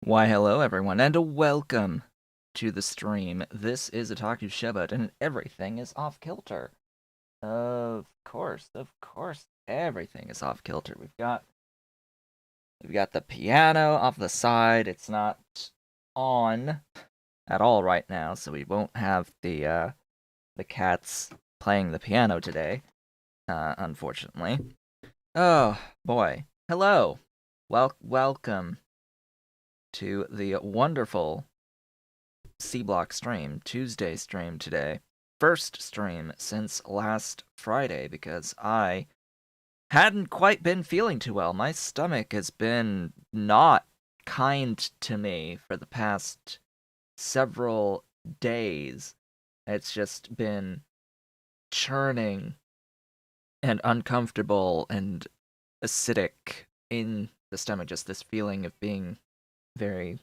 Why, hello everyone, and welcome to the stream. This is Otaku Shebut, and everything is off kilter. Of course, everything is off kilter. We've got the piano off the side. It's not on at all right now, so we won't have the cats playing the piano today, unfortunately. Oh boy, hello, welcome to the wonderful Sea Block stream, Tuesday stream today. First stream since last Friday because I hadn't quite been feeling too well. My stomach has been not kind to me for the past several days. It's just been churning and uncomfortable and acidic in the stomach, just this feeling of being very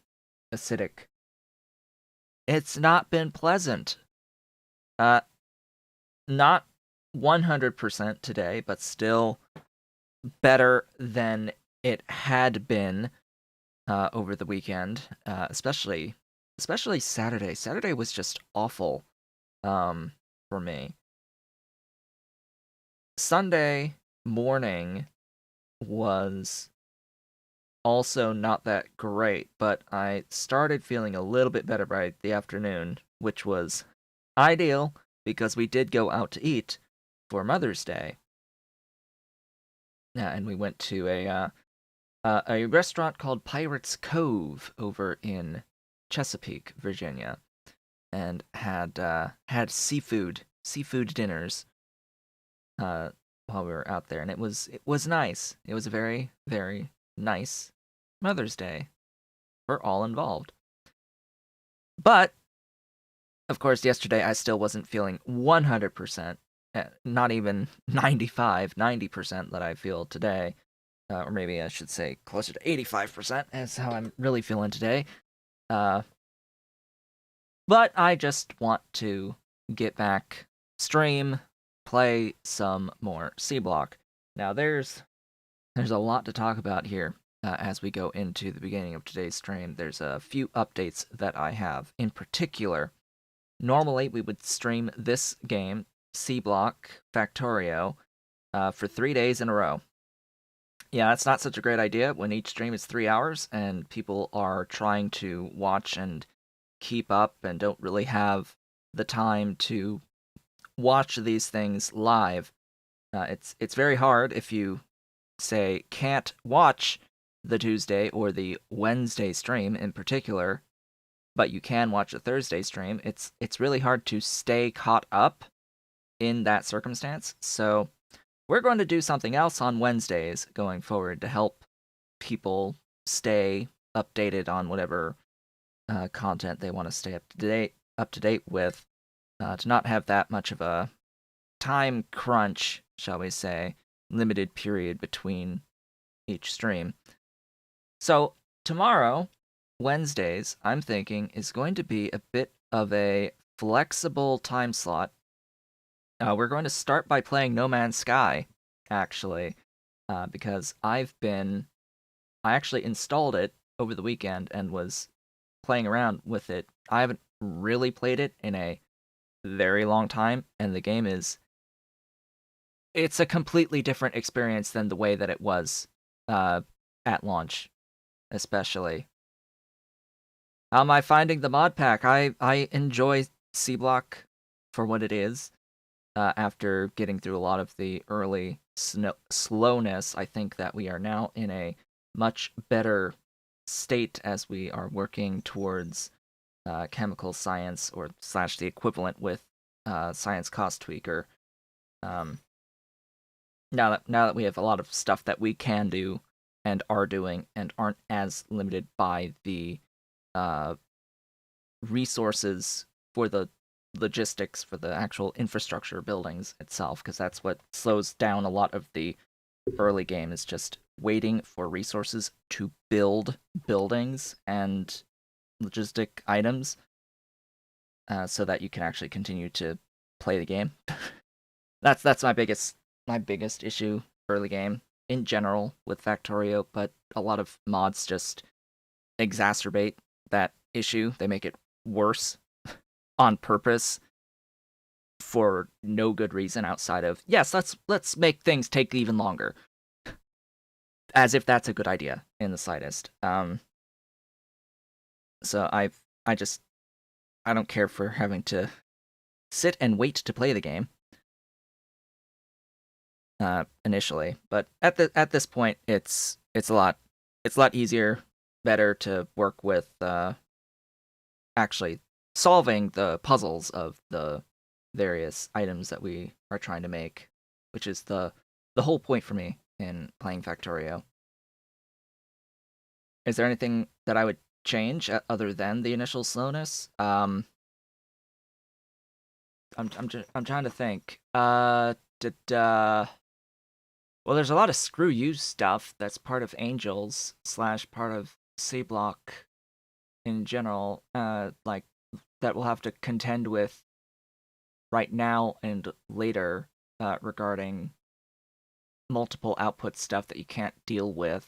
acidic. It's not been pleasant. Not 100% today, but still better than it had been over the weekend, especially Saturday. Saturday was just awful for me. Sunday morning was also not that great, but I started feeling a little bit better by the afternoon, which was ideal because we did go out to eat for Mother's Day. Yeah, and we went to a restaurant called Pirates Cove over in Chesapeake, Virginia, and had seafood dinners while we were out there, and it was nice. It was a very nice Mother's Day for all involved. But of course, yesterday I still wasn't feeling 100%, not even 95, 90% that I feel today. Or maybe I should say closer to 85% is how I'm really feeling today. But I just want to get back, stream, play some more Sea Block. Now there's a lot to talk about here. as we go into the beginning of today's stream, there's a few updates that I have. In particular, normally we would stream this game, Sea Block Factorio, for 3 days in a row. Yeah, that's not such a great idea when each stream is 3 hours and people are trying to watch and keep up and don't really have the time to watch these things live. It's very hard if you say can't watch the Tuesday or the Wednesday stream in particular, but you can watch the Thursday stream. It's really hard to stay caught up in that circumstance. So we're going to do something else on Wednesdays going forward to help people stay updated on whatever content they want to stay up to date with, to not have that much of a time crunch, shall we say, limited period between each stream. So tomorrow, Wednesdays, I'm thinking is going to be a bit of a flexible time slot. We're going to start by playing No Man's Sky, actually, because I actually installed it over the weekend and was playing around with it. I haven't really played it in a very long time, and the game it's a completely different experience than the way that it was at launch, especially. How am I finding the mod pack? I enjoy C Block for what it is. After getting through a lot of the early slowness, I think that we are now in a much better state as we are working towards chemical science or / the equivalent with science cost tweaker. Now that we have a lot of stuff that we can do and are doing and aren't as limited by the resources for the logistics for the actual infrastructure buildings itself, because that's what slows down a lot of the early game, is just waiting for resources to build buildings and logistic items, so that you can actually continue to play the game. That's my biggest issue early game in general with Factorio, but a lot of mods just exacerbate that issue. They make it worse on purpose for no good reason outside of, yes, let's make things take even longer. As if that's a good idea in the slightest. So I don't care for having to sit and wait to play the game initially, but at this point it's a lot easier, better to work with actually solving the puzzles of the various items that we are trying to make, which is the whole point for me in playing Factorio. Is there anything that I would change other than the initial slowness? I'm trying to think. Well, there's a lot of screw you stuff that's part of Angels / part of C Block in general, like that we'll have to contend with right now and later, regarding multiple output stuff that you can't deal with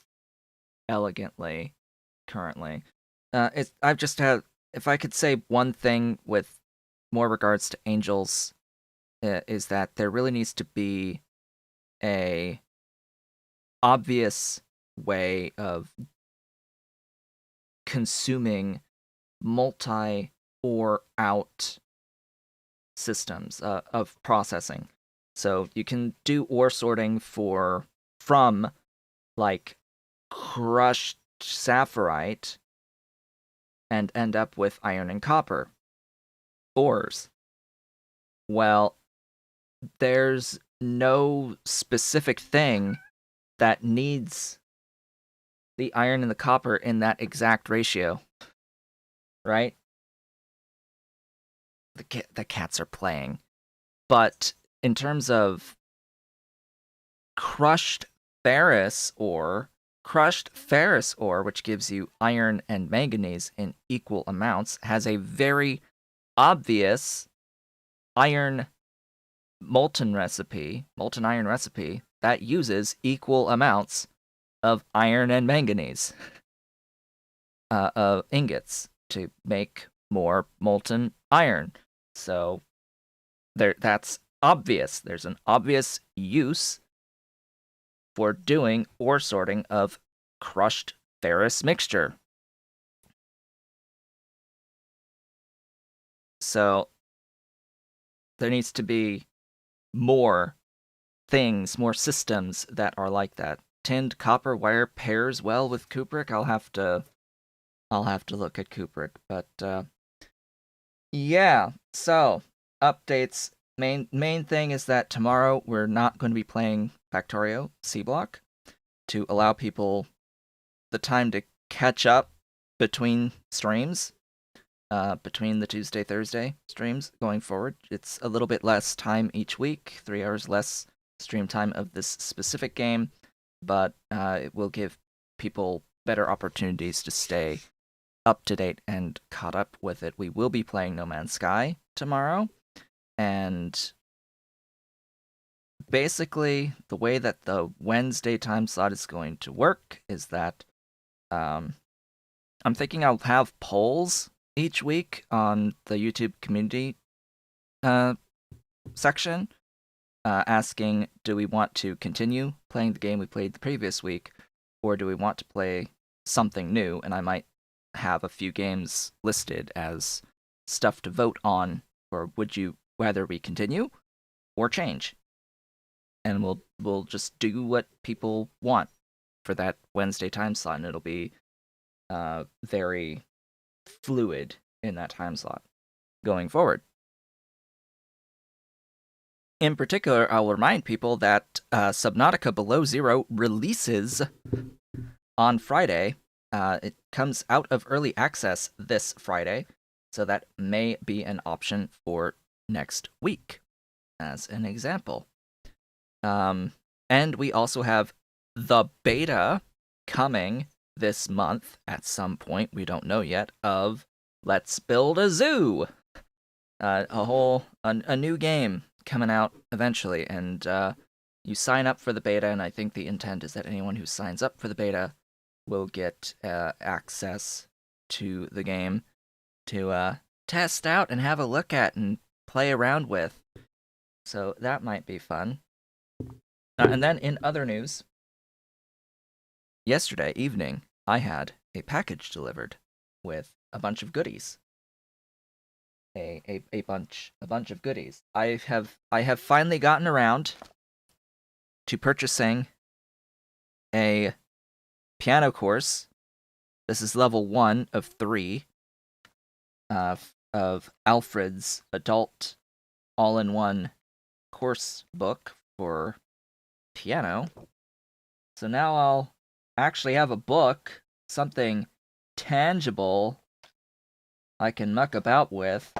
elegantly currently. I've just had, if I could say one thing with more regards to Angels, is that there really needs to be a obvious way of consuming multi or out systems of processing. So you can do ore sorting from like crushed sapphirite and end up with iron and copper ores. Well, there's no specific thing that needs the iron and the copper in that exact ratio, right? The cats are playing. But in terms of crushed ferrous ore, which gives you iron and manganese in equal amounts, has a very obvious iron molten iron recipe that uses equal amounts of iron and manganese ingots to make more molten iron. So that's obvious. There's an obvious use for doing ore sorting of crushed ferrous mixture. So there needs to be more things, more systems that are like that. Tinned copper wire pairs well with cupric. I'll have to look at cupric, but yeah. So updates. Main thing is that tomorrow we're not going to be playing Factorio Sea Block to allow people the time to catch up between streams, between the Tuesday Thursday streams going forward. It's a little bit less time each week, 3 hours less stream time of this specific game, but it will give people better opportunities to stay up to date and caught up with it. We will be playing No Man's Sky tomorrow, and basically the way that the Wednesday time slot is going to work is that I'm thinking I'll have polls each week on the YouTube community section, asking, do we want to continue playing the game we played the previous week, or do we want to play something new? And I might have a few games listed as stuff to vote on, or would you rather we continue or change? And we'll just do what people want for that Wednesday time slot, and it'll be very fluid in that time slot going forward. In particular, I'll remind people that Subnautica Below Zero releases on Friday. It comes out of early access this Friday, so that may be an option for next week, as an example. And we also have the beta coming this month at some point, we don't know yet, of Let's Build a Zoo! A new game coming out eventually, and you sign up for the beta, and I think the intent is that anyone who signs up for the beta will get access to the game to test out and have a look at and play around with. So that might be fun. And then in other news, yesterday evening, I had a package delivered with a bunch of goodies. A bunch of goodies. I have finally gotten around to purchasing a piano course. This is level 1 of 3 of Alfred's adult all-in-one course book for piano. So now I'll actually have a book, something tangible I can muck about with,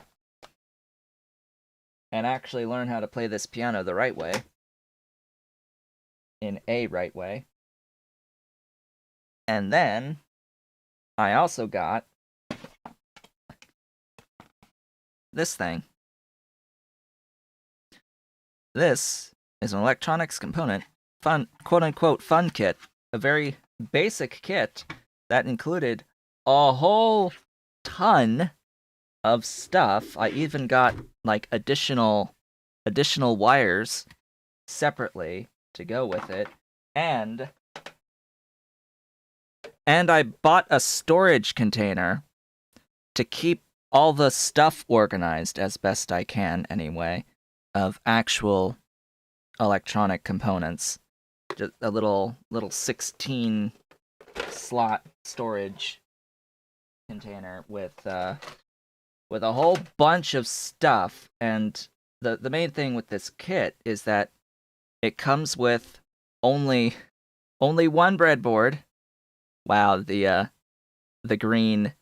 and actually learn how to play this piano the right way. In a right way. And then I also got this thing. This is an electronics component, quote-unquote fun kit, a very basic kit that included a whole ton of stuff. I even got like additional wires separately to go with it, and I bought a storage container to keep all the stuff organized as best I can anyway, of actual electronic components. Just a little 16 slot storage container with a whole bunch of stuff. And the main thing with this kit is that it comes with only one breadboard. Wow, the green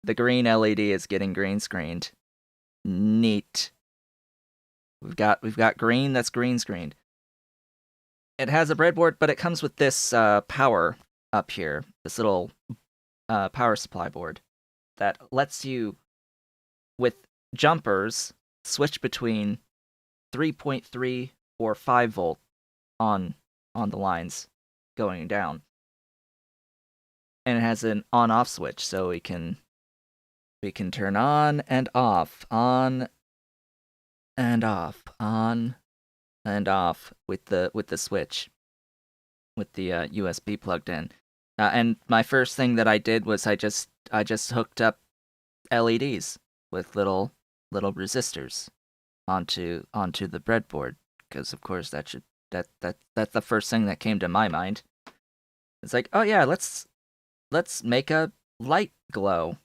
LED is getting green screened. Neat. We've got green that's green screened. It has a breadboard, but it comes with this power up here, this little power supply board that lets you, with jumpers, switch between 3.3 or 5 volt on the lines going down. and it has an on-off switch, so we can turn on and off, on and off with the switch, with the USB plugged in. And my first thing that I did was I just hooked up LEDs with little resistors onto the breadboard, because of course that's the first thing that came to my mind. It's like, oh yeah, let's make a light glow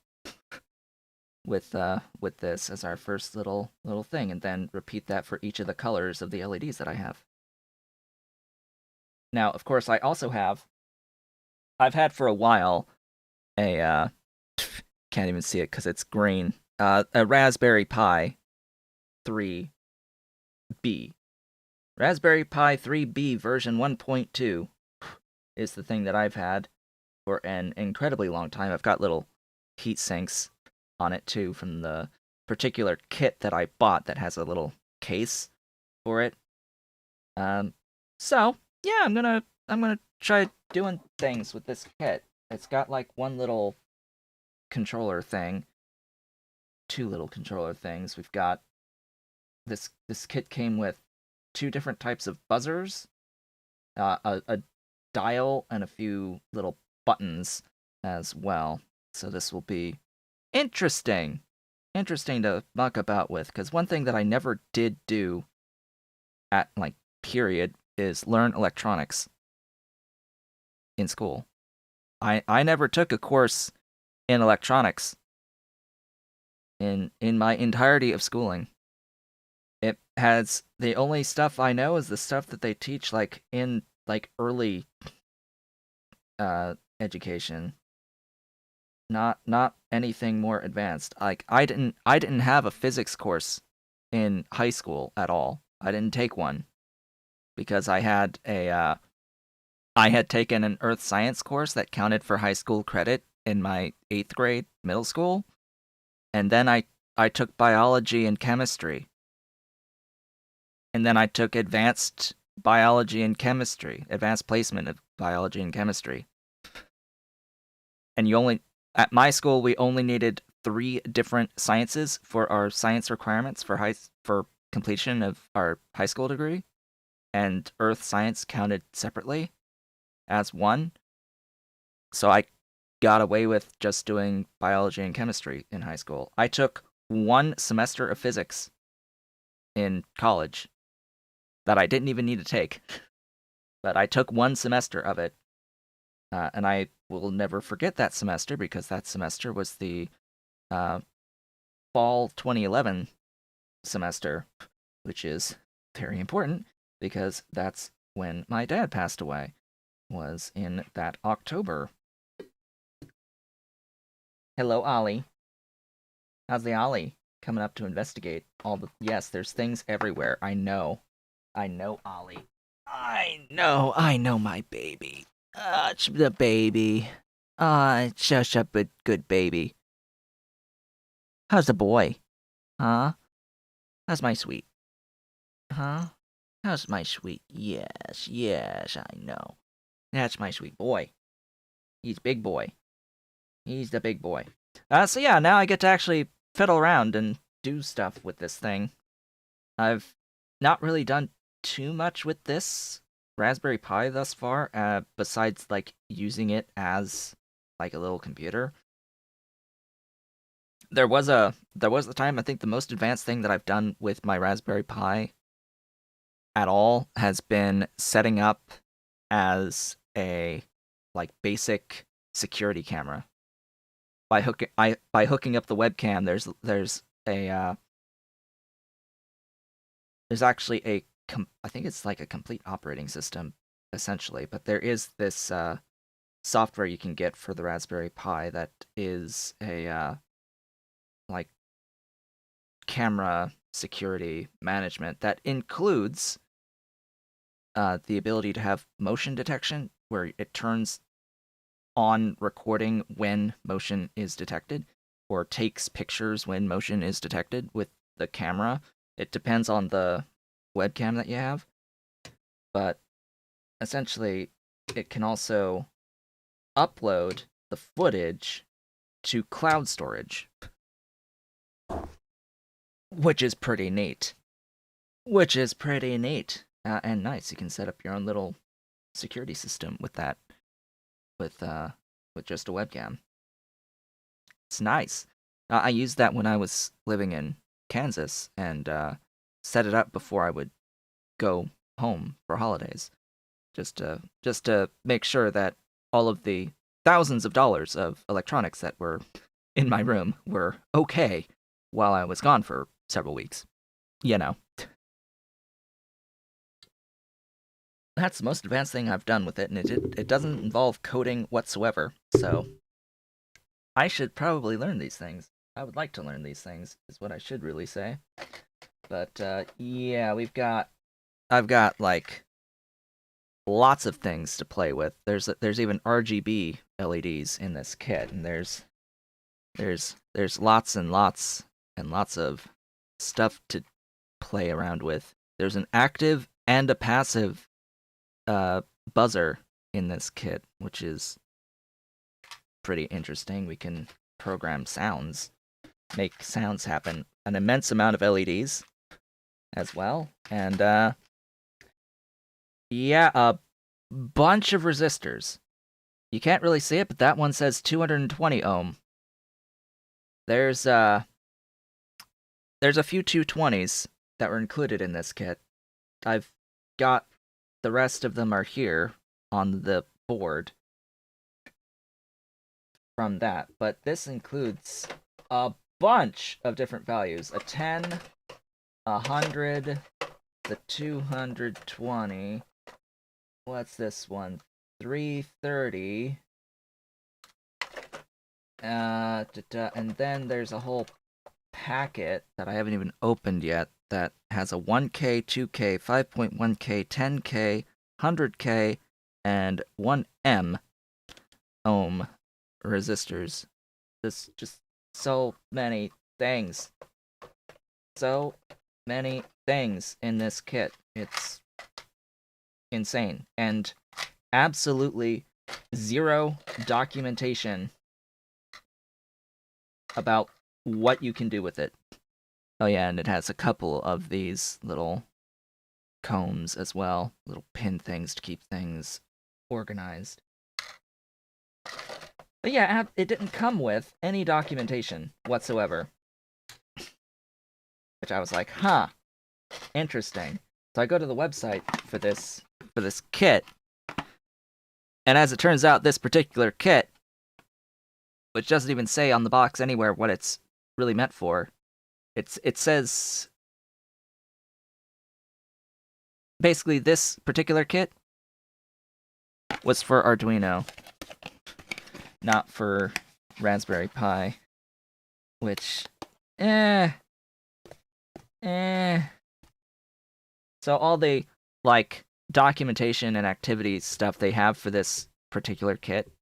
with this as our first little thing, and then repeat that for each of the colors of the LEDs that I have. Now, of course, I've had for a while a can't even see it because it's green. A Raspberry Pi 3B. Raspberry Pi 3B version 1.2 is the thing that I've had for an incredibly long time. I've got little heat sinks on it too from the particular kit that I bought that has a little case for it. Um, so yeah, I'm gonna try doing things with this kit. It's got like one little controller thing, two little controller things. We've got this kit came with two different types of buzzers, a dial, and a few little buttons as well. So this will be interesting. Interesting to muck about with, because one thing that I never did do at, like, period, is learn electronics in school. I never took a course in electronics in my entirety of schooling. It has the only stuff I know is the stuff that they teach like in like early education. Not anything more advanced. Like I didn't have a physics course in high school at all. I didn't take one because I had taken an earth science course that counted for high school credit in my 8th grade middle school, and then I took biology and chemistry. And then I took advanced biology and chemistry, advanced placement of biology and chemistry. And at my school, we only needed 3 different sciences for our science requirements for completion of our high school degree, and earth science counted separately as one. So I got away with just doing biology and chemistry in high school. I took 1 semester of physics in college that I didn't even need to take, but I took 1 semester of it, and I will never forget that semester because that semester was the uh, fall 2011 semester, which is very important because that's when my dad passed away, was in that October. Hello, Ollie. How's the Ollie coming up to investigate all the... Yes, there's things everywhere. I know. I know, Ollie. I know my baby. The baby. Shush up, good baby. How's the boy? Huh? How's my sweet? Huh? How's my sweet? Yes, yes, I know. That's my sweet boy. He's big boy. He's the big boy. So yeah, now I get to actually fiddle around and do stuff with this thing. I've not really done too much with this Raspberry Pi thus far, besides like using it as like a little computer. There was a time, I think the most advanced thing that I've done with my Raspberry Pi at all has been setting up as a like basic security camera. By hooking up the webcam, there's actually I think it's like a complete operating system essentially, but there is this software you can get for the Raspberry Pi that is a like camera security management that includes the ability to have motion detection, where it turns on recording when motion is detected, or takes pictures when motion is detected with the camera. It depends on the webcam that you have, but essentially it can also upload the footage to cloud storage, which is pretty neat. And nice. You can set up your own little security system with that, with just a webcam. It's nice. I used that when I was living in Kansas and set it up before I would go home for holidays, just to make sure that all of the thousands of dollars of electronics that were in my room were okay while I was gone for several weeks. You know, that's the most advanced thing I've done with it, and it doesn't involve coding whatsoever. So I should probably learn these things. I would like to learn these things, is what I should really say. But yeah, I've got like lots of things to play with. There's even RGB LEDs in this kit, and there's lots and lots and lots of stuff to play around with. There's an active and a passive buzzer in this kit, which is pretty interesting. We can program sounds, make sounds happen. An immense amount of LEDs as well, and yeah, a bunch of resistors. You can't really see it, but that one says 220 ohm. There's a few 220s that were included in this kit. I've got the rest of them are here on the board from that, but this includes a bunch of different values. A 10, 100, the 220. What's this one? 330. And then there's a whole packet that I haven't even opened yet that has a 1K, 2K, 5.1K, 10K, 100K, and 1M ohm resistors. Just so many things. So many things in this kit. It's insane. And absolutely zero documentation about what you can do with it. Oh yeah, and it has a couple of these little combs as well, little pin things to keep things organized. But yeah, it didn't come with any documentation whatsoever. Which I was like, huh, interesting. So I go to the website for this kit, and as it turns out, this particular kit, which doesn't even say on the box anywhere what it's really meant for, it says basically this particular kit was for Arduino, not for Raspberry Pi, which, So all the, like, documentation and activity stuff they have for this particular kit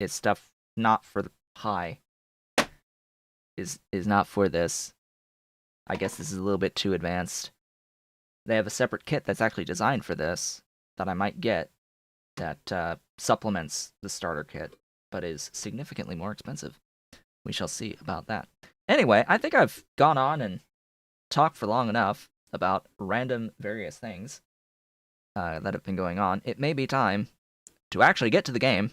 is stuff not for the Pi. Is not for this. I guess this is a little bit too advanced. They have a separate kit that's actually designed for this that I might get that supplements the starter kit, but is significantly more expensive. We shall see about that. Anyway, I think I've gone on and talked for long enough about random various things that have been going on. It may be time to actually get to the game.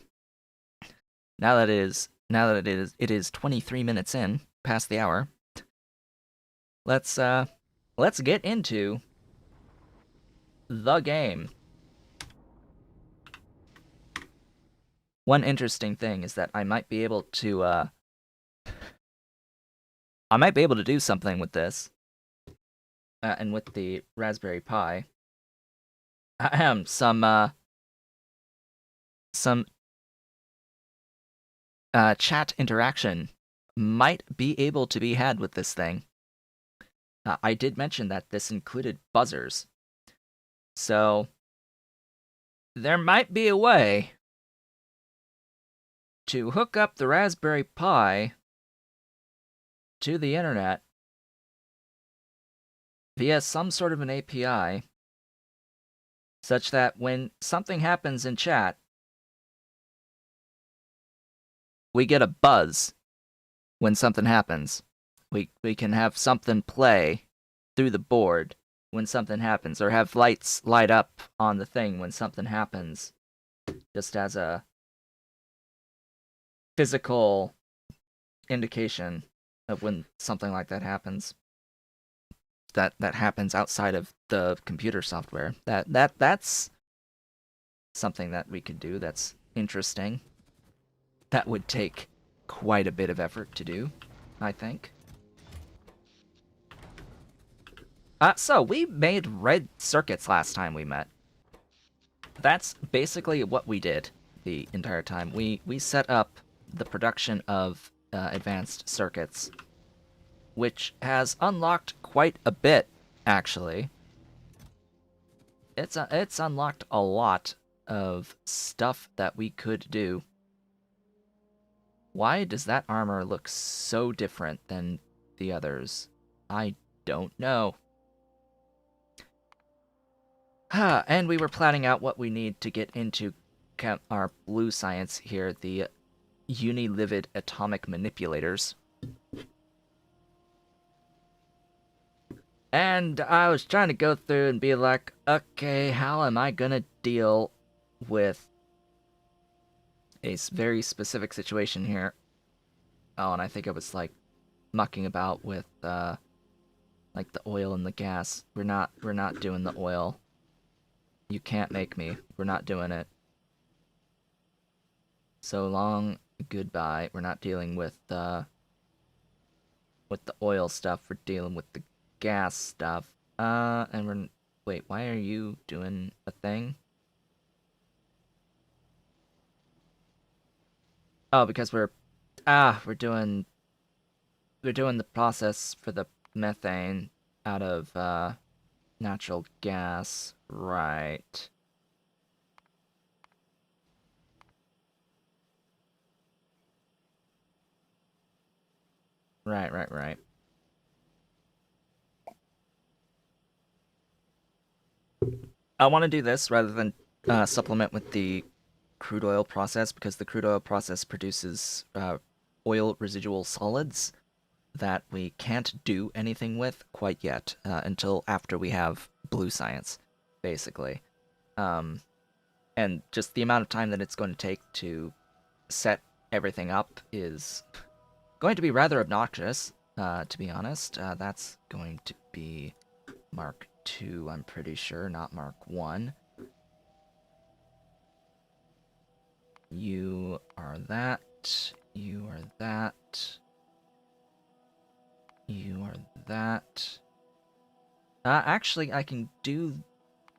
Now that it is 23 minutes in past the hour. Let's get into the game. One interesting thing is that I might be able to do something with this, and with the Raspberry Pi. Some chat interaction might be able to be had with this thing. I did mention that this included buzzers, so there might be a way to hook up the Raspberry Pi to the internet via some sort of an API, such that when something happens in chat, we get a buzz when something happens. We can have something play through the board when something happens, or have lights light up on the thing when something happens, just as a physical indication of when something like that happens. That happens outside of the computer software. That's something that we could do. That's interesting. That would take quite a bit of effort to do, I think. So we made red circuits last time we met. That's basically what we did the entire time. We set up the production of advanced circuits, which has unlocked quite a bit, actually. It's unlocked a lot of stuff that we could do. Why does that armor look so different than the others? I don't know. And we were planning out what we need to get into our blue science here, the unilivid atomic manipulators. And I was trying to go through and be like, okay, how am I gonna deal with a very specific situation here? Oh, and I think I was like mucking about with like the oil and the gas. We're not doing the oil. You can't make me. We're not doing it. So long, goodbye. We're not dealing with the oil stuff. We're dealing with the gas stuff. And we're wait. Why are you doing a thing? Oh, because we're doing the process for the methane out of natural gas, right? Right. I want to do this rather than supplement with the crude oil process, because the crude oil process produces oil residual solids that we can't do anything with quite yet until after we have blue science, basically. Um, and just the amount of time that it's going to take to set everything up is going to be rather obnoxious, to be honest. That's going to be Mark II, I'm pretty sure, not Mark I. You are that. You are that. You are that. Actually, I can do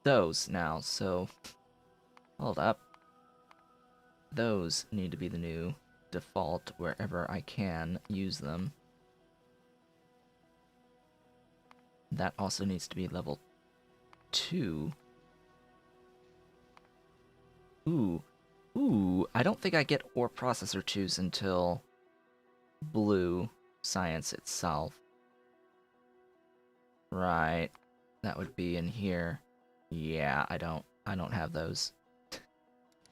those now, so... Hold up. Those need to be the new default wherever I can use them. That also needs to be level 2. Ooh, I don't think I get ore processor 2s until blue science itself. Right. That would be in here. Yeah, I don't have those.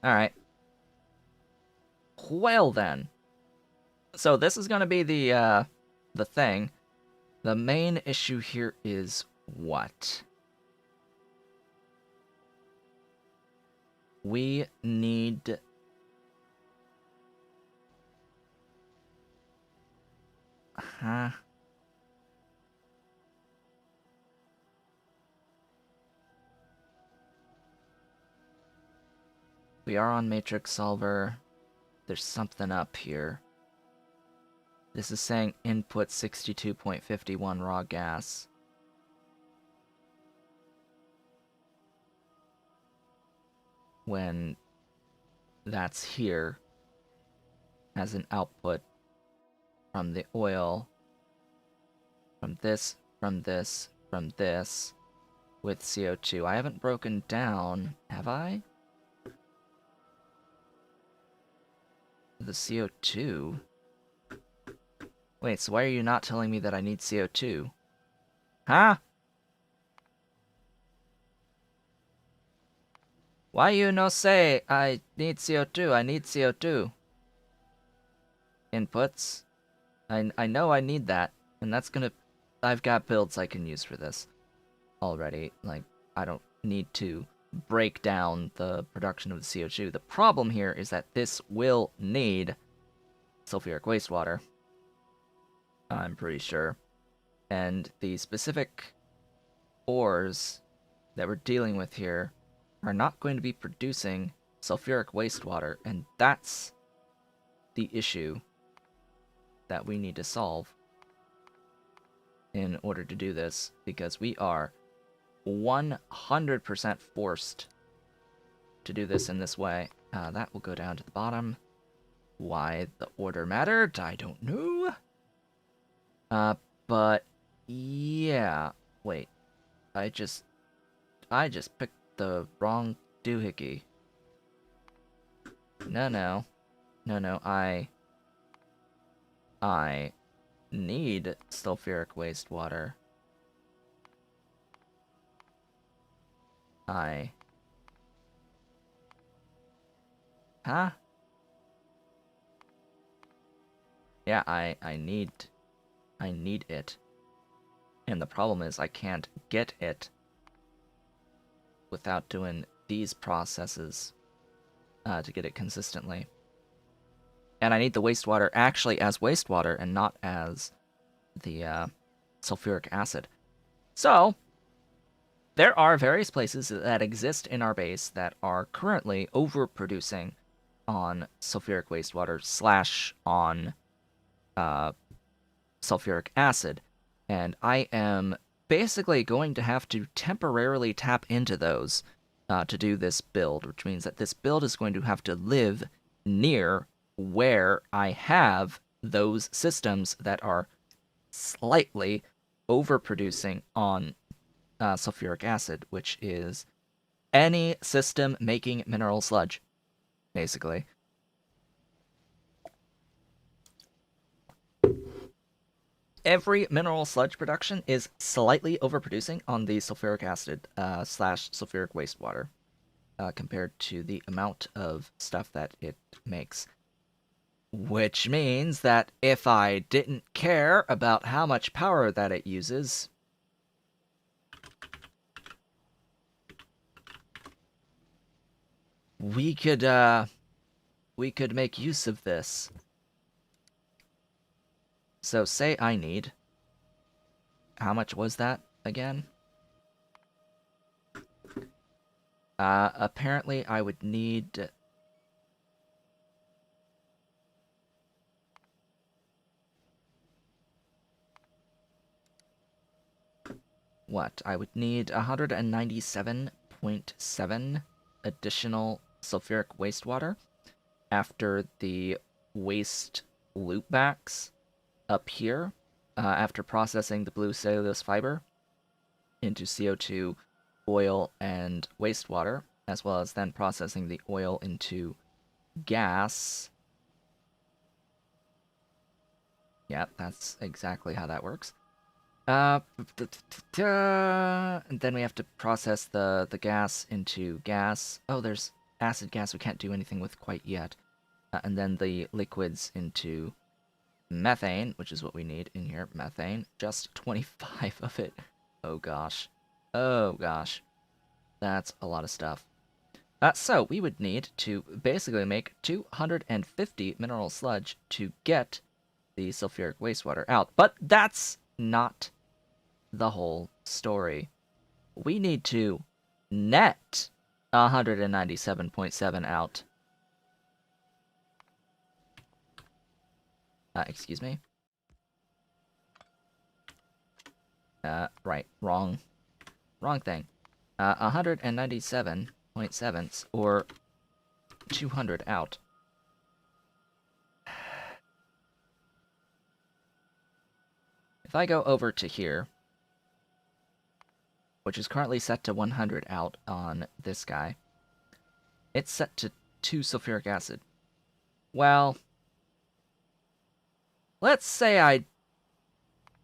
Alright. Well then. So this is gonna be the thing. The main issue here is what? We need... Huh? We are on Matrix Solver. There's something up here. This is saying input 62.51 raw gas. When that's here as an output from the oil, from this, from this, from this, with CO2. I haven't broken down, have I? The CO2? Wait, so why are you not telling me that I need CO2? Huh? Why you no say I need CO2? I need CO2. inputs. I know I need that, and that's gonna... I've got builds I can use for this already. Like, I don't need to break down the production of the CO2. The problem here is that this will need sulfuric wastewater, I'm pretty sure. And the specific ores that we're dealing with here are not going to be producing sulfuric wastewater, and that's the issue that we need to solve in order to do this, because we are 100% forced to do this in this way. That will go down to the bottom. Why the order mattered, I don't know. But yeah, wait. I just picked the wrong doohickey. No, I need sulfuric wastewater. Huh? Yeah, I need it. And the problem is I can't get it without doing these processes to get it consistently. And I need the wastewater actually as wastewater and not as the sulfuric acid. So, there are various places that exist in our base that are currently overproducing on sulfuric wastewater / on sulfuric acid. And I am basically going to have to temporarily tap into those to do this build, which means that this build is going to have to live near where I have those systems that are slightly overproducing on sulfuric acid, which is any system making mineral sludge, basically. Every mineral sludge production is slightly overproducing on the sulfuric acid / sulfuric wastewater compared to the amount of stuff that it makes. Which means that if I didn't care about how much power that it uses, we could make use of this. So say I need... How much was that again? Apparently I would need... What? I would need 197.7 additional sulfuric wastewater after the waste loopbacks up here, after processing the blue cellulose fiber into CO2, oil, and wastewater, as well as then processing the oil into gas. Yeah, that's exactly how that works. And then we have to process the gas into gas. Oh, there's acid gas we can't do anything with quite yet. And then the liquids into methane, which is what we need in here. Methane. Just 25 of it. Oh, gosh. Oh, gosh. That's a lot of stuff. So, we would need to basically make 250 mineral sludge to get the sulfuric wastewater out. But that's not the whole story. We need to net 197.7 out. Excuse me. Right, wrong thing. 197.7, or 200 out. If I go over to here, which is currently set to 100 out on this guy, it's set to 2 sulfuric acid. Well, let's say I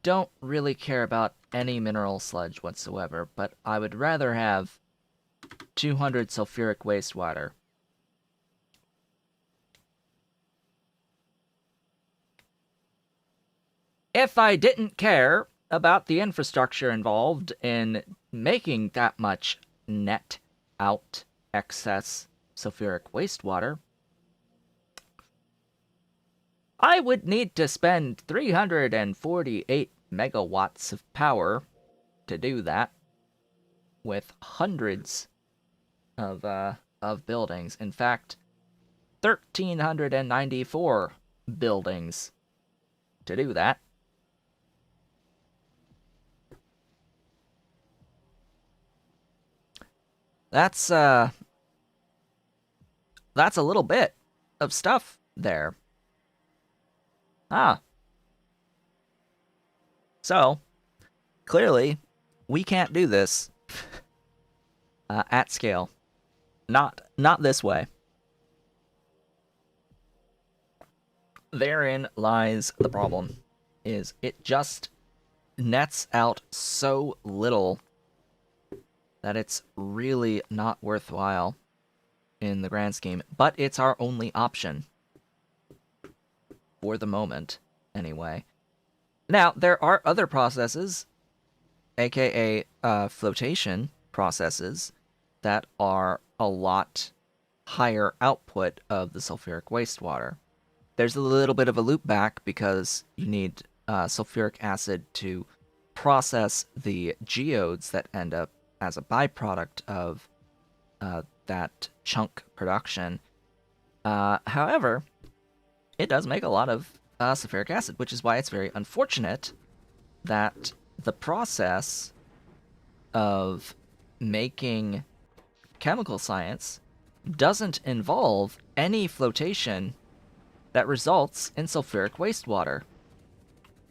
don't really care about any mineral sludge whatsoever, but I would rather have 200 sulfuric wastewater. if I didn't care about the infrastructure involved in making that much net out excess sulfuric wastewater, I would need to spend 348 megawatts of power to do that, with hundreds of buildings. In fact, 1,394 buildings to do that. That's a little bit of stuff there. Ah. So, clearly, we can't do this at scale. Not this way. Therein lies the problem, is it just nets out so little that it's really not worthwhile in the grand scheme, but it's our only option. For the moment, anyway. Now, there are other processes, aka flotation processes, that are a lot higher output of the sulfuric wastewater. There's a little bit of a loop back because you need sulfuric acid to process the geodes that end up as a byproduct of that chunk production. However, it does make a lot of sulfuric acid, which is why it's very unfortunate that the process of making chemical science doesn't involve any flotation that results in sulfuric wastewater.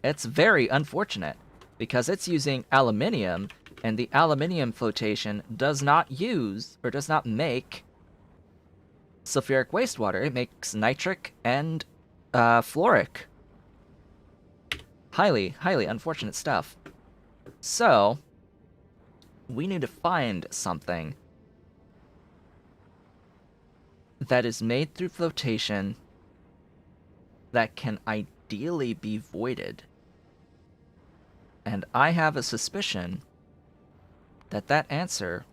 It's very unfortunate, because it's using aluminium, and the aluminium flotation does not use, or does not make, sulfuric wastewater. It makes nitric and fluoric. Highly, highly unfortunate stuff. So, we need to find something that is made through flotation that can ideally be voided. And I have a suspicion that that answer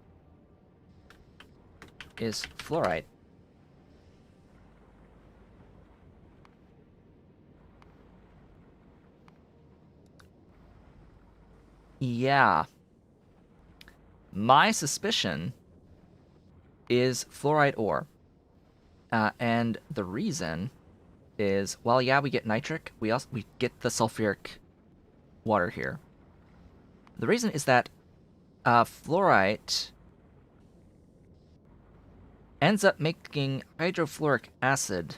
is fluorite. Yeah. My suspicion is fluorite ore. And the reason is, well, yeah, we get nitric. We get the sulfuric water here. The reason is that fluorite ends up making hydrofluoric acid.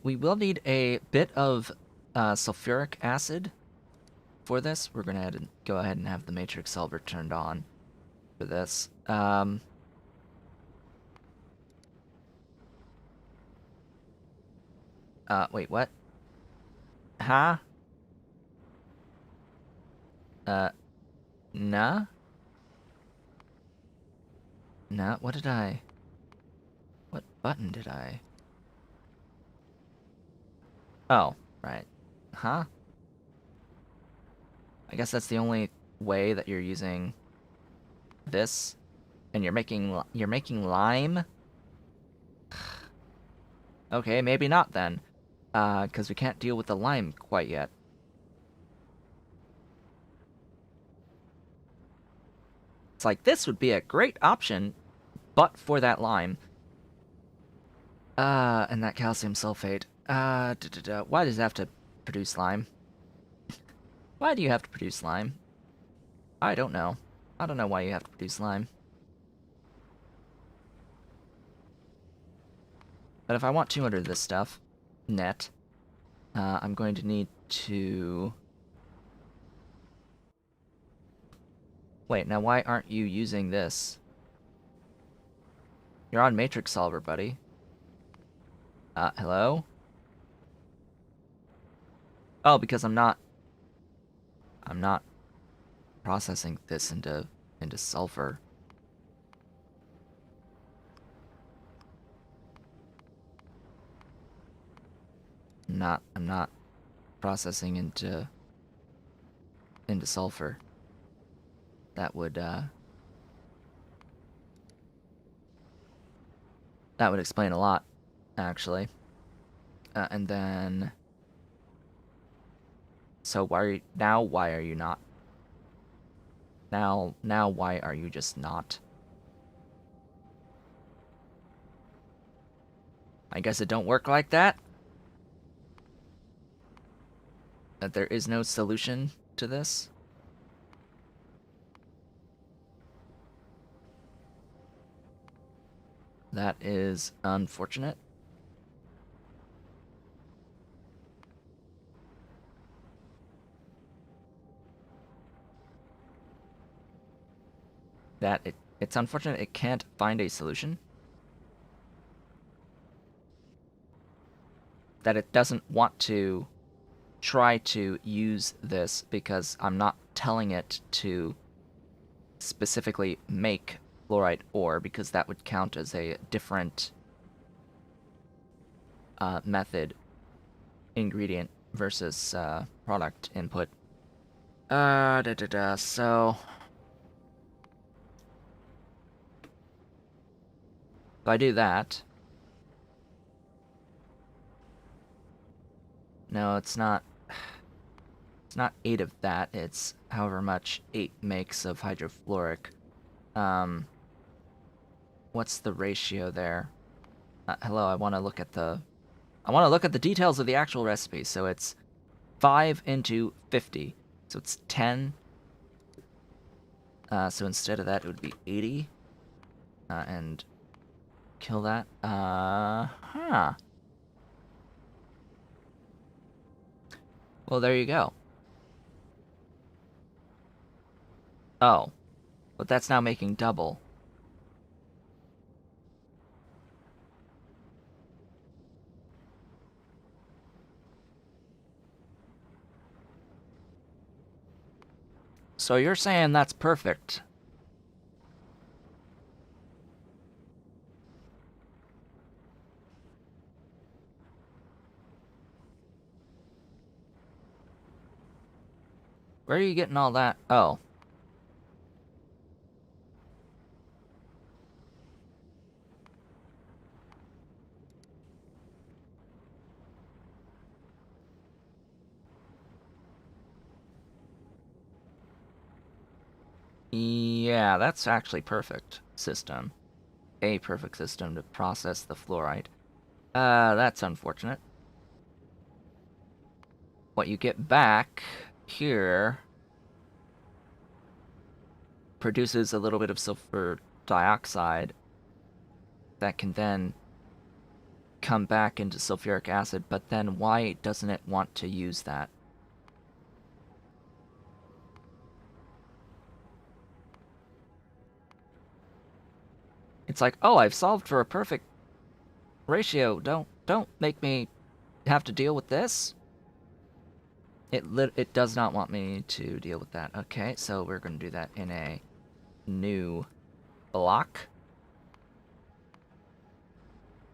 We will need a bit of sulfuric acid for this. We're going to go ahead and have the matrix solver turned on for this. Wait, what? Huh? Nah? Nah, what did I... What button did I... Oh, right. Huh? I guess that's the only way that you're using this, and you're making lime? Okay, maybe not then, because we can't deal with the lime quite yet. It's like, this would be a great option, but for that lime. And that calcium sulfate. Why does it have to produce lime? Why do you have to produce lime? I don't know. I don't know why you have to produce lime. But if I want 200 of this stuff, net, I'm going to need to... Wait, now why aren't you using this? You're on matrix solver, buddy. Hello? Oh, because I'm not processing this into sulfur. I'm not processing into sulfur. That would explain a lot, actually. And then, so why are you not? Now why are you just not? I guess it don't work like that. That there is no solution to this. That is unfortunate. That it's unfortunate it can't find a solution. That it doesn't want to try to use this because I'm not telling it to specifically make fluorite ore, because that would count as a different method, ingredient versus product input. So if I do that, no, it's not. It's not 8 of that. It's however much 8 makes of hydrofluoric. What's the ratio there? Hello, I want to look at the details of the actual recipe. So it's 5 into 50. So it's 10. So instead of that, it would be 80. And kill that. Huh. Well, there you go. Oh. But that's now making double. So you're saying that's perfect. Where are you getting all that? Oh. Yeah, that's actually perfect system. A perfect system to process the fluorite. That's unfortunate. What you get back here produces a little bit of sulfur dioxide that can then come back into sulfuric acid, but then why doesn't it want to use that? It's like, oh, I've solved for a perfect ratio. Don't make me have to deal with this. It does not want me to deal with that. Okay, so we're going to do that in a new block,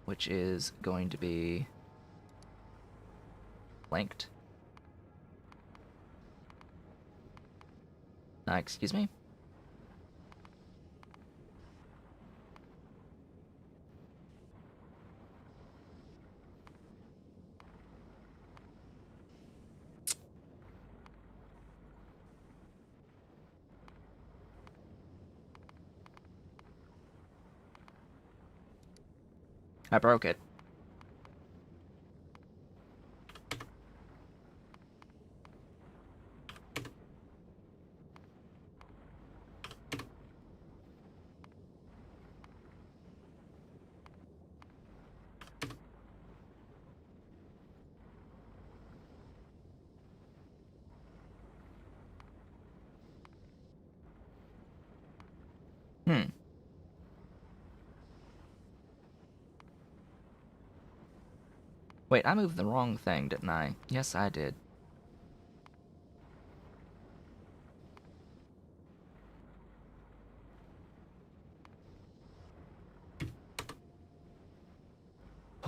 which is going to be linked. Excuse me? I broke it. Hmm. Wait, I moved the wrong thing, didn't I? Yes, I did.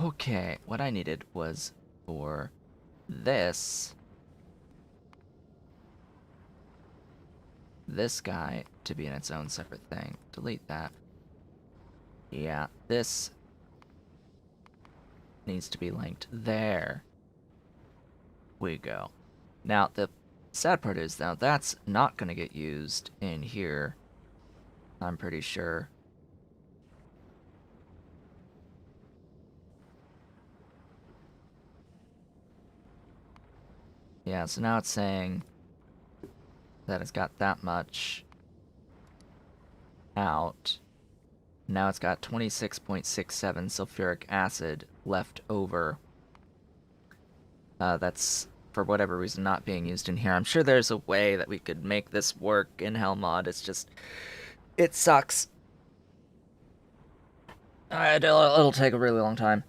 Okay, what I needed was for this this guy to be in its own separate thing. Delete that. Yeah, this needs to be linked there. We go. Now, the sad part is, now that's not going to get used in here. I'm pretty sure. Yeah, so now it's saying that it's got that much out. Now it's got 26.67 sulfuric acid left over. That's, for whatever reason, not being used in here. I'm sure there's a way that we could make this work in Hellmod. It's just, it sucks. It'll take a really long time.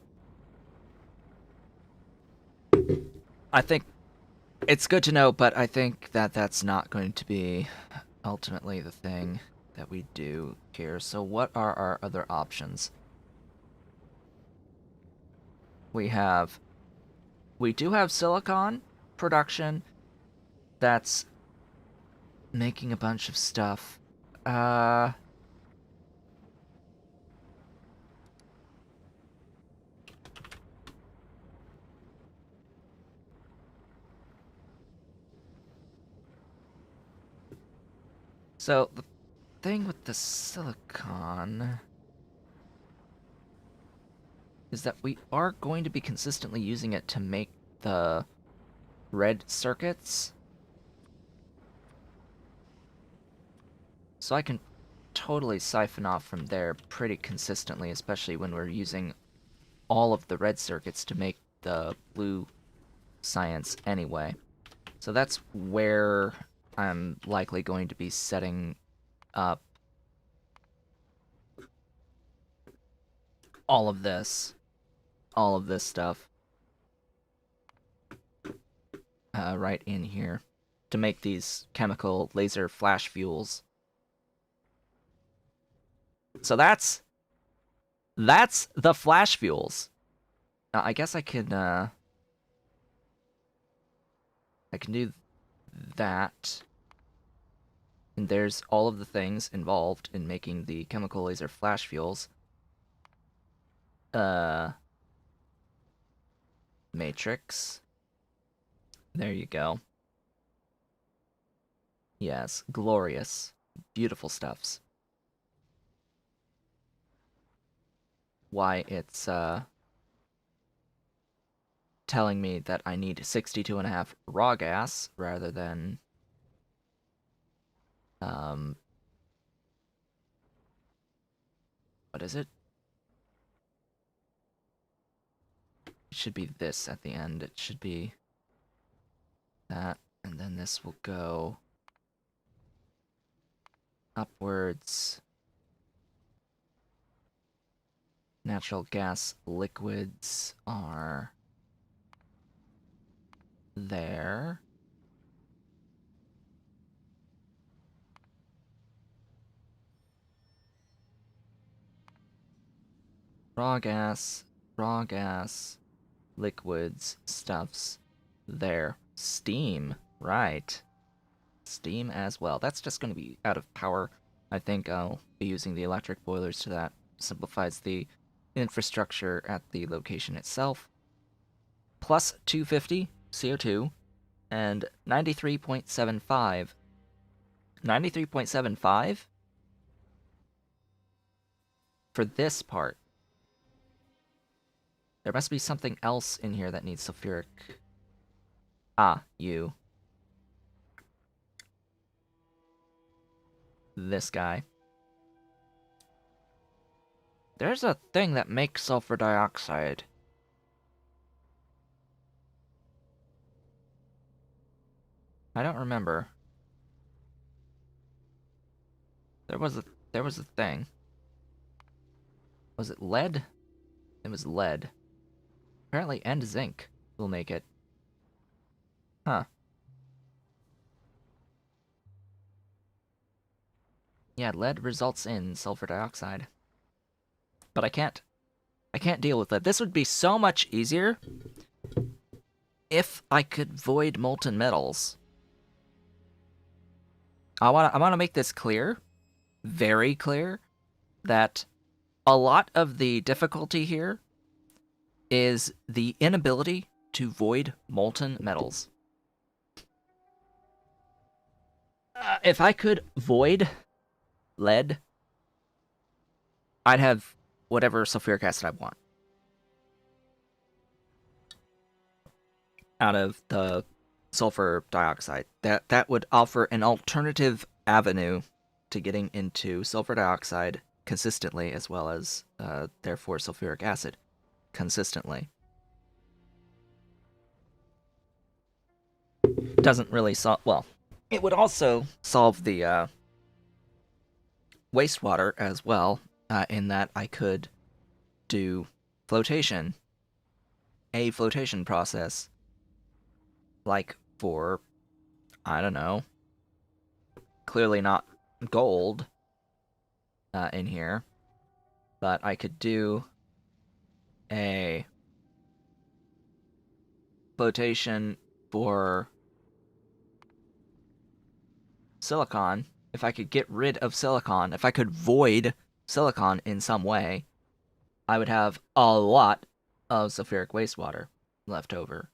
I think it's good to know, but I think that that's not going to be ultimately the thing that we do here. So what are our other options? We do have silicon production that's making a bunch of stuff. So the thing with the silicon is that we are going to be consistently using it to make the red circuits. So I can totally siphon off from there pretty consistently, especially when we're using all of the red circuits to make the blue science anyway. So that's where I'm likely going to be setting up all of this stuff right in here to make these chemical laser flash fuels. So that's the flash fuels. Now, I guess I can do that. And there's all of the things involved in making the chemical laser flash fuels. Matrix. There you go. Yes, glorious. Beautiful stuffs. Why it's, telling me that I need 62.5 raw gas rather than, what is it? It should be this at the end. It should be that, and then this will go upwards. Natural gas liquids are there. Raw gas, liquids, stuffs there. Steam, right. Steam as well. That's just going to be out of power. I think I'll be using the electric boilers to that. Simplifies the infrastructure at the location itself. Plus 250 CO2 and 93.75. 93.75 for this part. There must be something else in here that needs sulfuric. Ah, you. This guy. There's a thing that makes sulfur dioxide. I don't remember. There was a thing. Was it lead? It was lead. Apparently, and zinc will make it. Huh. Yeah, lead results in sulfur dioxide. But I can't deal with that. This would be so much easier if I could void molten metals. I wanna make this clear, very clear, that a lot of the difficulty here is the inability to void molten metals. If I could void lead, I'd have whatever sulfuric acid I want out of the sulfur dioxide. That would offer an alternative avenue to getting into sulfur dioxide consistently, as well as therefore sulfuric acid consistently. Doesn't really solve. Well, it would also solve the wastewater as well, in that I could do flotation, a flotation process, like for, I don't know, clearly not gold in here, but I could do a flotation for silicon. If I could get rid of silicon, if I could void silicon in some way, I would have a lot of sulfuric wastewater left over.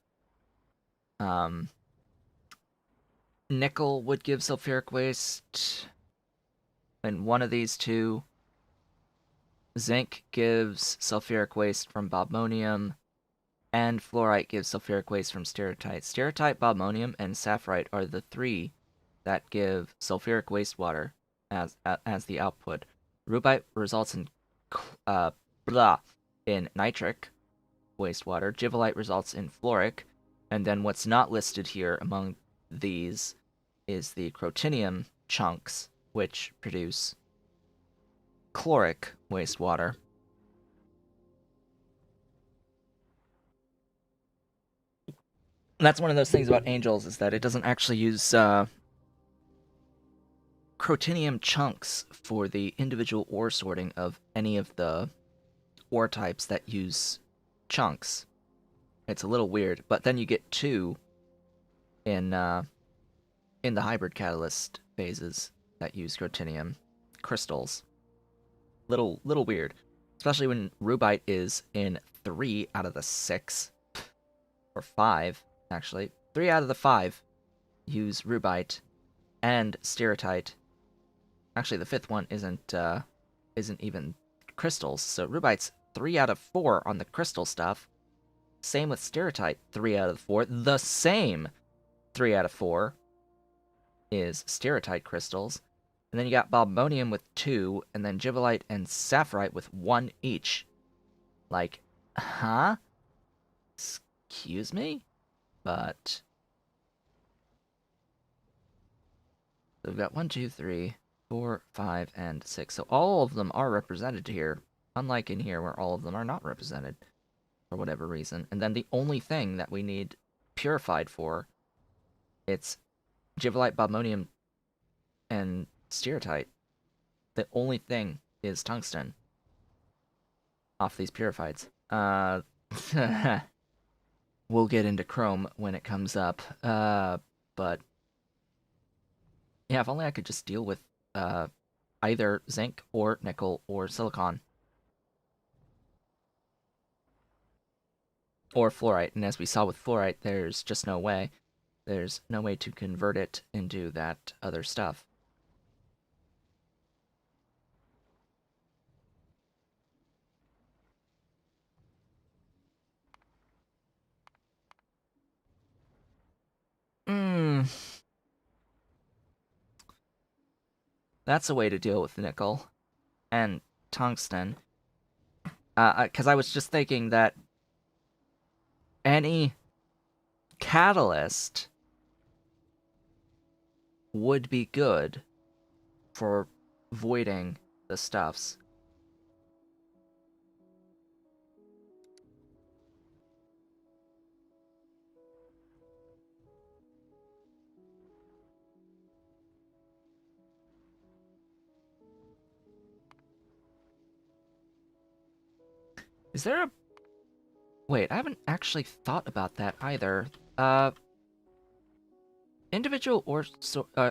Nickel would give sulfuric waste, and one of these two. Zinc gives sulfuric waste from bobmonium, and fluorite gives sulfuric waste from steatite. Steatite, bobmonium, and sapphirite are the three that give sulfuric wastewater as the output. Rubite results in in nitric wastewater. Givolite results in fluoric, and then what's not listed here among these is the crotinium chunks, which produce chloric wastewater. That's one of those things about Angels, is that it doesn't actually use crotinium chunks for the individual ore sorting of any of the ore types that use chunks. It's a little weird, but then you get two in the hybrid catalyst phases that use crotinium crystals. Little weird, especially when rubite is in 3 out of the 6, or 5 actually. 3 out of the 5 use rubite and steatite. Actually, the 5th one isn't even crystals. So rubite's 3 out of 4 on the crystal stuff. Same with steatite, 3 out of 4. The same 3 out of 4 is steatite crystals. And then you got bobmonium with 2, and then givolite and sapphirite with 1 each. Like, huh? Excuse me? But so we've got 1, 2, 3, 4, 5, and 6. So all of them are represented here, unlike in here where all of them are not represented for whatever reason. And then the only thing that we need purified for, it's givolite, bobmonium, and steatite. The only thing is tungsten off these purifieds. We'll get into chrome when it comes up. But yeah, if only I could just deal with either zinc or nickel or silicon. Or fluorite. And as we saw with fluorite, there's just no way. There's no way to convert it into that other stuff. That's a way to deal with nickel and tungsten. Because I was just thinking that any catalyst would be good for voiding the stuffs. Is there a... Wait, I haven't actually thought about that either. Individual or...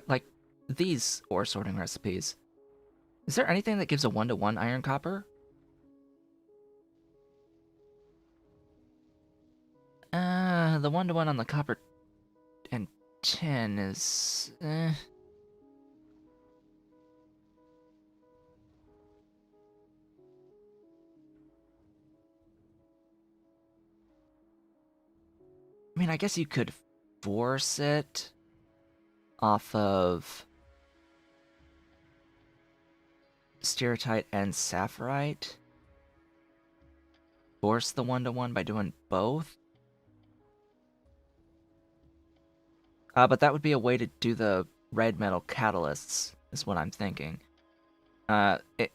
like, these ore sorting recipes. Is there anything that gives a 1-to-1 iron copper? The 1-to-1 on the copper and tin is... I mean, I guess you could force it off of stereotype and sapphirite. Force the 1-to-1 by doing both. But that would be a way to do the red metal catalysts, is what I'm thinking.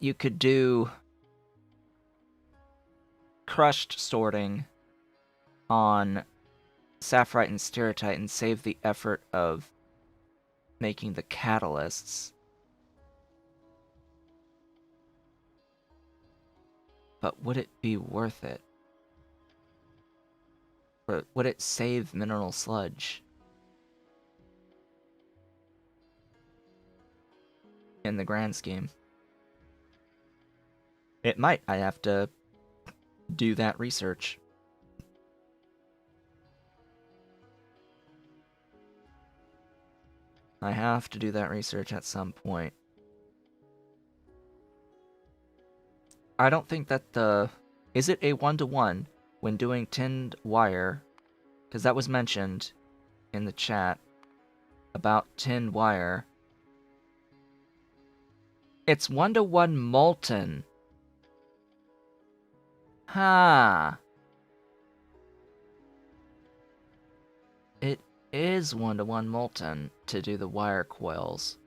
You could do crushed sorting on sapphirite and stereotype and save the effort of making the catalysts. But would it be worth it? Or would it save mineral sludge? In the grand scheme. It might. I have to do that research. I have to do that research at some point. I don't think that the... Is it a 1-to-1 when doing tinned wire? Because that was mentioned in the chat about tinned wire. It's 1-to-1 molten. Huh. It is 1-to-1 molten to do the wire coils.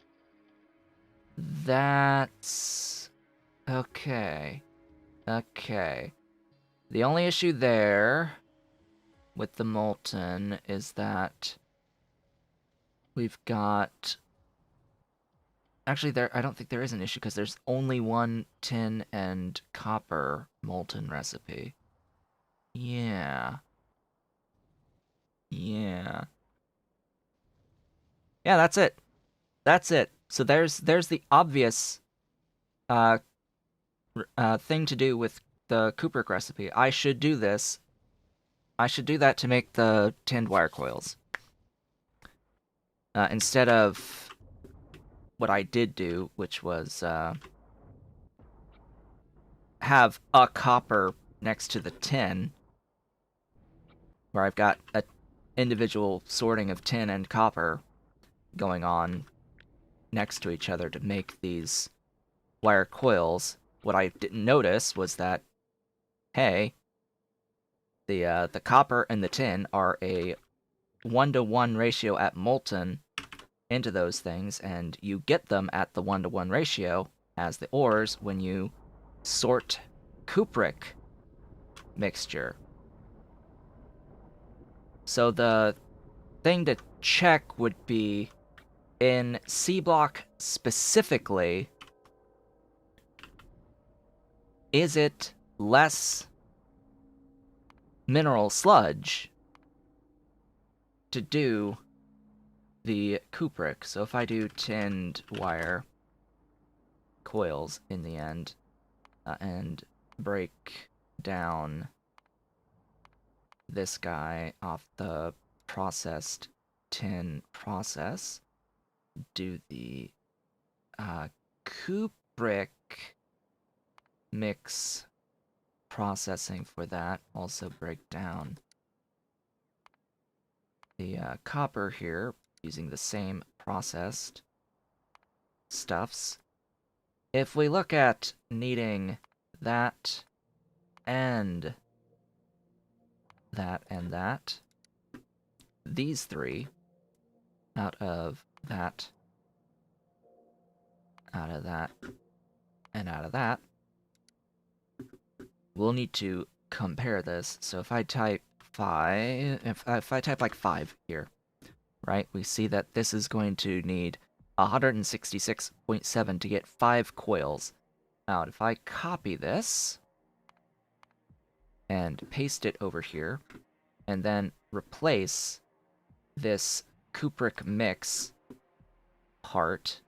That's... okay. Okay. The only issue there with the molten is that we've got... Actually, I don't think there is an issue because there's only one tin and copper molten recipe. Yeah. Yeah. Yeah, that's it. That's it. So there's the obvious thing to do with the Kubrick recipe. I should do this. I should do that to make the tinned wire coils. Instead of what I did do, which was have a copper next to the tin, where I've got a individual sorting of tin and copper going on next to each other to make these wire coils. What I didn't notice was that, hey, the copper and the tin are a 1-to-1 ratio at molten into those things, and you get them at the 1-to-1 ratio as the ores when you sort cupric mixture. So the thing to check would be in Sea Block specifically, is it less mineral sludge to do the cupric? So if I do tinned wire coils in the end and break down this guy off the processed tin process, do the cupric mix processing for that, also break down the copper here using the same processed stuffs. If we look at needing that and that and that, these three out of that, out of that, and out of that, we'll need to compare this. So if I type 5, if I type like 5 here, right, we see that this is going to need 166.7 to get 5 coils. Now, if I copy this and paste it over here, and then replace this cupric mix part,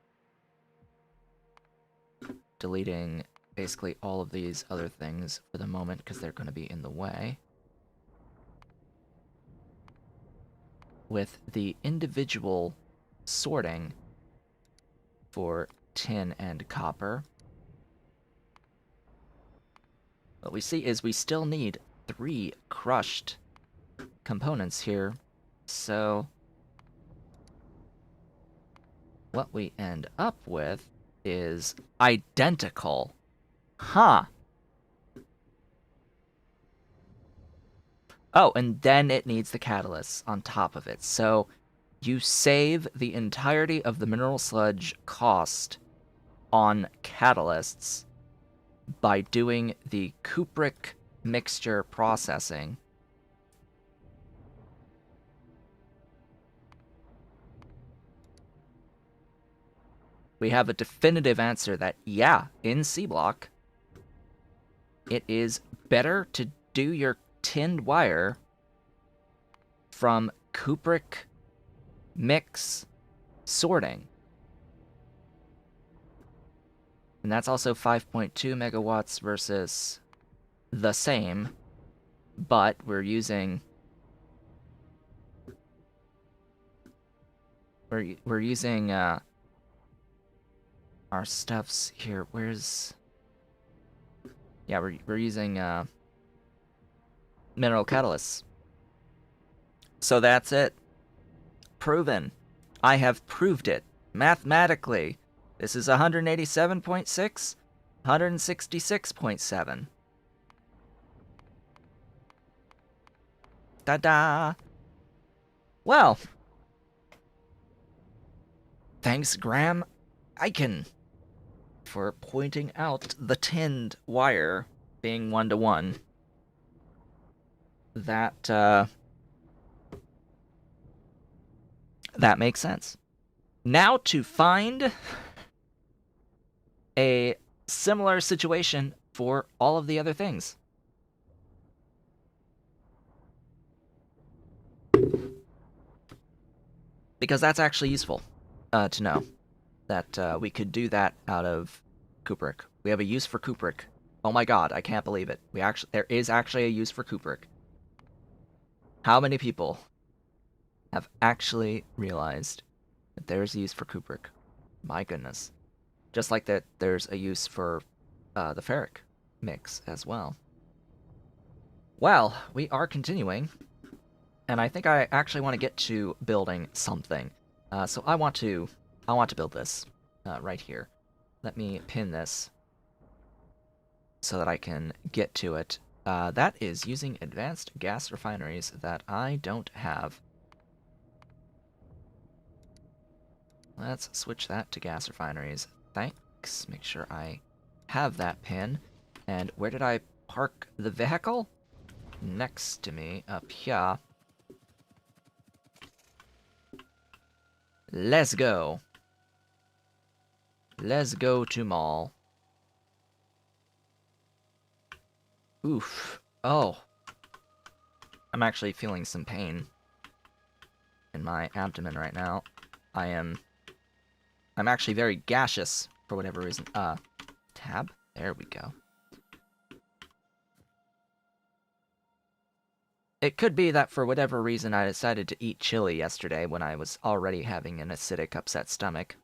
deleting basically all of these other things for the moment because they're going to be in the way. With the individual sorting for tin and copper, what we see is we still need 3 crushed components here, so what we end up with is identical. Huh. Oh, and then it needs the catalysts on top of it. So you save the entirety of the mineral sludge cost on catalysts by doing the cupric mixture processing. We have a definitive answer that, yeah, in Sea Block, it is better to do your tinned wire from cupric mix sorting. And that's also 5.2 megawatts versus the same, but we're using our stuffs here. Where's... Yeah, we're using mineral catalysts. So that's it. Proven. I have proved it mathematically. This is 187.6, 166.7. Ta-da! Well, thanks, Graham Aiken, for pointing out the tinned wire being 1-to-1. That makes sense. Now to find a similar situation for all of the other things. Because that's actually useful to know that we could do that out of cupric. We have a use for cupric. Oh my god, I can't believe it. There is actually a use for cupric. How many people have actually realized that there's a use for cupric? My goodness. Just like that there's a use for the ferric mix as well. Well, we are continuing, and I think I actually want to get to building something. So I want to build this right here. Let me pin this so that I can get to it. That is using advanced gas refineries that I don't have. Let's switch that to gas refineries. Thanks. Make sure I have that pin. And where did I park the vehicle? Next to me, up here. Let's go. Let's go to mall. Oof. Oh. I'm actually feeling some pain in my abdomen right now. I'm actually very gaseous for whatever reason. Tab? There we go. It could be that for whatever reason I decided to eat chili yesterday when I was already having an acidic, upset stomach.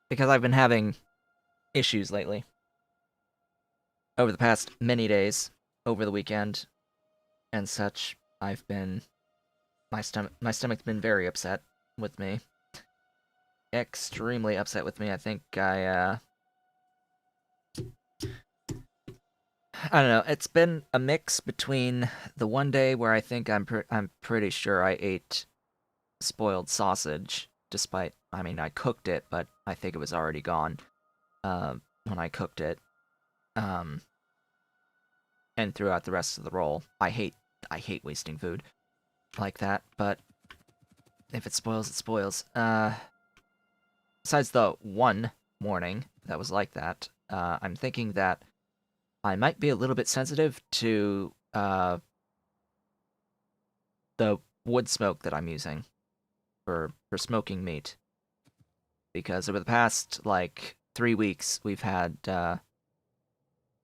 Because I've been having issues lately. Over the past many days, over the weekend, and such, my stomach's been very upset with me. Extremely upset with me. I think I don't know. It's been a mix between the one day where I think I'm pretty sure I ate spoiled sausage, despite, I mean, I cooked it, but I think it was already gone when I cooked it. And throughout the rest of the roll. I hate wasting food like that, but if it spoils, it spoils. Besides the one morning that was like that, I'm thinking that I might be a little bit sensitive to the wood smoke that I'm using. for smoking meat. Because over the past, like, 3 weeks, we've had,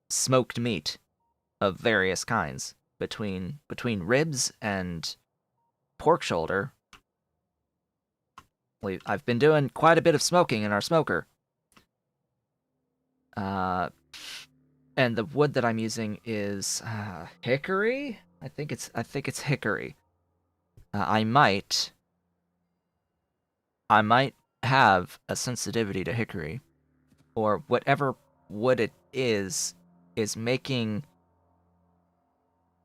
smoked meat of various kinds. Between ribs and pork shoulder, I've been doing quite a bit of smoking in our smoker. And the wood that I'm using is hickory. I think it's hickory. I might have a sensitivity to hickory, or whatever wood it is making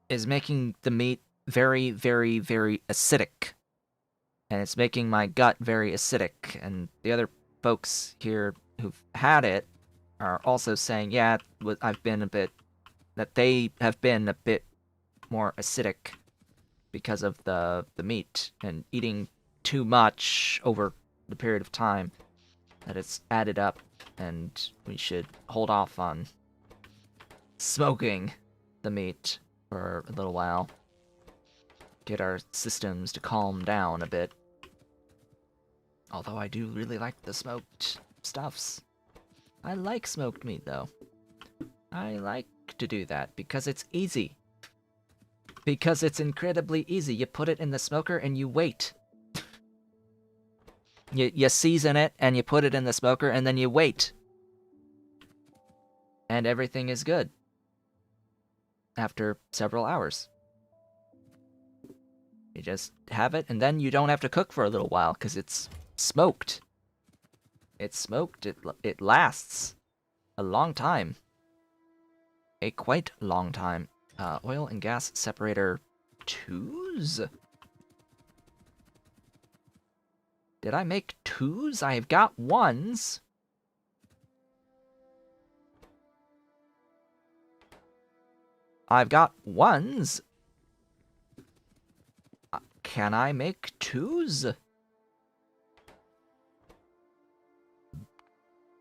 the meat very, very, very acidic, and it's making my gut very acidic. And the other folks here who've had it are also saying, yeah, they have been a bit more acidic because of the meat and eating too much over the period of time, that it's added up, and we should hold off on smoking the meat for a little while. Get our systems to calm down a bit. Although I do really like the smoked stuffs. I like smoked meat, though. I like to do that because it's easy. Because it's incredibly easy. You put it in the smoker and you wait. You season it and you put it in the smoker and then you wait. And everything is good. After several hours. You just have it, and then you don't have to cook for a little while because it's smoked. It's smoked. It lasts a long time. A quite long time. Oil and gas separator 2s? Did I make 2s? I've got 1s. I've got 1s. Can I make 2s?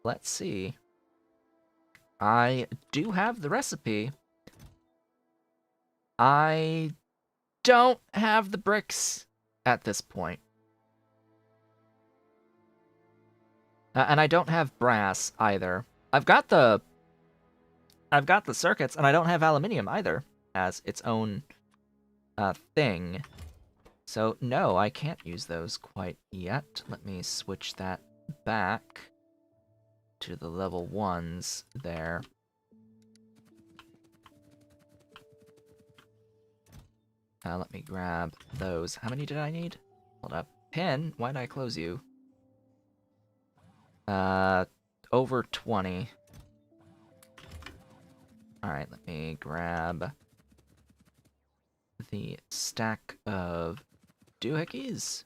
Let's see. I do have the recipe. I don't have the bricks at this point. And I don't have brass either. I've got the circuits, and I don't have aluminium either as its own thing. So no, I can't use those quite yet. Let me switch that back to the level 1s there. Let me grab those. How many did I need? Hold up. Pin, why did I close you? Over 20. Alright, let me grab the stack of doohickeys.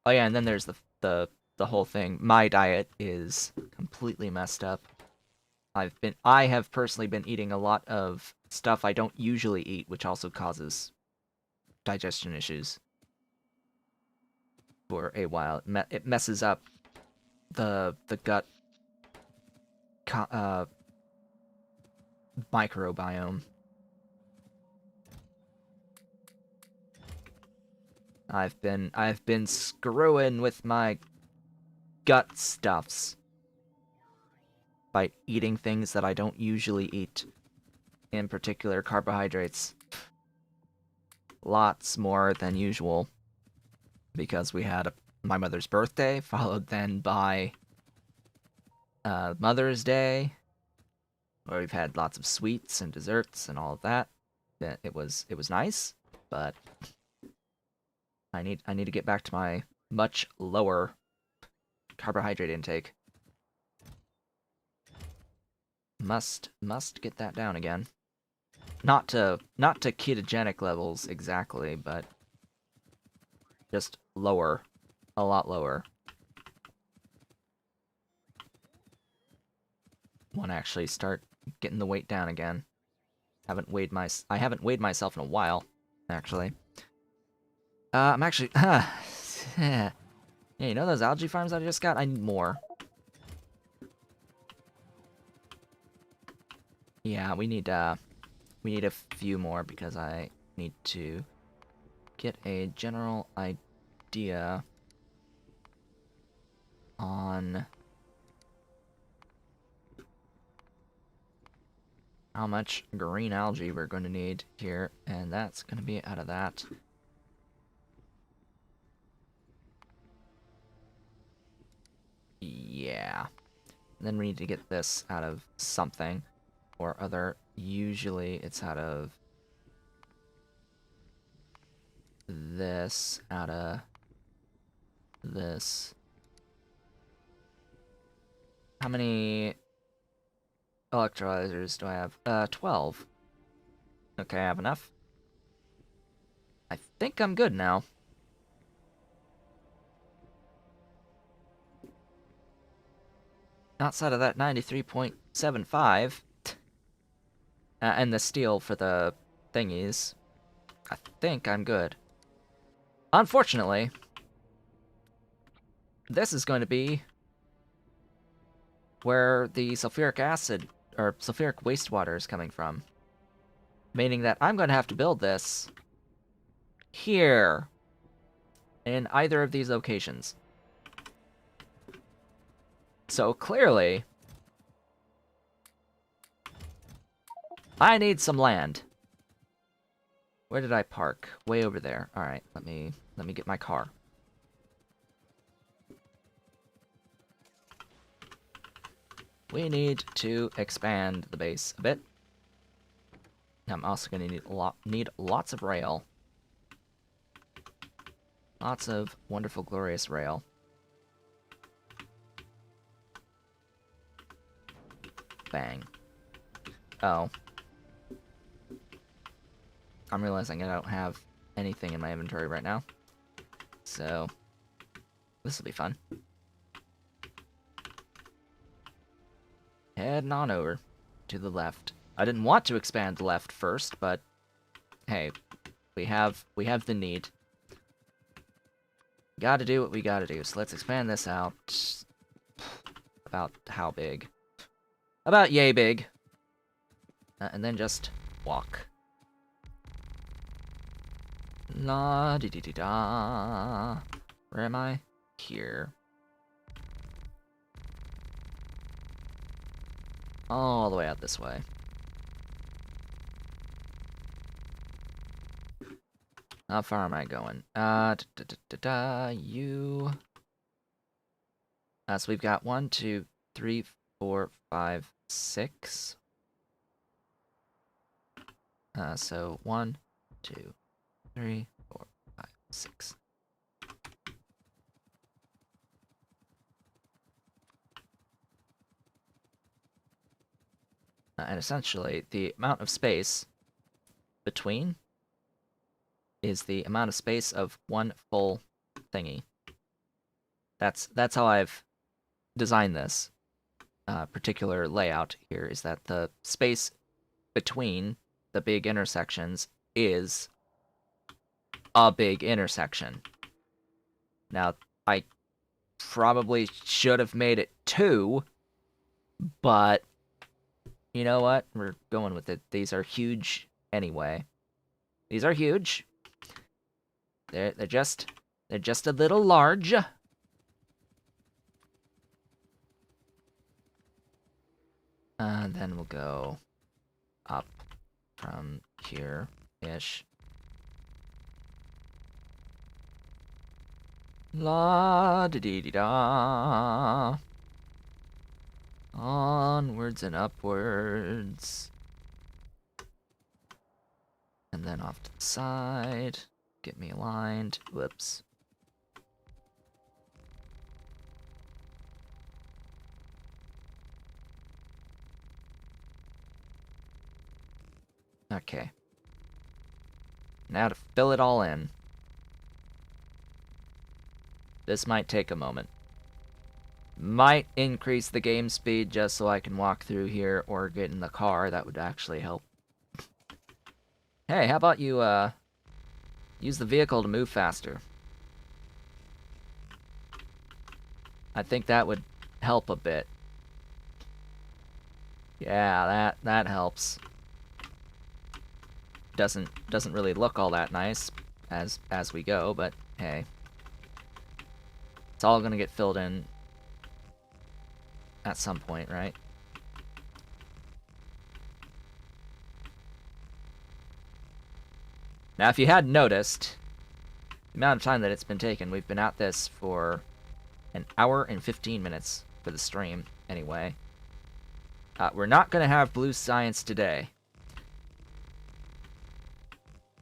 Oh yeah, and then there's the whole thing. My diet is completely messed up. I have personally been eating a lot of stuff I don't usually eat, which also causes digestion issues for a while. It messes up the gut microbiome. I've been screwing with my gut stuffs by eating things that I don't usually eat. In particular, carbohydrates. Lots more than usual. Because we had my mother's birthday, followed then by Mother's Day, where we've had lots of sweets and desserts and all of that. It was nice, but I need to get back to my much lower carbohydrate intake. Must get that down again. Not to ketogenic levels exactly, but just lower, a lot lower. Want to actually start getting the weight down again. I haven't weighed myself in a while, actually. I'm actually yeah, you know those algae farms that I just got? I need more. Yeah, we need we need a few more because I need to get a general idea on how much green algae we're going to need here, and that's going to be out of that. Yeah. And then we need to get this out of something or other. Usually it's out of this, out of this. How many electrolyzers do I have? 12. Okay, I have enough. I think I'm good now. Outside of that 93.75, and the steel for the thingies, I think I'm good. Unfortunately, this is going to be where the sulfuric acid, or sulfuric wastewater is coming from. Meaning that I'm going to have to build this here, in either of these locations. So clearly, I need some land. Where did I park? Way over there. All right, let me get my car. We need to expand the base a bit. I'm also going to need lots of rail. Lots of wonderful, glorious rail. Bang. Oh. I'm realizing I don't have anything in my inventory right now. So, this will be fun. Heading on over to the left. I didn't want to expand the left first, but hey, we have the need. Gotta do what we gotta do. So let's expand this out. About how big? About yay big. And then just walk. La di di di da. Where am I? Here. All the way out this way. How far am I going? You. So we've got 1, 2, 3, 4, 5, 6. So 1, 2, 3, 4, 5, 6. And essentially, the amount of space between is the amount of space of one full thingy. That's how I've designed this particular layout here, is that the space between the big intersections is a big intersection. Now, I probably should have made it 2, but you know what? We're going with it. These are huge anyway. These are huge. They're just a little large. And then we'll go up from here-ish. La da dee dee da. Onwards and upwards. And then off to the side. Get me aligned. Whoops. Okay. Now to fill it all in. This might take a moment. Might increase the game speed just so I can walk through here or get in the car. That would actually help. Hey, how about you, use the vehicle to move faster? I think that would help a bit. Yeah, that helps. doesn't really look all that nice as we go, but hey. It's all gonna get filled in at some point, right? Now, if you hadn't noticed, the amount of time that it's been taken, we've been at this for an hour and 15 minutes for the stream, anyway. We're not going to have blue science today.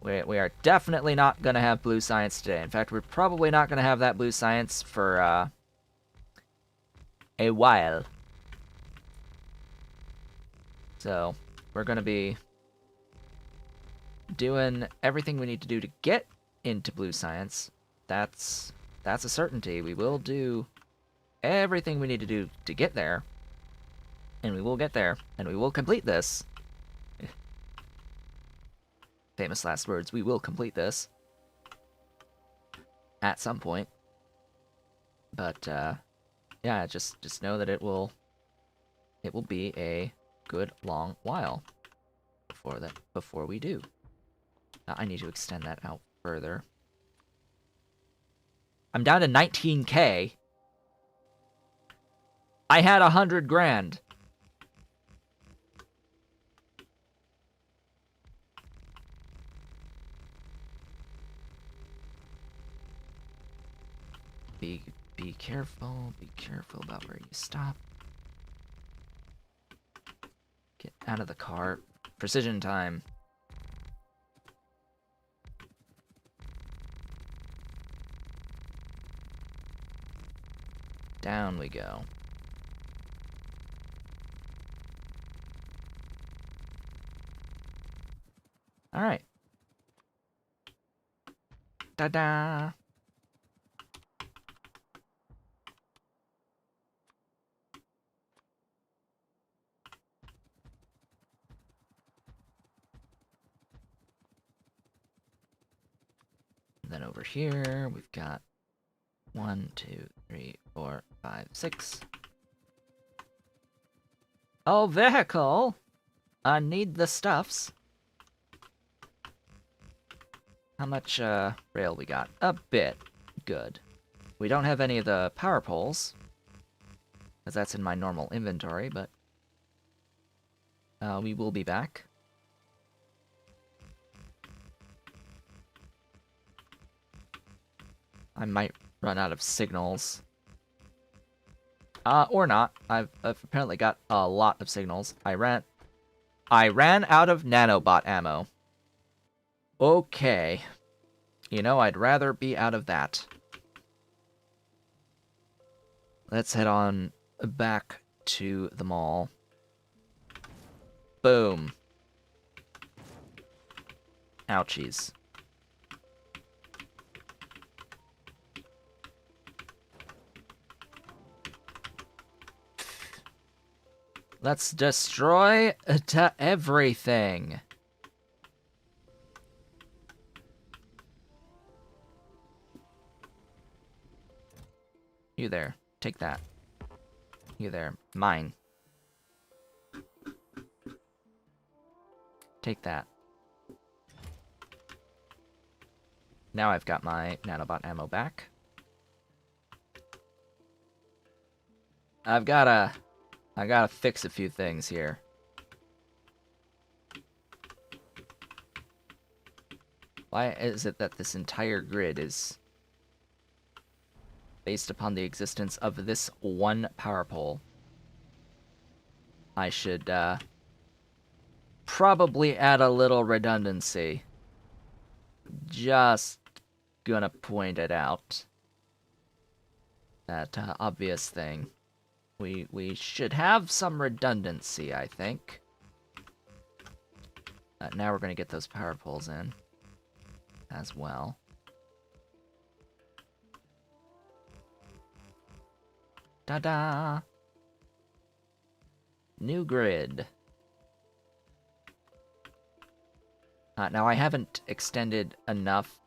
We are definitely not going to have blue science today. In fact, we're probably not going to have that blue science for a while. So, we're going to be doing everything we need to do to get into blue science. That's a certainty. We will do everything we need to do to get there. And we will get there. And we will complete this. Famous last words. We will complete this. At some point. But, yeah, just know that it will be a good long while before we do. I need to extend that out further. I'm down to 19K. I had 100 grand. Be careful. Be careful about where you stop. Get out of the car. Precision time. Down we go. Alright. Ta-da! And then over here, we've got 1, 2, 3, 4, 5, 6. Oh, vehicle! I need the stuffs. How much, rail we got? A bit. Good. We don't have any of the power poles, because that's in my normal inventory, but we will be back. I might run out of signals. Or not. I've apparently got a lot of signals. I ran out of nanobot ammo. Okay. You know, I'd rather be out of that. Let's head on back to the mall. Boom. Ouchies. Let's destroy everything. You there. Take that. You there. Mine. Take that. Now I've got my nanobot ammo back. I gotta fix a few things here. Why is it that this entire grid is based upon the existence of this one power pole? I should, probably add a little redundancy. Just gonna point it out. That, obvious thing. We should have some redundancy, I think. Now we're gonna get those power poles in as well. Ta-da! New grid. Now I haven't extended enough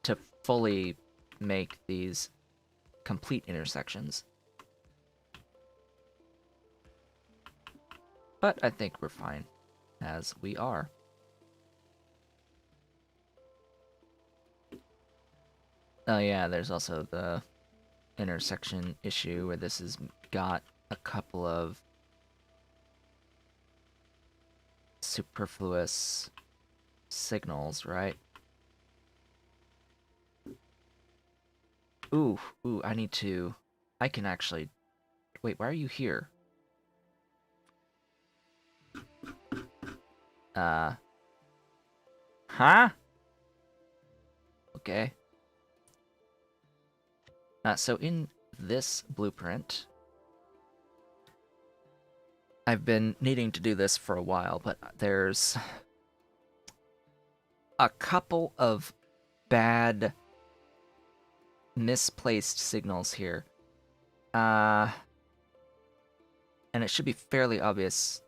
to fully make these complete intersections. But I think we're fine as we are. Oh yeah, there's also the intersection issue where this has got a couple of superfluous signals, right? Ooh, I need to... I can actually... Wait, why are you here? Uh... Huh? Okay. So in this blueprint... I've been needing to do this for a while, but there's... a couple of bad misplaced signals here. And it should be fairly obvious.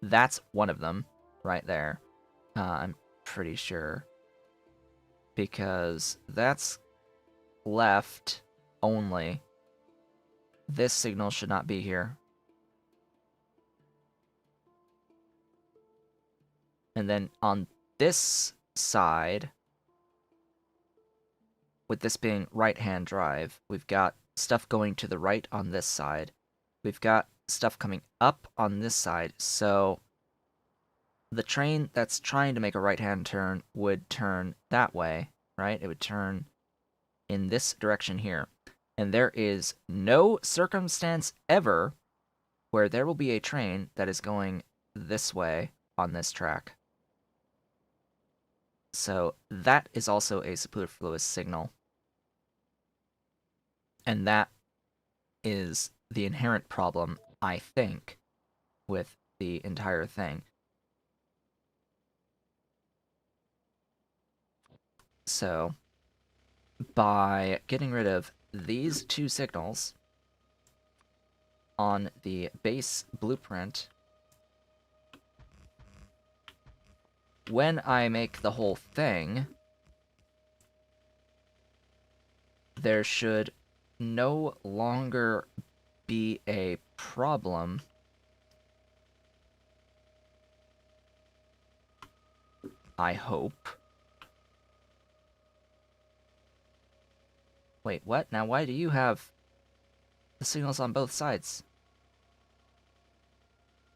That's one of them, right there. I'm pretty sure. Because that's left only. This signal should not be here. And then on this side, with this being right-hand drive, we've got stuff going to the right on this side. We've got stuff coming up on this side, so the train that's trying to make a right-hand turn would turn that way, right? It would turn in this direction here. And there is no circumstance ever where there will be a train that is going this way on this track. So that is also a superfluous signal. And that is the inherent problem, I think, with the entire thing. So, by getting rid of these two signals on the base blueprint, when I make the whole thing, there should no longer be a problem I hope. Wait, what? Now why do you have the signals on both sides?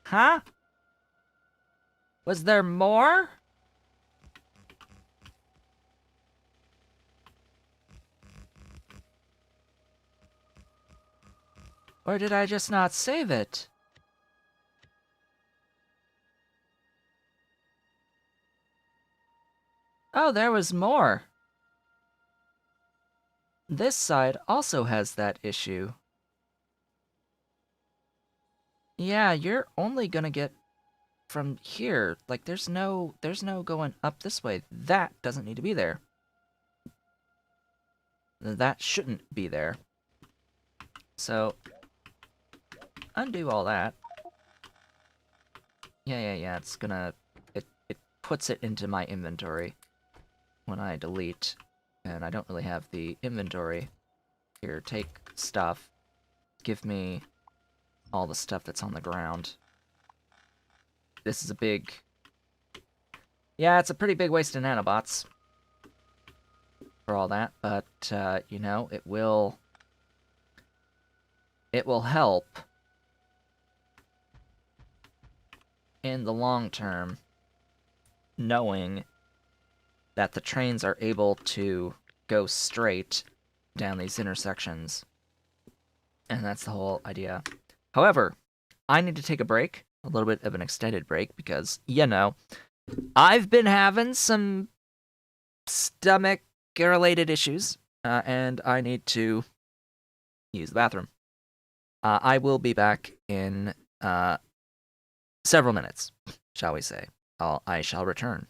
Huh? Was there more? Or did I just not save it? Oh, there was more. This side also has that issue. Yeah, you're only gonna get from here. Like, there's no going up this way. That doesn't need to be there. That shouldn't be there. So, undo all that. Yeah, it's gonna... It puts it into my inventory when I delete. And I don't really have the inventory. Here, take stuff. Give me all the stuff that's on the ground. This is a big... Yeah, it's a pretty big waste of nanobots. For all that, but, you know, it will help in the long term, knowing that the trains are able to go straight down these intersections. And that's the whole idea. However, I need to take a break, a little bit of an extended break, because, you know, I've been having some stomach-related issues, and I need to use the bathroom. I will be back in several minutes, shall we say. I shall return.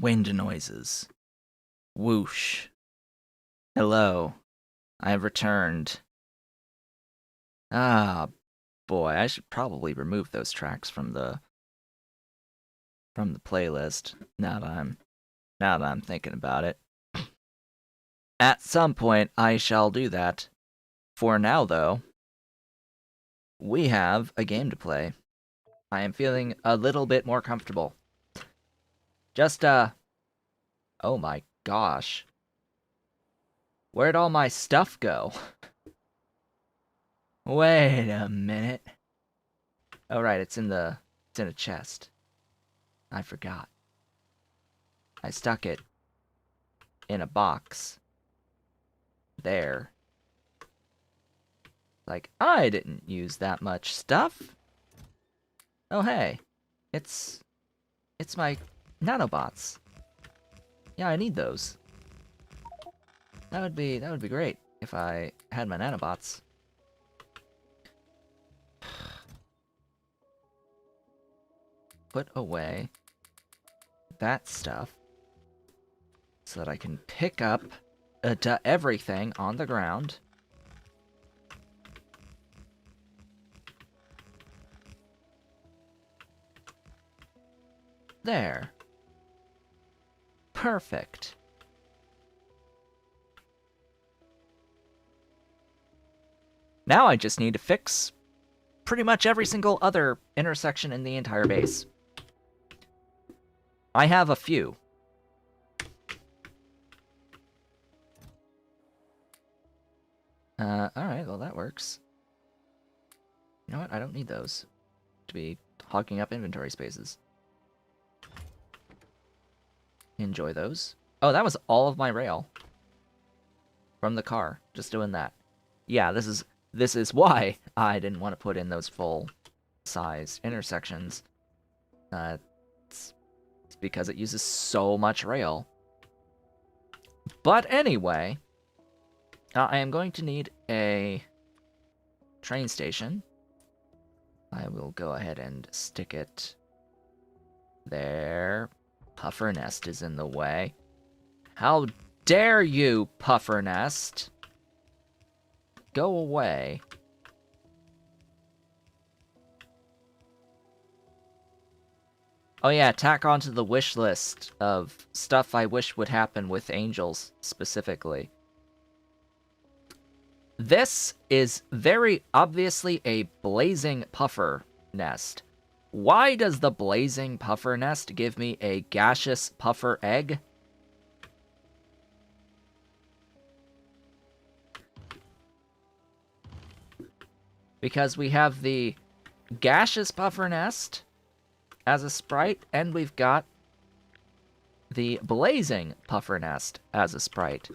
Wind noises. Whoosh. Hello. I have returned. Ah, boy, I should probably remove those tracks from the playlist now that I'm thinking about it. At some point I shall do that. For now though, we have a game to play. I am feeling a little bit more comfortable. Just oh my gosh. Where'd all my stuff go? Wait a minute. Oh right, it's in a chest. I forgot. I stuck it in a box. There. Like, I didn't use that much stuff. Oh hey. It's my nanobots. Yeah, I need those. That would be great if I had my nanobots. Put away that stuff so that I can pick up everything on the ground. There. Perfect. Now I just need to fix pretty much every single other intersection in the entire base. I have a few. Alright, well that works. You know what? I don't need those to be hogging up inventory spaces. Enjoy those. Oh, that was all of my rail. From the car. Just doing that. Yeah, this is why I didn't want to put in those full-sized intersections. It's because it uses so much rail. But anyway, I am going to need a train station. I will go ahead and stick it there. Puffer Nest is in the way. How dare you, Puffer Nest? Go away. Oh yeah, tack onto the wish list of stuff I wish would happen with angels, specifically. This is very obviously a blazing puffer nest. Why does the blazing puffer nest give me a gaseous puffer egg? Because we have the gaseous puffer nest as a sprite, and we've got the blazing puffer nest as a sprite.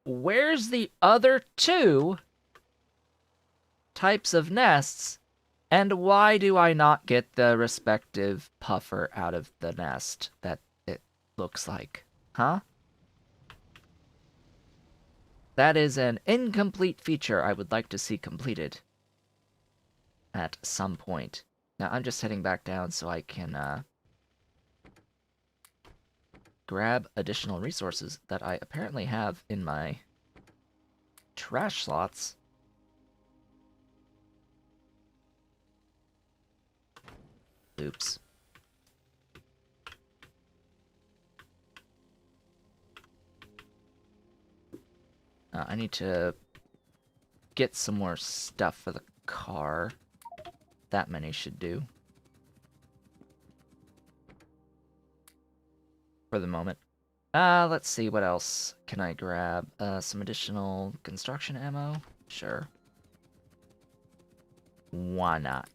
Where's the other two types of nests, and why do I not get the respective puffer out of the nest that it looks like? Huh? That is an incomplete feature I would like to see completed at some point. Now, I'm just heading back down so I can grab additional resources that I apparently have in my trash slots. Oops. I need to get some more stuff for the car. That many should do. For the moment. Let's see, what else can I grab? Some additional construction ammo? Sure. Why not?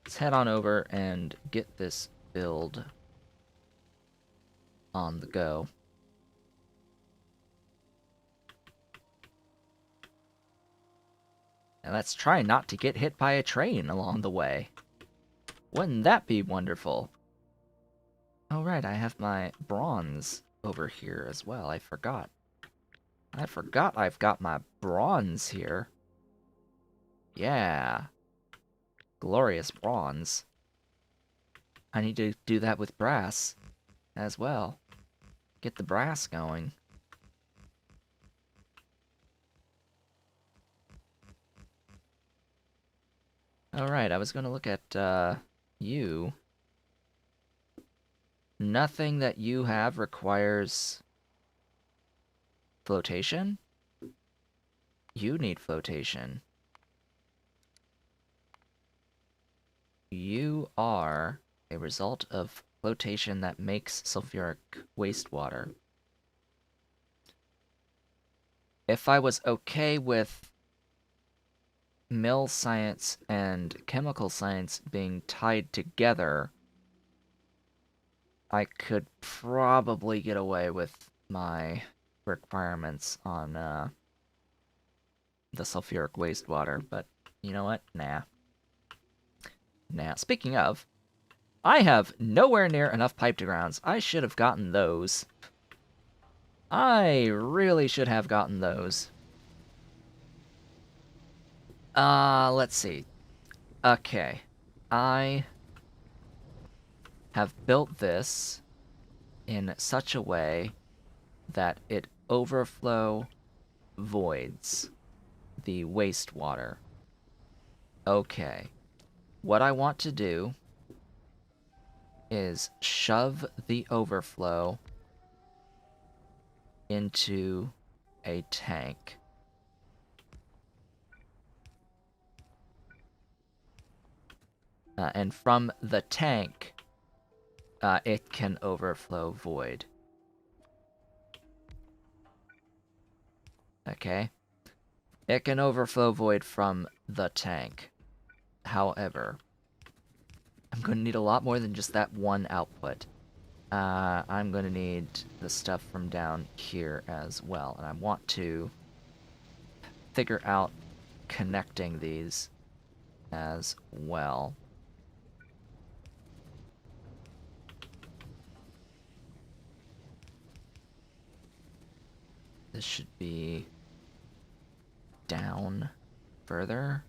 Let's head on over and get this build on the go. And let's try not to get hit by a train along the way. Wouldn't that be wonderful? Oh right, I have my bronze over here as well. I forgot. I forgot I've got my bronze here. Yeah. Glorious bronze. I need to do that with brass as well. Get the brass going. Alright, I was going to look at, you. Nothing that you have requires flotation? You need flotation. You are a result of flotation that makes sulfuric wastewater. If I was okay with mill science and chemical science being tied together, I could probably get away with my requirements on the sulfuric wastewater, but you know what? Nah. Nah. Speaking of, I have nowhere near enough pipe to grounds. I should have gotten those. I really should have gotten those. Let's see. Okay. I have built this in such a way that it overflow voids the wastewater. Okay. What I want to do is shove the overflow into a tank. And from the tank, it can overflow void. Okay? It can overflow void from the tank. However, I'm going to need a lot more than just that one output. I'm going to need the stuff from down here as well. And I want to figure out connecting these as well. This should be down further.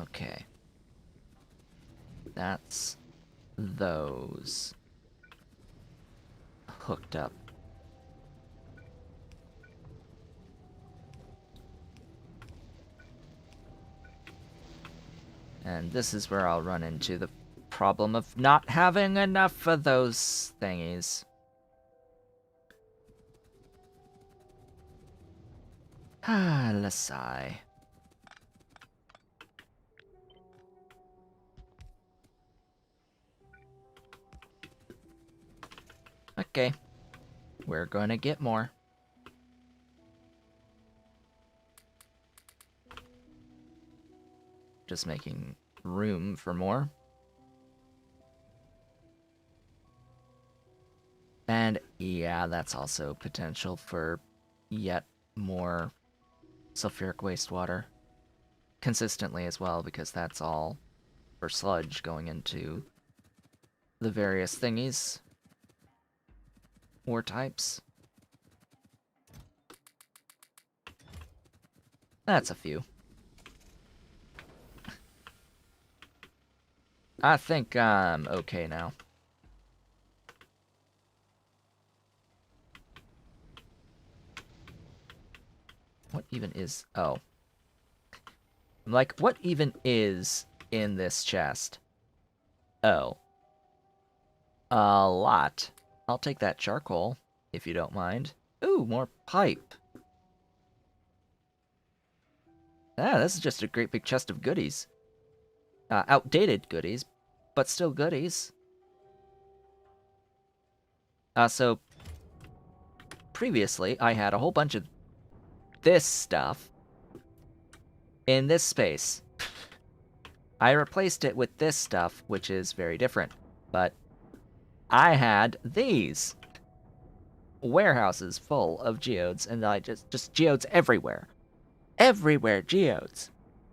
Okay. That's those hooked up. And this is where I'll run into the problem of not having enough of those thingies. Ah, let's sigh. Okay. We're gonna get more. Just making room for more. And yeah, that's also potential for yet more sulfuric wastewater. Consistently as well, because that's all for sludge going into the various thingies. Ore types. That's a few. I think I'm okay now. What even is... Oh. I'm like, what even is in this chest? Oh. A lot. I'll take that charcoal, if you don't mind. Ooh, more pipe. Ah, this is just a great big chest of goodies. Outdated goodies, but still goodies. So, previously, I had a whole bunch of this stuff in this space. I replaced it with this stuff, which is very different. But I had these warehouses full of geodes, and I just geodes everywhere. Everywhere, geodes.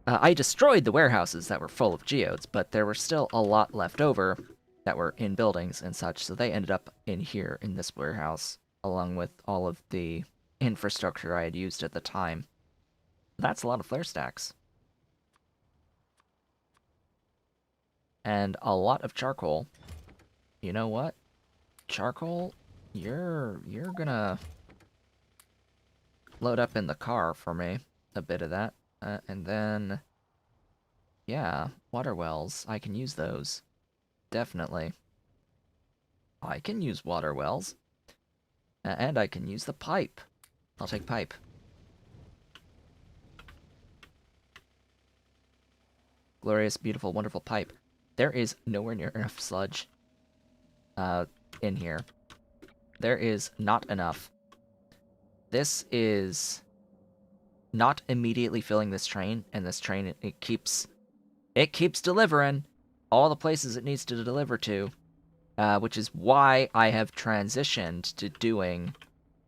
I destroyed the warehouses that were full of geodes, but there were still a lot left over that were in buildings and such, so they ended up in here, in this warehouse, along with all of the infrastructure I had used at the time. That's a lot of flare stacks. And a lot of charcoal. You know what? Charcoal, you're gonna load up in the car for me, a bit of that. And then, yeah, water wells, I can use those. Definitely. I can use water wells. And I can use the pipe. I'll take pipe. Glorious, beautiful, wonderful pipe. There is nowhere near enough sludge in here. There is not enough. This is not immediately filling this train, and this train, it keeps delivering all the places it needs to deliver to, which is why I have transitioned to doing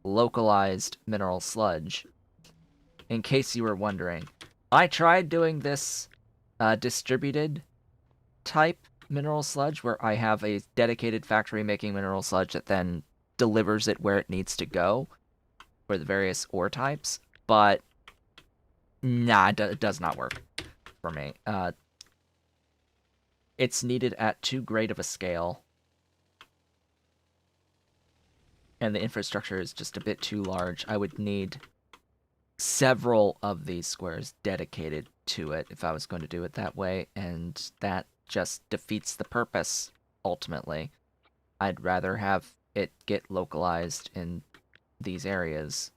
localized mineral sludge. In case you were wondering, I tried doing this distributed type mineral sludge where I have a dedicated factory making mineral sludge that then delivers it where it needs to go for the various ore types, but nah, it does not work for me. It's needed at too great of a scale, and the infrastructure is just a bit too large. I would need several of these squares dedicated to it if I was going to do it that way, and that just defeats the purpose, ultimately. I'd rather have it get localized in these areas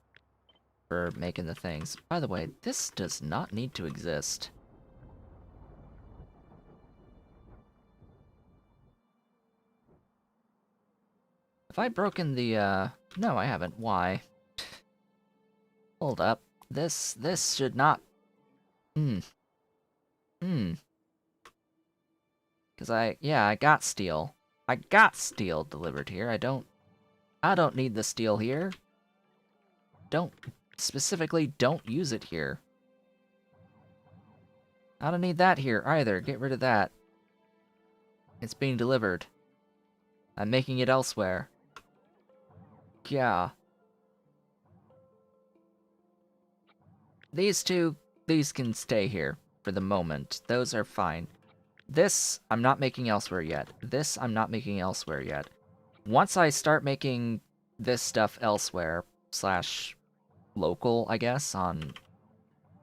for making the things. By the way, this does not need to exist. Have I broken the, No, I haven't. Why? Hold up. This should not... Hmm. Hmm. Because I got steel. I got steel delivered here. I don't need the steel here. Specifically, don't use it here. I don't need that here either. Get rid of that. It's being delivered. I'm making it elsewhere. Yeah. These can stay here for the moment. Those are fine. This, I'm not making elsewhere yet. This, I'm not making elsewhere yet. Once I start making this stuff elsewhere, slash local, I guess, on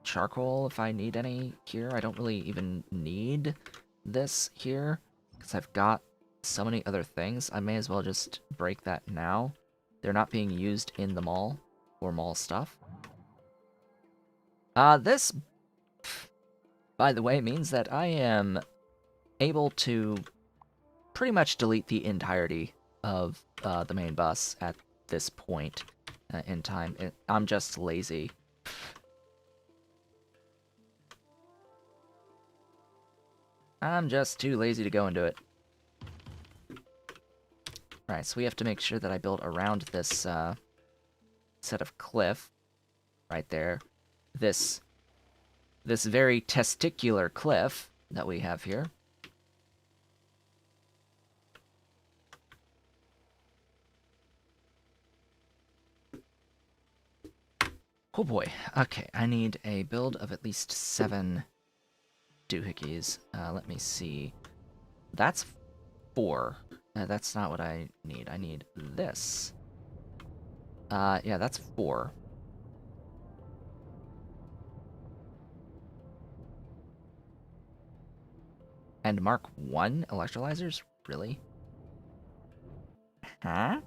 charcoal, if I need any here. I don't really even need this here, because I've got so many other things. I may as well just break that now. They're not being used in the mall, or mall stuff. This, by the way, means that I am able to pretty much delete the entirety of the main bus at this point in time. I'm just lazy. I'm just too lazy to go and do it. Right, so we have to make sure that I build around this set of cliff right there. This very testicular cliff that we have here. Oh boy. Okay, I need a build of at least 7 doohickeys. Let me see. That's 4. That's not what I need. I need this. Yeah, that's 4. And Mark 1 electrolyzers? Really? Huh?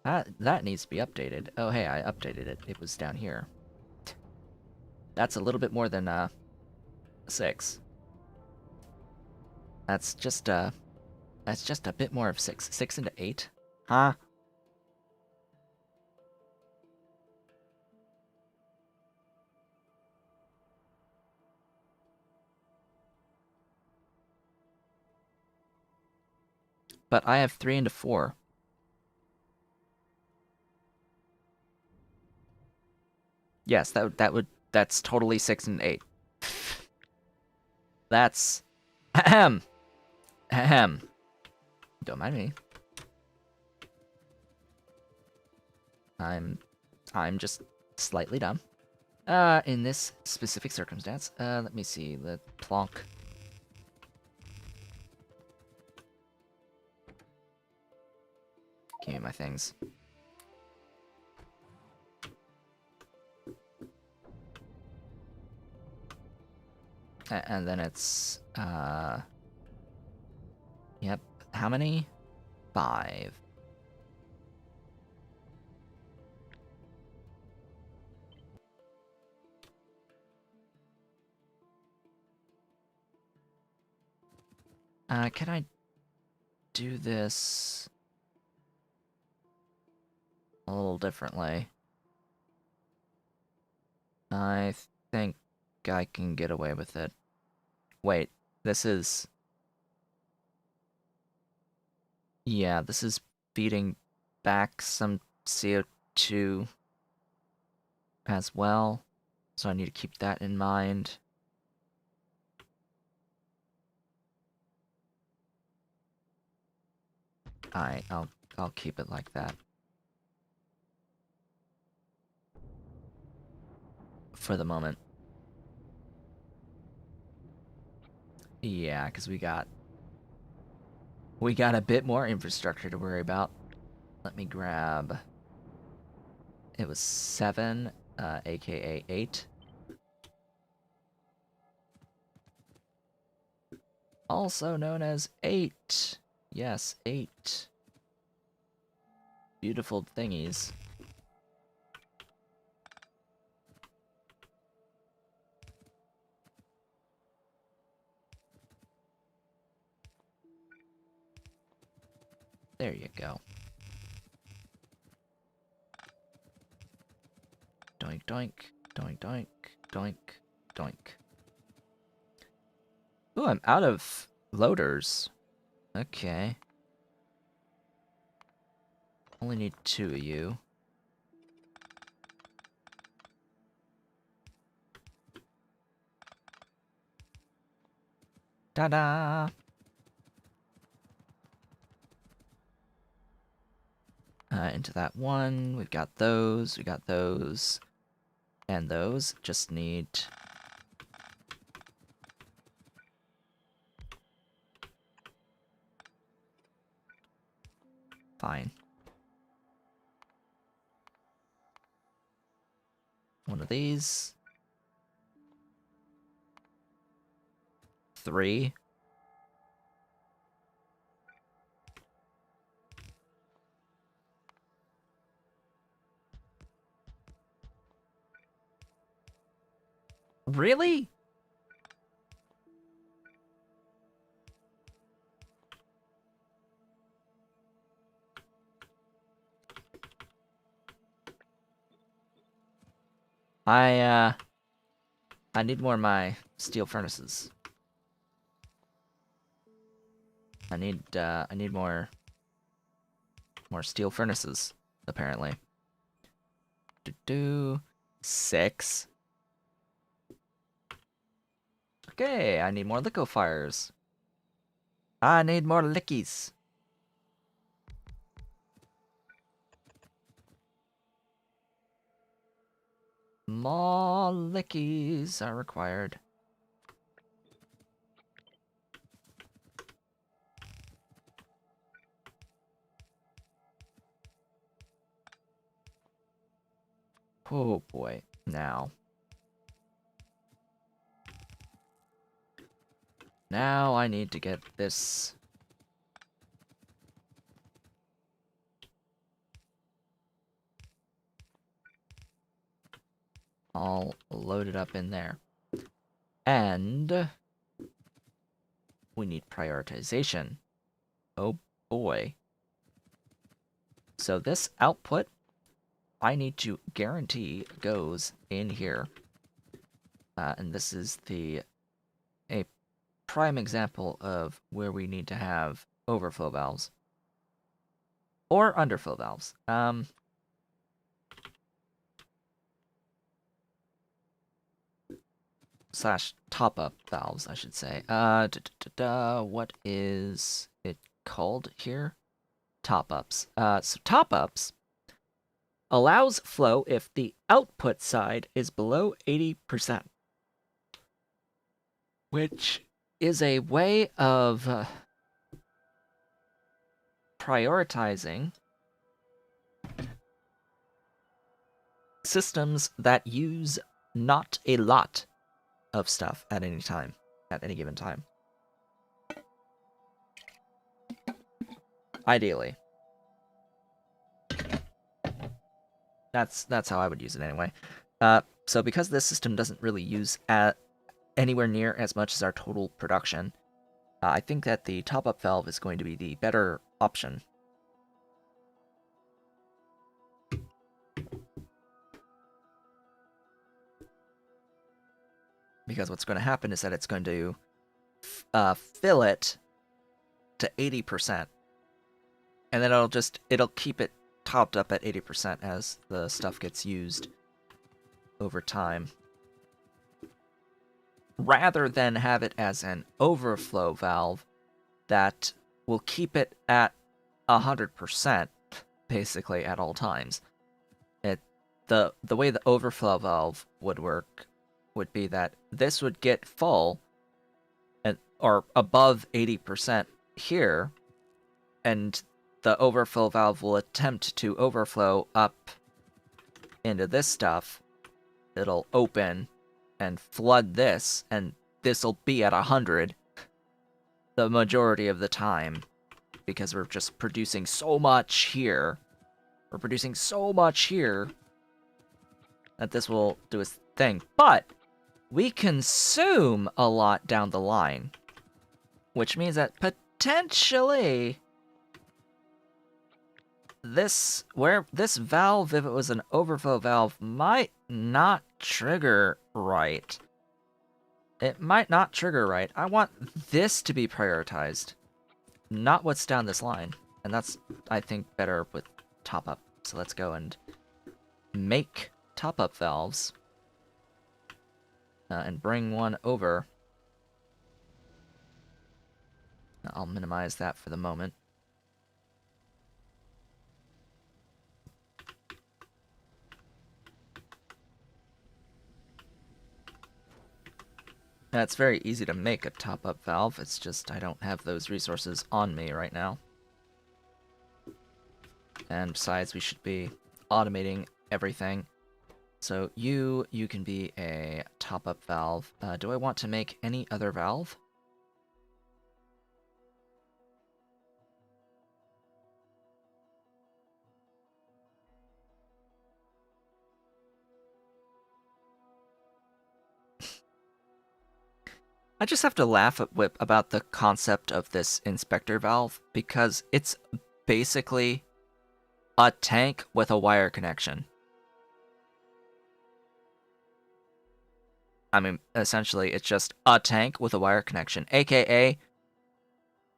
That needs to be updated. Oh, hey, I updated it. It was down here. That's a little bit more than, 6. That's just a bit more of 6. 6 into 8? Huh? But I have 3 into 4. Yes, that that's totally 6 and 8. That's ahem. Ahem. Don't mind me. I'm just slightly dumb. In this specific circumstance, let me see, the plonk. Give me my things. And then it's, yep, how many? 5. Can I do this a little differently? I think I can get away with it. Wait, this is... Yeah, this is feeding back some CO2 as well, so I need to keep that in mind. I'll keep it like that. For the moment. Yeah, because we got a bit more infrastructure to worry about. Let me grab... It was 7, aka 8. Also known as 8. Yes, 8. Beautiful thingies. There you go. Doink, doink, doink, doink, doink, doink. Ooh, I'm out of loaders. Okay. Only need 2 of you. Ta-da! Into that one. We've got those. We got those. And those. Just need... Fine. One of these. 3. Really? I need more of my steel furnaces. I need more steel furnaces, apparently. 6. Okay, I need more liquefiers. I need more lickies. More lickies are required. Oh boy, now. Now I need to get this... all loaded up in there. And... we need prioritization. Oh boy. So this output, I need to guarantee goes in here. And this is a prime example of where we need to have overflow valves. Or underflow valves. slash top-up valves, I should say. What is it called here? Top-ups. So top-ups allows flow if the output side is below 80%, which is a way of prioritizing systems that use not a lot of stuff at any given time. Ideally. That's how I would use it anyway. So because this system doesn't really use anywhere near as much as our total production, I think that the top-up valve is going to be the better option. Because what's going to happen is that it's going to fill it to 80%, and then it'll keep it topped up at 80% as the stuff gets used over time, rather than have it as an overflow valve that will keep it at 100% basically at all times. The way the overflow valve would work would be that this would get full or above 80% here, and the overflow valve will attempt to overflow up into this stuff. It'll open and flood this, and this'll be at 100 the majority of the time, because we're just producing so much here. We're producing so much here that this will do its thing. But we consume a lot down the line, which means that potentially this valve, if it was an overflow valve, might not trigger right. It might not trigger right. I want this to be prioritized, not what's down this line. And that's, I think, better with top-up. So let's go and make top-up valves and bring one over. I'll minimize that for the moment. Now, it's very easy to make a top-up valve, it's just I don't have those resources on me right now. And besides, we should be automating everything. So you can be a top-up valve. Do I want to make any other valve? I just have to laugh about the concept of this inspector valve, because it's basically a tank with a wire connection. I mean, essentially, it's just a tank with a wire connection, aka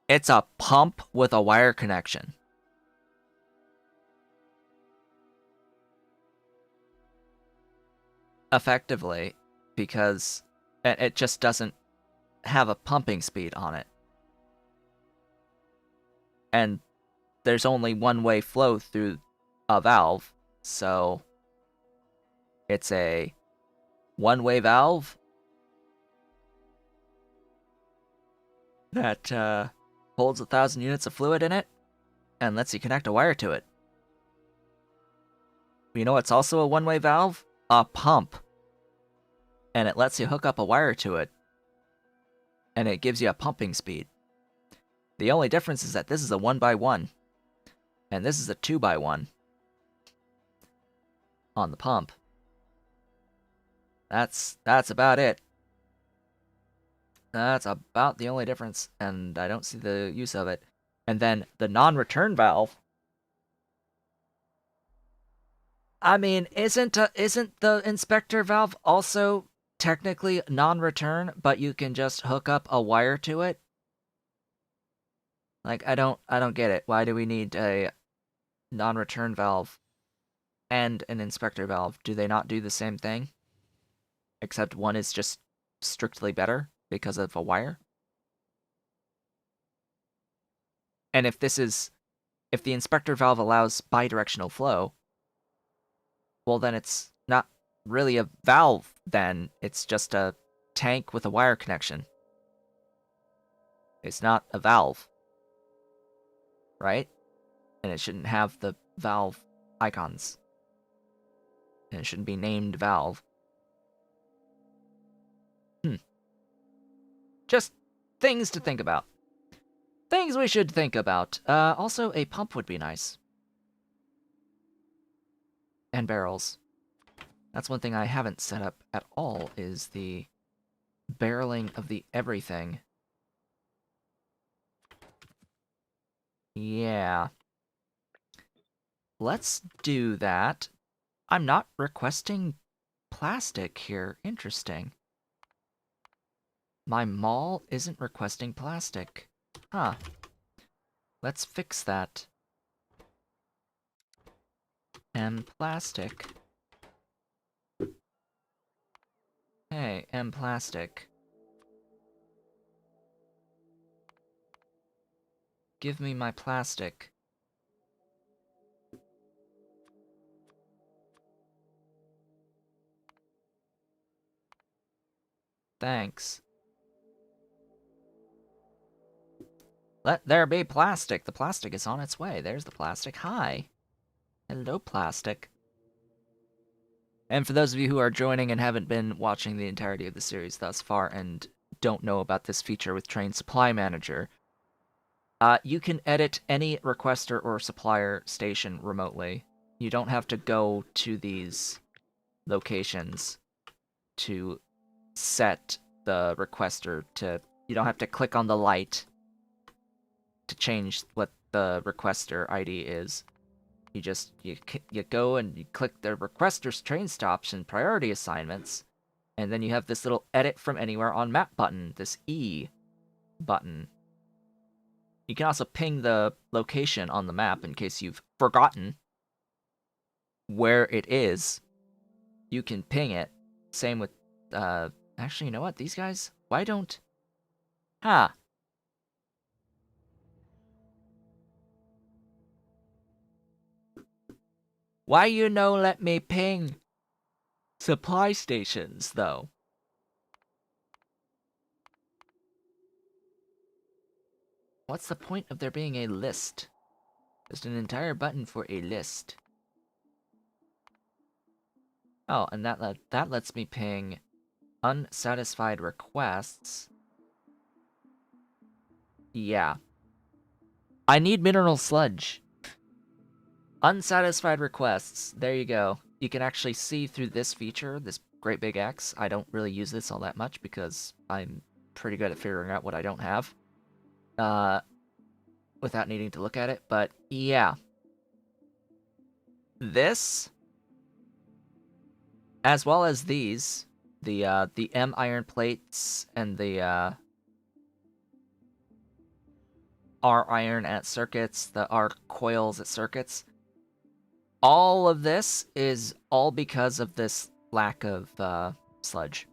it's a pump with a wire connection. Effectively, because it just doesn't have a pumping speed on it. And there's only one-way flow through a valve, so it's a one-way valve that holds 1,000 units of fluid in it and lets you connect a wire to it. You know what's also a one-way valve? A pump. And it lets you hook up a wire to it, and it gives you a pumping speed. The only difference is that this is a 1x1, and this is a 2x1 on the pump. That's about it. That's about the only difference, and I don't see the use of it. And then the non-return valve. I mean, isn't the inspector valve also technically non-return, but you can just hook up a wire to it? Like, I don't get it. Why do we need a non-return valve and an inspector valve? Do they not do the same thing? Except one is just strictly better because of a wire. And if the inspector valve allows bidirectional flow, well then it's not really a valve then, it's just a tank with a wire connection. It's not a valve, right? And it shouldn't have the valve icons. And it shouldn't be named valve. Just things to think about. Things we should think about. Also, a pump would be nice. And barrels. That's one thing I haven't set up at all, is the barreling of the everything. Yeah. Let's do that. I'm not requesting plastic here. Interesting. My mall isn't requesting plastic. Huh. Let's fix that. M plastic. Hey, M plastic. Give me my plastic. Thanks. Let there be plastic. The plastic is on its way. There's the plastic. Hi. Hello, plastic. And for those of you who are joining and haven't been watching the entirety of the series thus far and don't know about this feature with Train Supply Manager, you can edit any requester or supplier station remotely. You don't have to go to these locations to set the requester to... You don't have to click on the light to change what the requester ID is. You just, you go and you click the requester's train stops and priority assignments, and then you have this little edit from anywhere on map button, this E button. You can also ping the location on the map in case you've forgotten where it is. You can ping it. Same with, actually, you know what? These guys, why don't... Huh. Why you no let me ping supply stations, though? What's the point of there being a list? Just an entire button for a list. Oh, and that lets me ping unsatisfied requests. Yeah. I need mineral sludge. Unsatisfied requests. There you go. You can actually see through this feature, this great big X. I don't really use this all that much because I'm pretty good at figuring out what I don't have. Without needing to look at it, but yeah. This, as well as these, the M iron plates and the R iron at circuits, the R coils at circuits, all of this is all because of this lack of sludge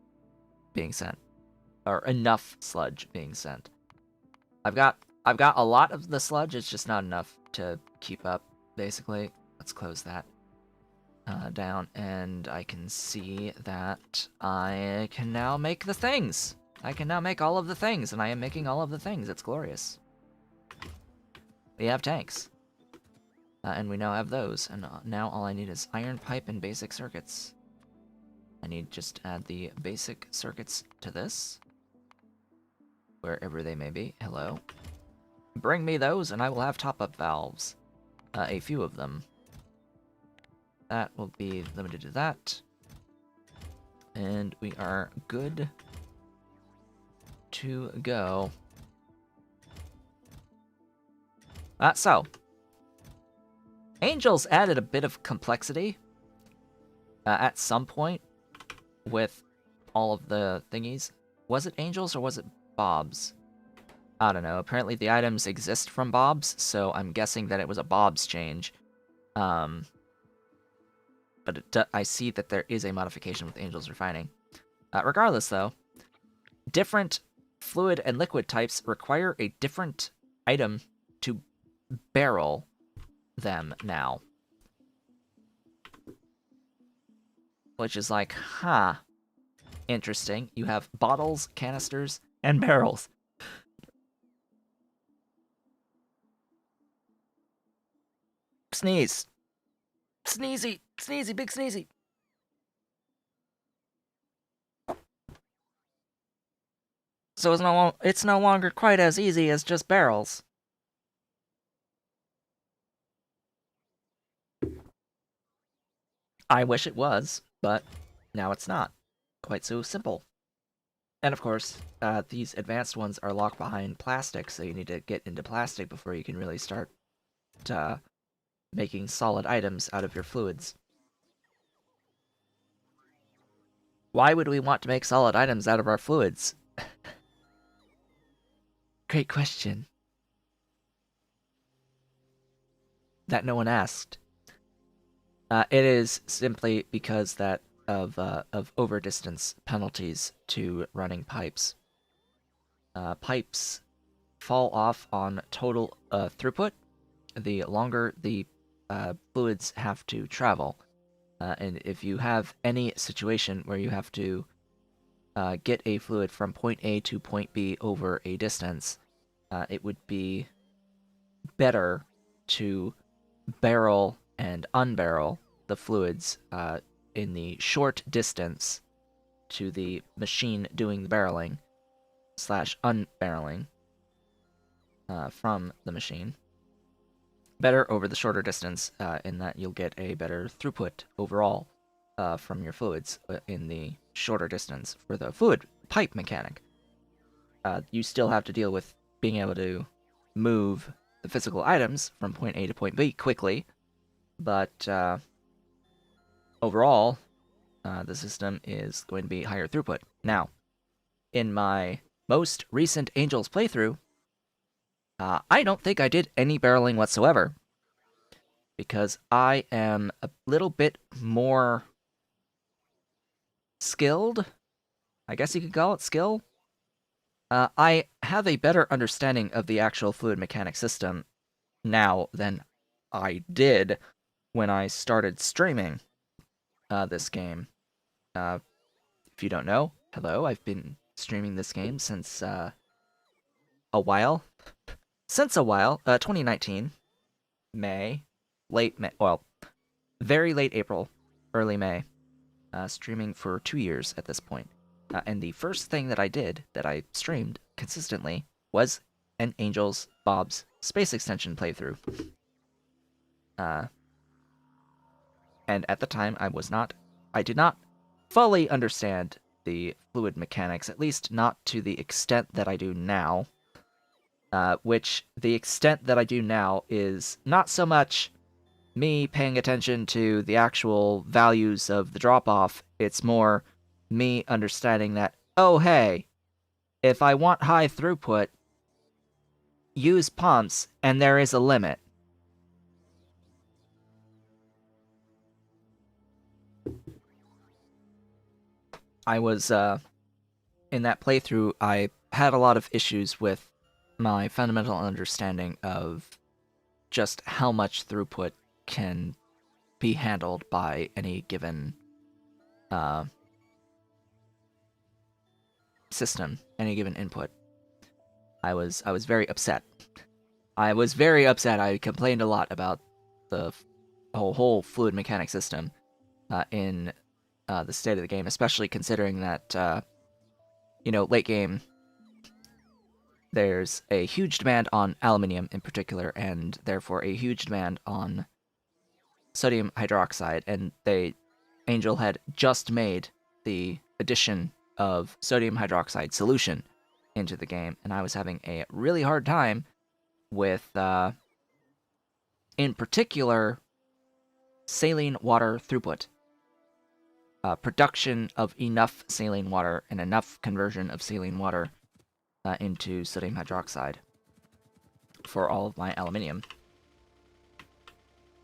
being sent, or enough sludge being sent. I've got a lot of the sludge. It's just not enough to keep up. Basically, let's close that down, and I can see that I can now make the things. I can now make all of the things, and I am making all of the things. It's glorious. We have tanks. And we now have those, and now all I need is iron pipe and basic circuits. I need just to add the basic circuits to this, wherever they may be. Hello. Bring me those, and I will have top-up valves. A few of them. That will be limited to that. And we are good to go. So, Angels added a bit of complexity at some point with all of the thingies. Was it Angels or was it Bob's? I don't know. Apparently the items exist from Bob's, so I'm guessing that it was a Bob's change. But I see that there is a modification with Angels Refining. Regardless, though, different fluid and liquid types require a different item to barrel them now. Which is like, huh, interesting. You have bottles, canisters, and barrels. Sneeze. Sneezy. Sneezy, big sneezy. So it's no longer quite as easy as just barrels. I wish it was, but now it's not quite so simple. And of course, these advanced ones are locked behind plastic, so you need to get into plastic before you can really start making solid items out of your fluids. Why would we want to make solid items out of our fluids? Great question. That no one asked. It is simply because that of overdistance penalties to running pipes. Pipes fall off on total throughput the longer the fluids have to travel. And if you have any situation where you have to get a fluid from point A to point B over a distance, it would be better to barrel and unbarrel the fluids in the short distance to the machine doing the barreling / unbarreling from the machine. Better over the shorter distance in that you'll get a better throughput overall from your fluids in the shorter distance for the fluid pipe mechanic. You still have to deal with being able to move the physical items from point A to point B quickly, but overall, the system is going to be higher throughput. Now, in my most recent Angels playthrough, I don't think I did any barreling whatsoever, because I am a little bit more skilled. I guess you could call it skill. I have a better understanding of the actual fluid mechanic system now than I did when I started streaming this game. If you don't know, hello, I've been streaming this game since a while. 2019, May, late May, well, very late April, early May, streaming for 2 years at this point. And the first thing that I did, that I streamed consistently, was an Angels Bob's Space Extension playthrough. And at the time, I did not fully understand the fluid mechanics, at least not to the extent that I do now. Which the extent that I do now is not so much me paying attention to the actual values of the drop-off, it's more me understanding that, oh hey, if I want high throughput, use pumps, and there is a limit. I was, in that playthrough, I had a lot of issues with my fundamental understanding of just how much throughput can be handled by any given system, any given input. I was very upset. I was very upset. I complained a lot about the whole fluid mechanic system in the state of the game, especially considering that late game, there's a huge demand on aluminium in particular, and therefore a huge demand on sodium hydroxide, and Angel had just made the addition of sodium hydroxide solution into the game, and I was having a really hard time with, in particular, saline water throughput. Production of enough saline water and enough conversion of saline water into sodium hydroxide for all of my aluminium.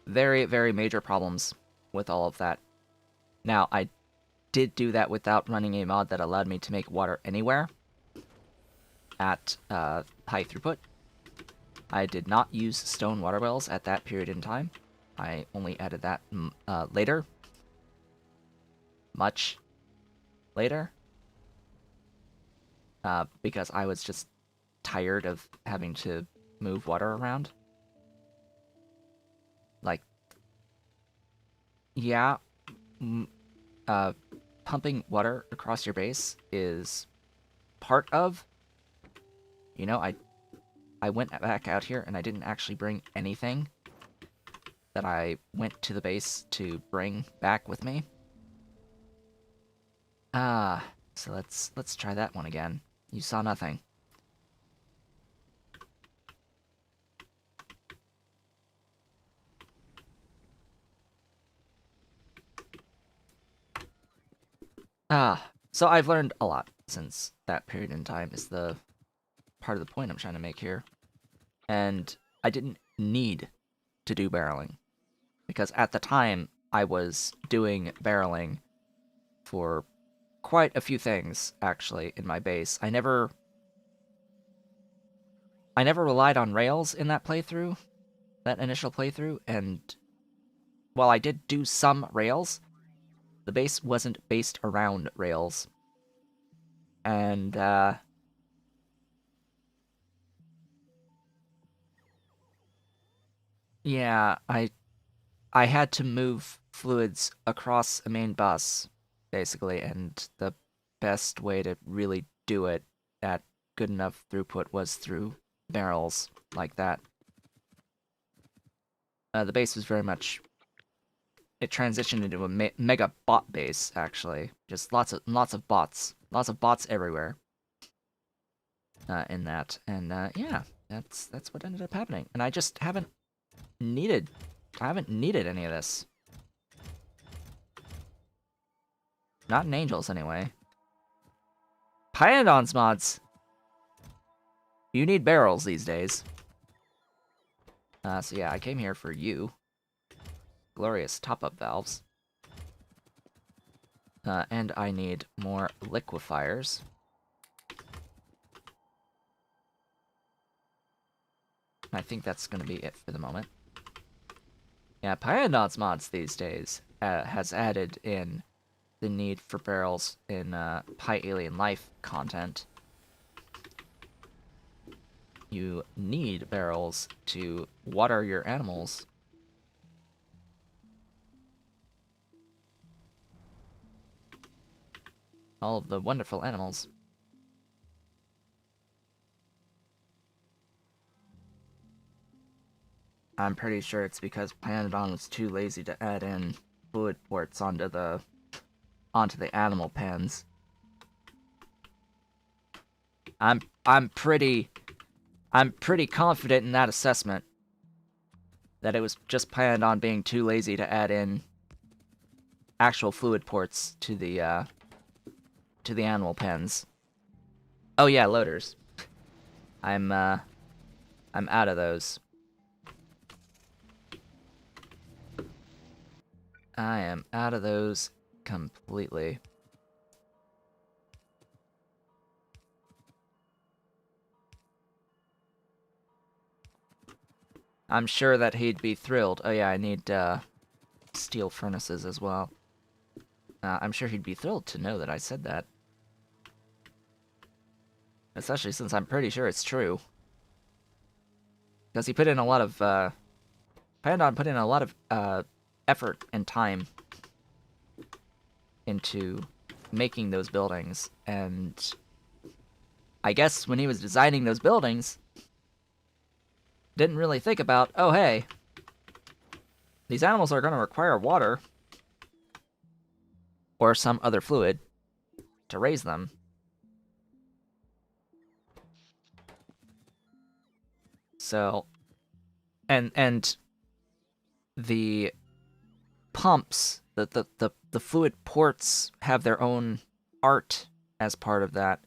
Very, very major problems with all of that. Now, I did do that without running a mod that allowed me to make water anywhere, at high throughput. I did not use stone water wells at that period in time. I only added that later. Much later. Because I was just tired of having to move water around. Like, yeah, pumping water across your base is part of. You know, I went back out here and I didn't actually bring anything that I went to the base to bring back with me. So let's try that one again. You saw nothing. So I've learned a lot since that period in time is the part of the point I'm trying to make here. And I didn't need to do barreling. Because at the time, I was doing barreling for quite a few things, actually, in my base. I never relied on rails in that playthrough, that initial playthrough, and while I did do some rails, the base wasn't based around rails. And, yeah, I had to move fluids across a main bus, basically, and the best way to really do it at good enough throughput was through barrels like that. The base was very much... It transitioned into a mega bot base, actually. Just lots of bots. Lots of bots everywhere. In that. And, yeah, that's what ended up happening. And I just haven't needed... I haven't needed any of this. Not in Angels, anyway. Pyandons mods! You need barrels these days. So yeah, I came here for you. Glorious top-up valves. And I need more liquefiers. I think that's gonna be it for the moment. Yeah, Pyandons mods these days has added in the need for barrels in Pi Alien Life content. You need barrels to water your animals. All of the wonderful animals. I'm pretty sure it's because Pyandon was too lazy to add in fluid ports onto the animal pens. I'm pretty confident in that assessment. That it was just Pyandon being too lazy to add in actual fluid ports to the animal pens. Oh yeah, loaders. I'm out of those. I am out of those completely. I'm sure that he'd be thrilled. Oh yeah, I need steel furnaces as well. I'm sure he'd be thrilled to know that I said that. Especially since I'm pretty sure it's true. Because he put in a lot of, Pyandon put in a lot of, effort and time into making those buildings, and I guess when he was designing those buildings, didn't really think about, oh hey, these animals are going to require water or some other fluid to raise them. So, and the pumps, the fluid ports have their own art as part of that.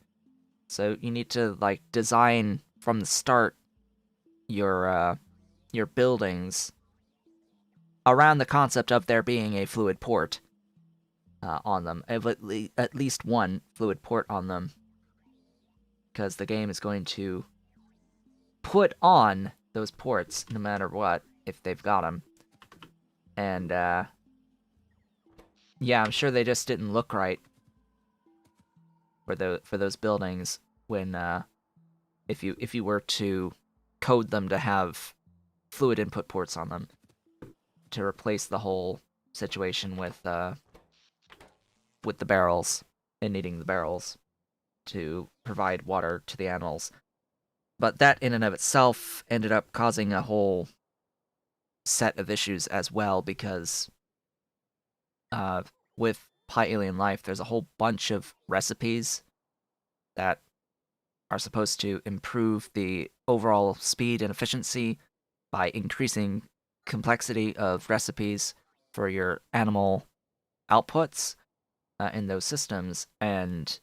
So you need to like design from the start your buildings around the concept of there being a fluid port on them, at least one fluid port on them. because the game is going to put on those ports no matter what, if they've got them. And, yeah, I'm sure they just didn't look right for those buildings when, if you were to code them to have fluid input ports on them to replace the whole situation with the barrels and needing the barrels to provide water to the animals. But that in and of itself ended up causing a whole set of issues as well, because with Pi Alien Life, there's a whole bunch of recipes that are supposed to improve the overall speed and efficiency by increasing complexity of recipes for your animal outputs in those systems, and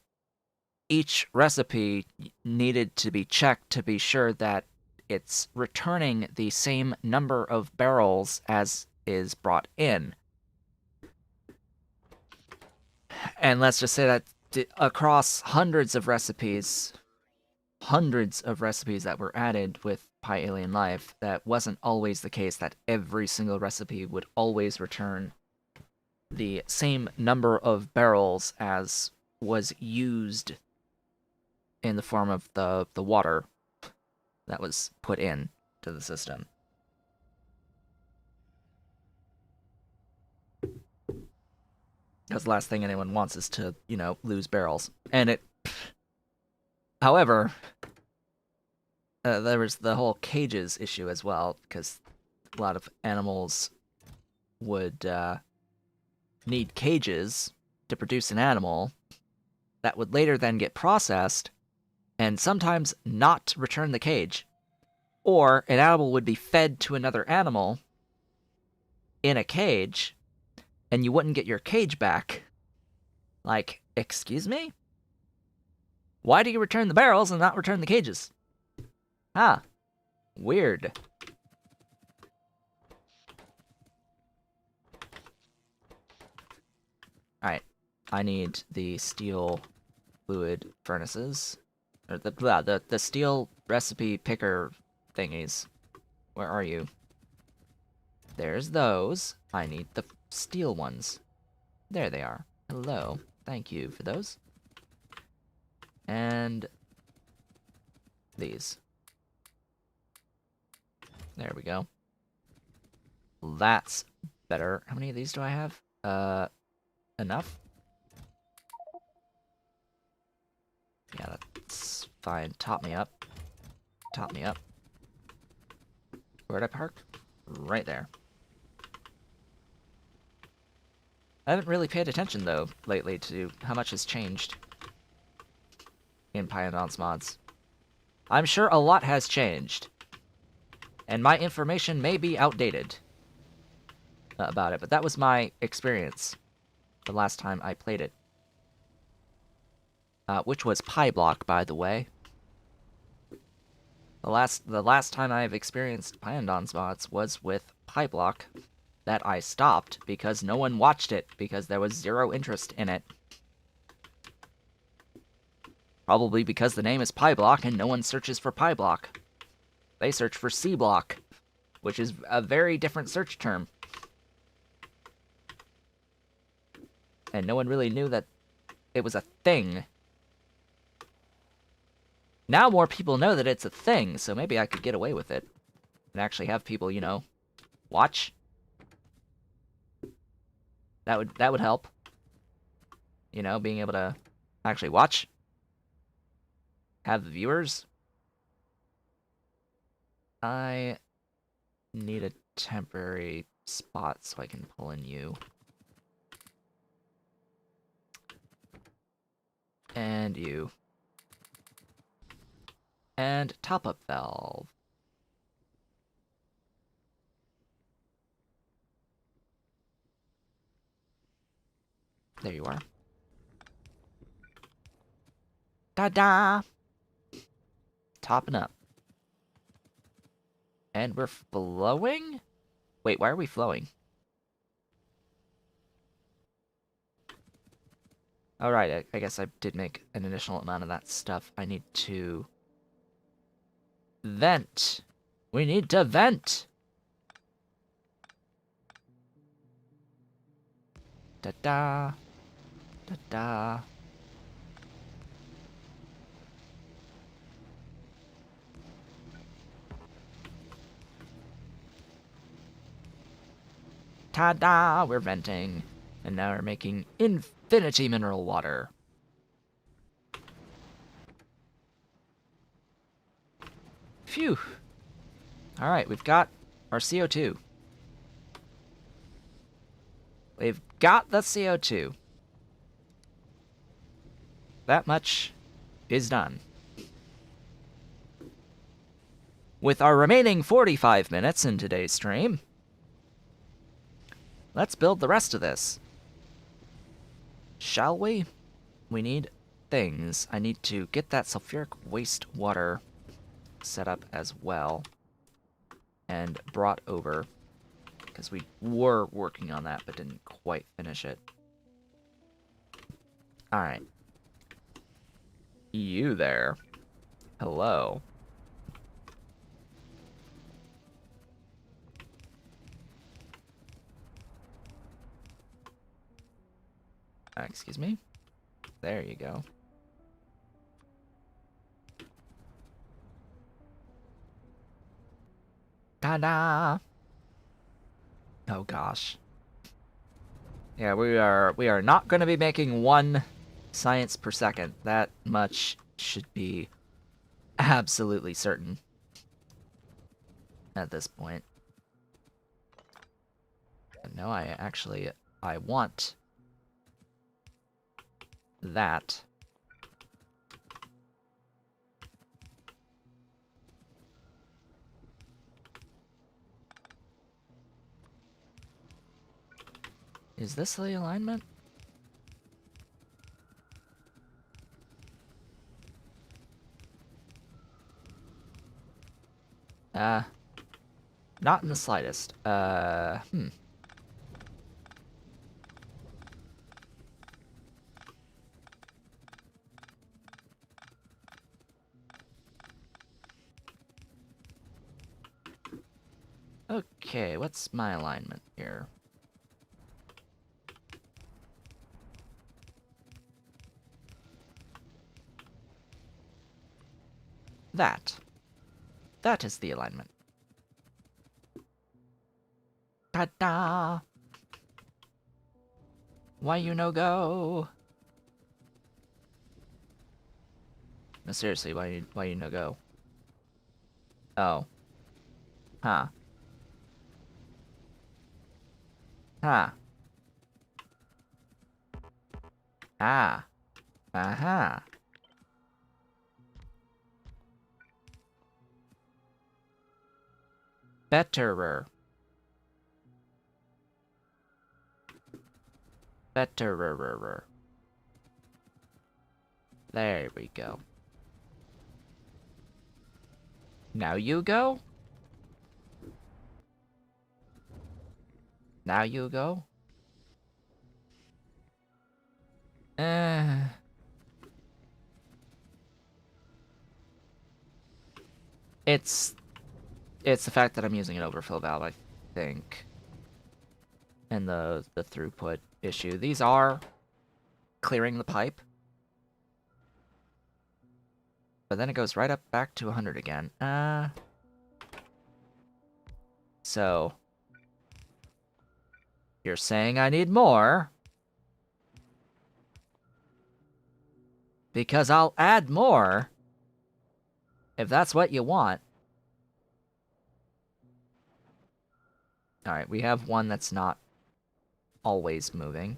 each recipe needed to be checked to be sure that it's returning the same number of barrels as is brought in. And let's just say that across hundreds of recipes that were added with Pi Alien Life, that wasn't always the case, that every single recipe would always return the same number of barrels as was used in the form of the water that was put in to the system. Because the last thing anyone wants is to, lose barrels. And it... However, there was the whole cages issue as well, because a lot of animals would need cages to produce an animal that would later then get processed and sometimes not return the cage. Or an animal would be fed to another animal in a cage, and you wouldn't get your cage back. Like, excuse me? Why do you return the barrels and not return the cages? Huh. Weird. Alright. I need the steel fluid furnaces. Or the steel recipe picker thingies. Where are you? There's those. I need the steel ones. There they are. Hello. Thank you for those. And these. There we go. That's better. How many of these do I have? Enough? Yeah, that's fine. Top me up. Top me up. Where'd I park? Right there. I haven't really paid attention, though, lately to how much has changed in Python's mods. I'm sure a lot has changed, and my information may be outdated about it, but that was my experience the last time I played it. Which was Pi Block, by the way. The last time I've experienced Pyandon's mods was with Pi Block, that I stopped because no one watched it, because there was zero interest in it. Probably because the name is Pi Block and no one searches for Pi Block. They search for Sea Block, which is a very different search term. And no one really knew that it was a thing. Now more people know that it's a thing, so maybe I could get away with it. And actually have people, watch. That would help. Being able to actually watch. Have the viewers. I need a temporary spot so I can pull in you. And you. And top-up valve. There you are. Ta-da! Topping up. And we're flowing? Wait, why are we flowing? Alright, I guess I did make an additional amount of that stuff. I need to vent. We need to vent! Da-da. Da-da. Ta-da! We're venting. And now we're making infinity mineral water. Phew. Alright, we've got our CO2. We've got the CO2. That much is done. With our remaining 45 minutes in today's stream, let's build the rest of this. Shall we? We need things. I need to get that sulfuric waste water set up as well and brought over, because we were working on that but didn't quite finish it. Alright. You there. Hello. Excuse me? There you go. Ta-da! Oh gosh. Yeah, we are not going to be making 1 science per second. That much should be absolutely certain at this point. No, I want that. Is this the alignment? Not in the slightest. Okay, what's my alignment here? That. That is the alignment. Ta-da! Why you no go? No, seriously, why you no go? Oh. Huh. Huh. Ah. Aha. Betterer. Betterer. There we go. Now you go? Now you go? It's the fact that I'm using an overfill valve, I think. And the throughput issue. These are clearing the pipe. But then it goes right up back to 100 again. So you're saying I need more? Because I'll add more if that's what you want. Alright, we have one that's not always moving.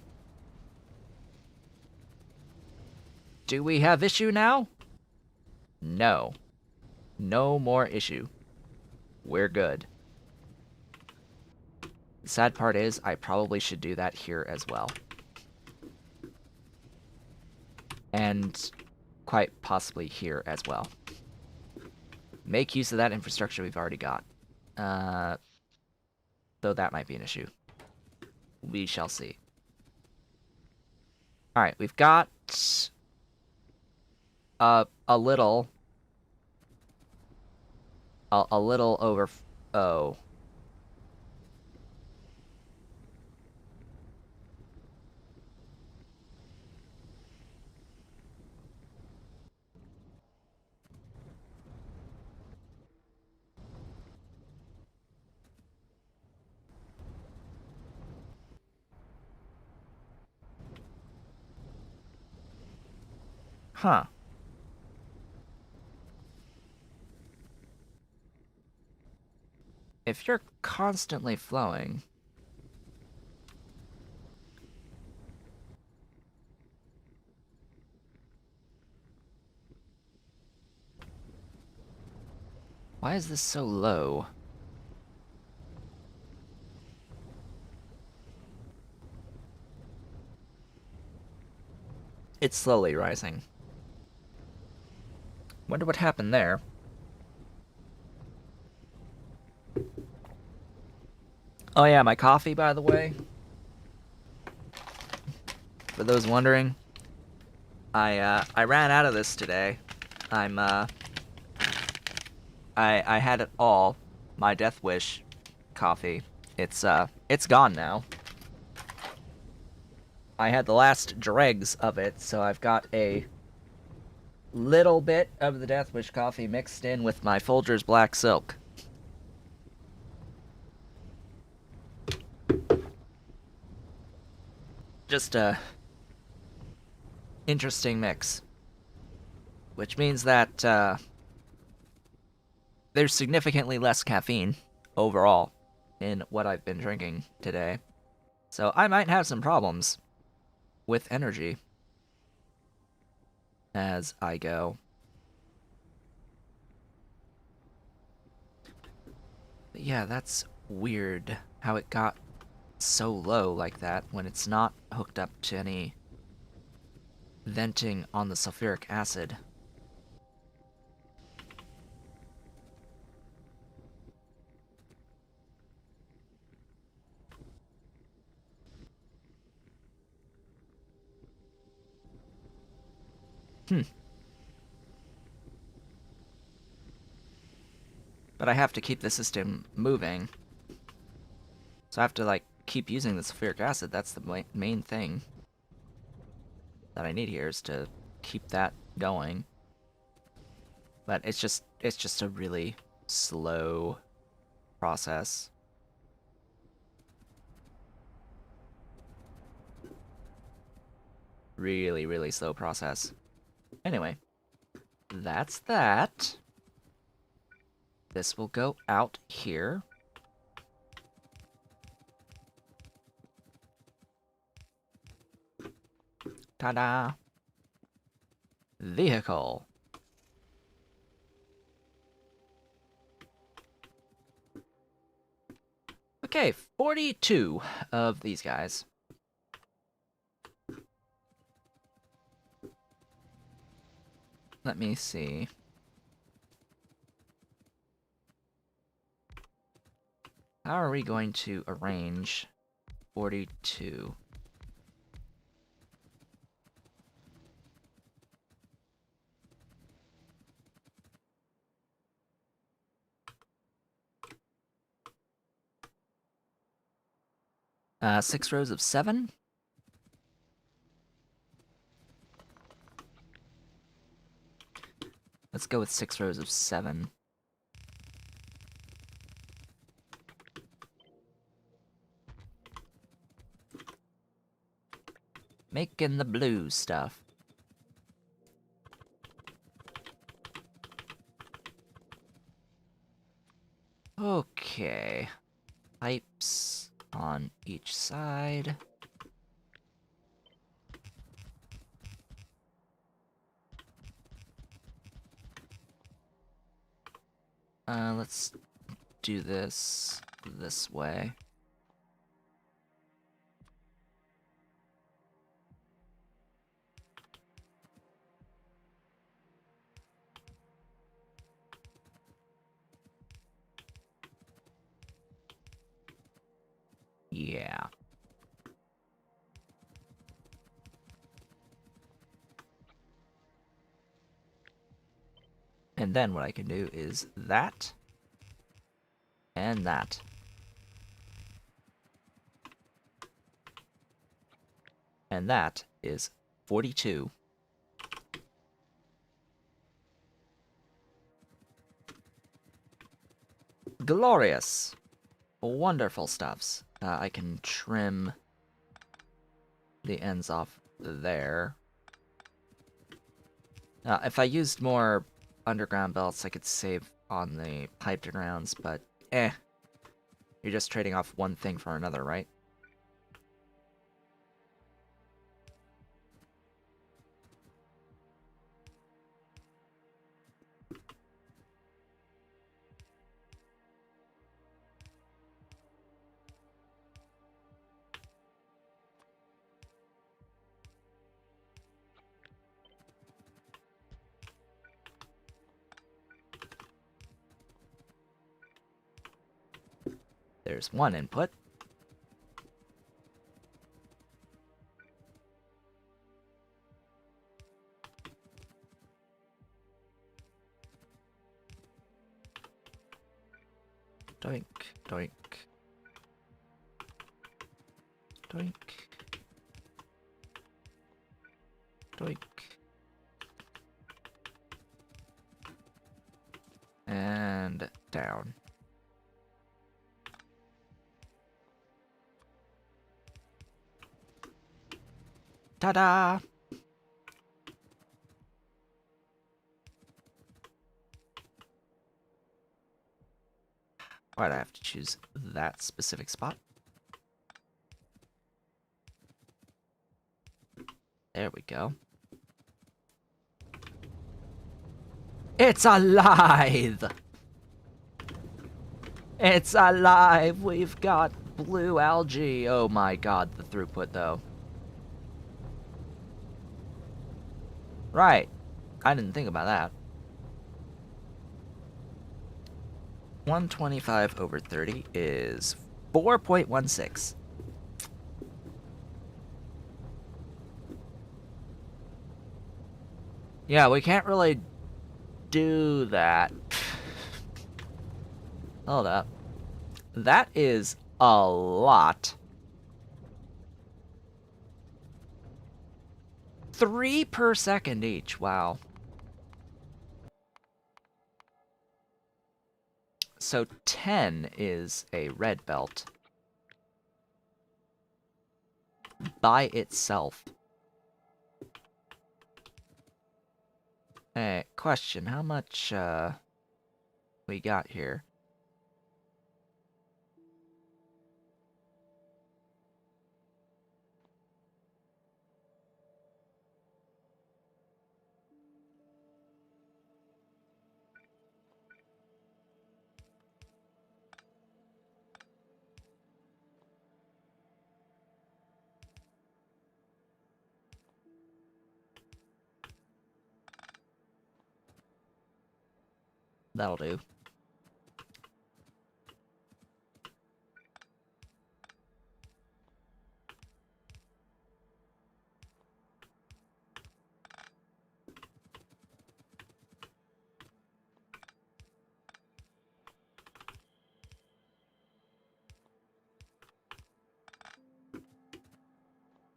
Do we have issue now? No. No more issue. We're good. The sad part is, I probably should do that here as well. And quite possibly here as well. Make use of that infrastructure we've already got. Though that might be an issue. We shall see. Alright, we've got a little a little over. Oh. Huh. If you're constantly flowing, why is this so low? It's slowly rising. Wonder what happened there. Oh yeah, my coffee, by the way. For those wondering, I ran out of this today. I had it all. My Death Wish coffee. It's gone now. I had the last dregs of it, so I've got a little bit of the Death Wish coffee mixed in with my Folgers Black Silk. Just a interesting mix. Which means that there's significantly less caffeine overall in what I've been drinking today. So I might have some problems with energy as I go. But yeah, that's weird how it got so low like that when it's not hooked up to any venting on the sulfuric acid. But I have to keep the system moving. So I have to, like, keep using the sulfuric acid. That's the main thing that I need here, is to keep that going. But it's just a really slow process. Really, really slow process. Anyway, that's that. This will go out here. Ta-da! Vehicle. Okay, 42 of these guys. Let me see. How are we going to arrange 42? Six rows of 7? Let's go with 6 rows of 7. Making the blue stuff. Okay. Pipes on each side. Let's do this way. Yeah. And then what I can do is that, and that. And that is 42. Glorious! Wonderful stuffs. I can trim the ends off there. If I used more underground belts, I could save on the piped grounds, but you're just trading off one thing for another, right? There's one input. Doink, doink. Doink. Doink. And down. Ta-da! Why'd I have to choose that specific spot? There we go. It's alive! It's alive! We've got blue algae! Oh my god, the throughput though. Right. I didn't think about that. 125 over 30 is 4.16. Yeah, we can't really do that. Hold up. That is a lot. 3 per second each, wow. So 10 is a red belt. By itself. Hey, question, how much, we got here? That'll do.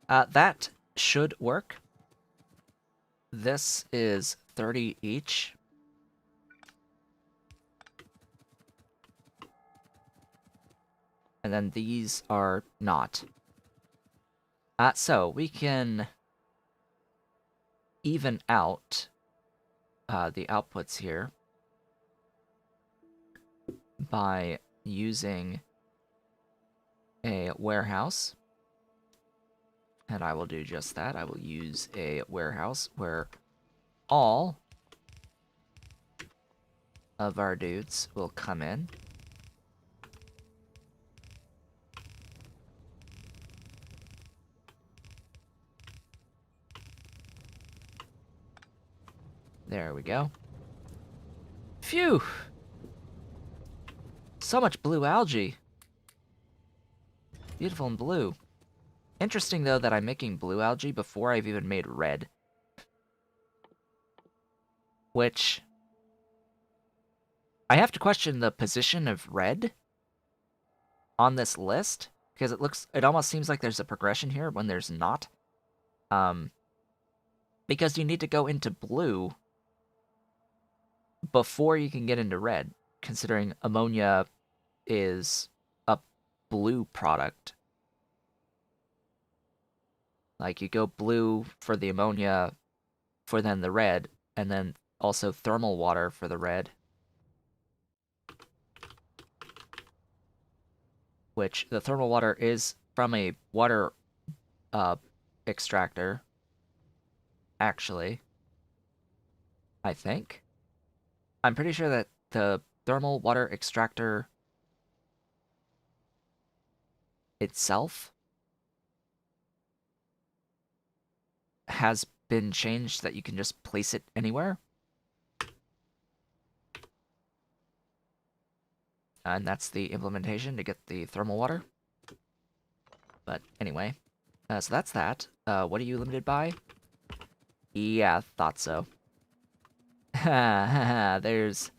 That should work. This is 30 each. And then these are not. So we can even out the outputs here by using a warehouse. And I will do just that. I will use a warehouse where all of our dudes will come in. There we go. Phew! So much blue algae. Beautiful and blue. Interesting, though, that I'm making blue algae before I've even made red. Which I have to question the position of red on this list because it almost seems like there's a progression here when there's not. Um, because you need to go into blue before you can get into red, considering ammonia is a blue product. Like you go blue for the ammonia, for then the red, and then also thermal water for the red. Which the thermal water is from a water uh, extractor, actually. I think. I'm pretty sure that the thermal water extractor itself has been changed that you can just place it anywhere. And that's the implementation to get the thermal water. But anyway, so that's that. What are you limited by? Yeah, thought so. there's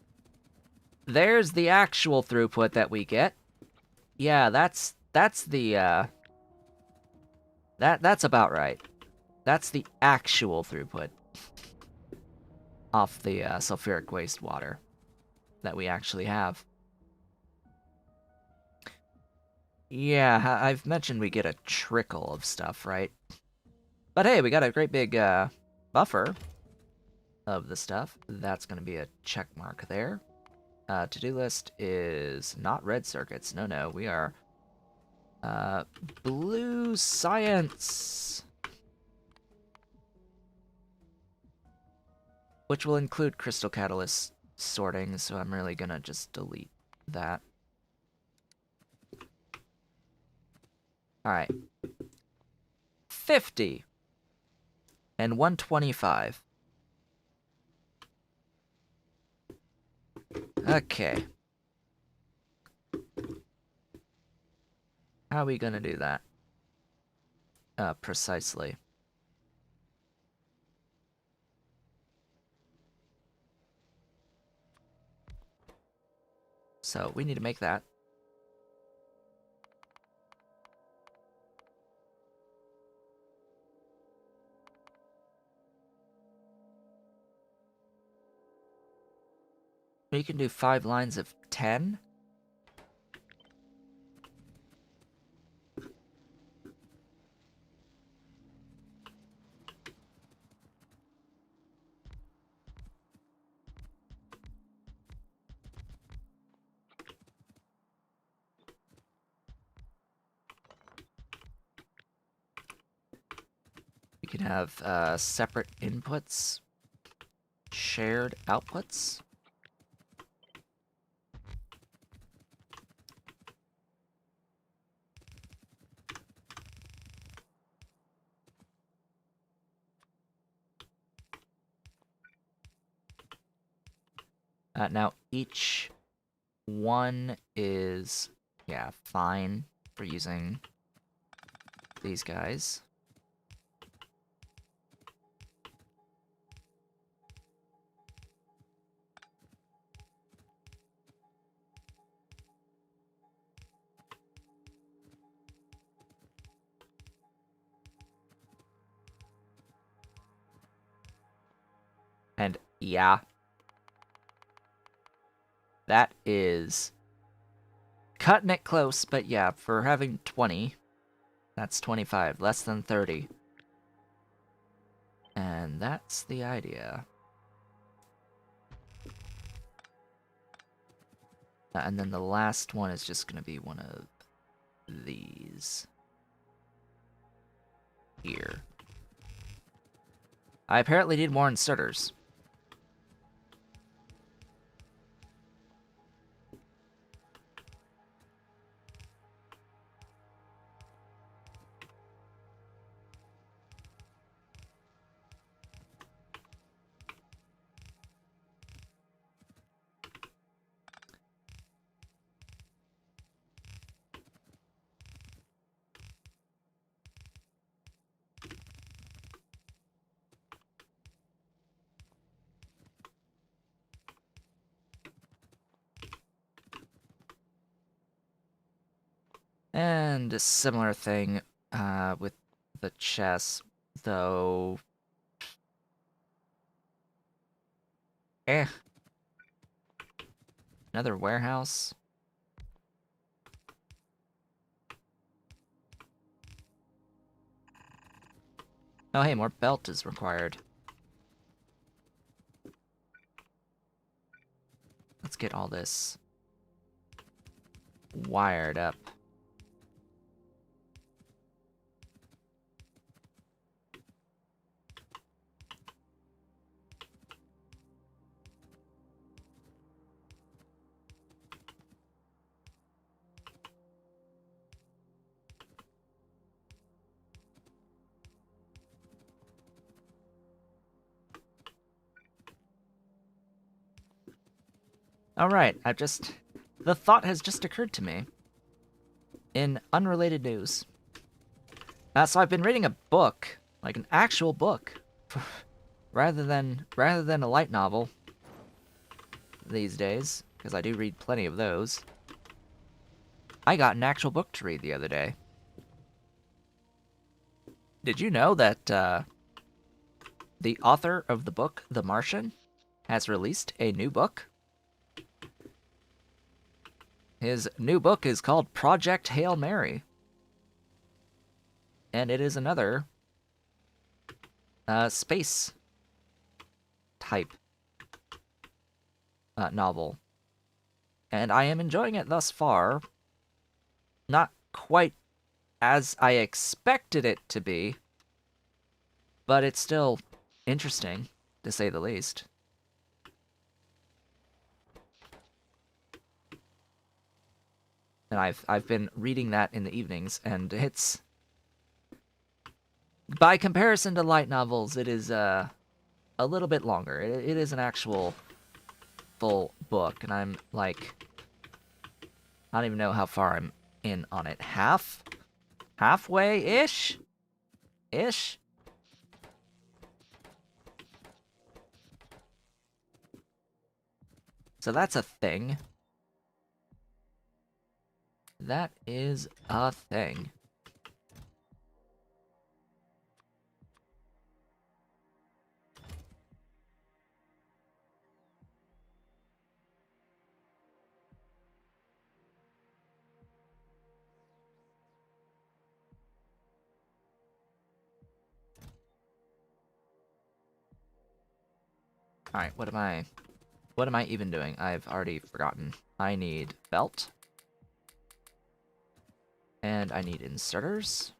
the actual throughput that we get. Yeah, that's the that's about right. That's the actual throughput off the sulfuric wastewater that we actually have. Yeah, I've mentioned we get a trickle of stuff, right? But hey, we got a great big buffer of the stuff. That's going to be a check mark there. To-do list is not red circuits. No, we are blue science. Which will include crystal catalyst sorting, so I'm really going to just delete that. Alright. 50 and 125. Okay. How are we gonna do that? Precisely. So, we need to make that. We can do 5 lines of 10. We can have separate inputs, shared outputs. Now, each one is, yeah, fine for using these guys. And yeah, that is cutting it close, but yeah, for having 20, that's 25, less than 30. And that's the idea. And then the last one is just going to be one of these. Here. I apparently need more inserters. And a similar thing with the chess, though. Eh. Another warehouse. Oh, hey, more belt is required. Let's get all this wired up. Alright, the thought has just occurred to me. In unrelated news. So I've been reading a book, like an actual book, rather than a light novel these days, because I do read plenty of those. I got an actual book to read the other day. Did you know that the author of the book The Martian has released a new book? His new book is called Project Hail Mary. And it is another space type novel. And I am enjoying it thus far. Not quite as I expected it to be, but it's still interesting, to say the least. And I've been reading that in the evenings, and it's, by comparison to light novels, it is a little bit longer. It is an actual full book, and I'm like, I don't even know how far I'm in on it. Halfway-ish? Ish? So that's a thing. That is a thing. Alright, what am I even doing? I've already forgotten. I need belt. And I need inserters.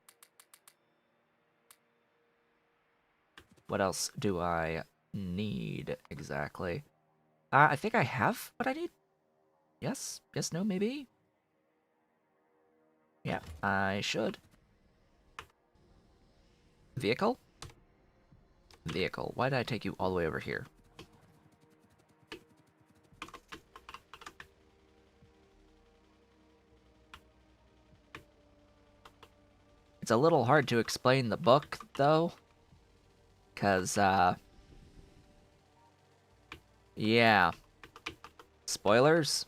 What else do I need exactly? I think I have what I need. Yes? Yes, no, maybe? Yeah, I should. Vehicle? Vehicle. Why did I take you all the way over here? It's a little hard to explain the book, though. Because, yeah. Spoilers?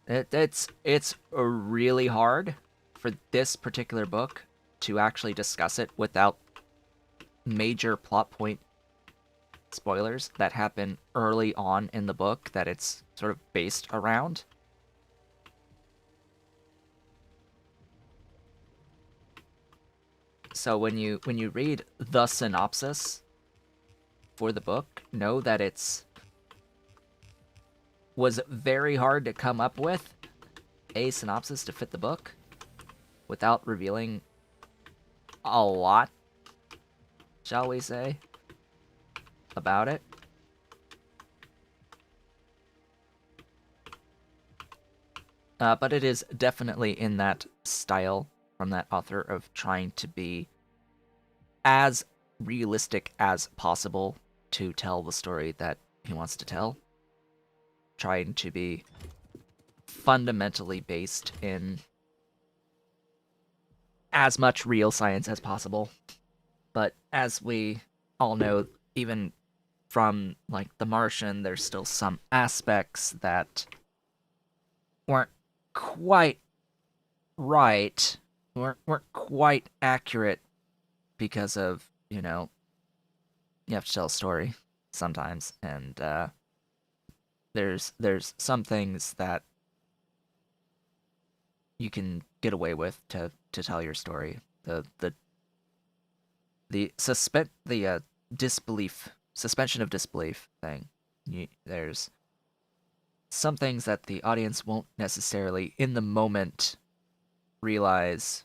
It's really hard for this particular book to actually discuss it without major plot point spoilers that happen early on in the book that it's sort of based around. So when you read the synopsis for the book, know that was very hard to come up with a synopsis to fit the book without revealing a lot, shall we say, about it. But it is definitely in that style from that author of trying to be as realistic as possible to tell the story that he wants to tell. Trying to be fundamentally based in as much real science as possible. But as we all know, even from like The Martian, there's still some aspects that weren't quite right. Weren't quite accurate because of, you have to tell a story sometimes, and there's some things that you can get away with to tell your story. The disbelief suspension of disbelief thing. There's some things that the audience won't necessarily in the moment realize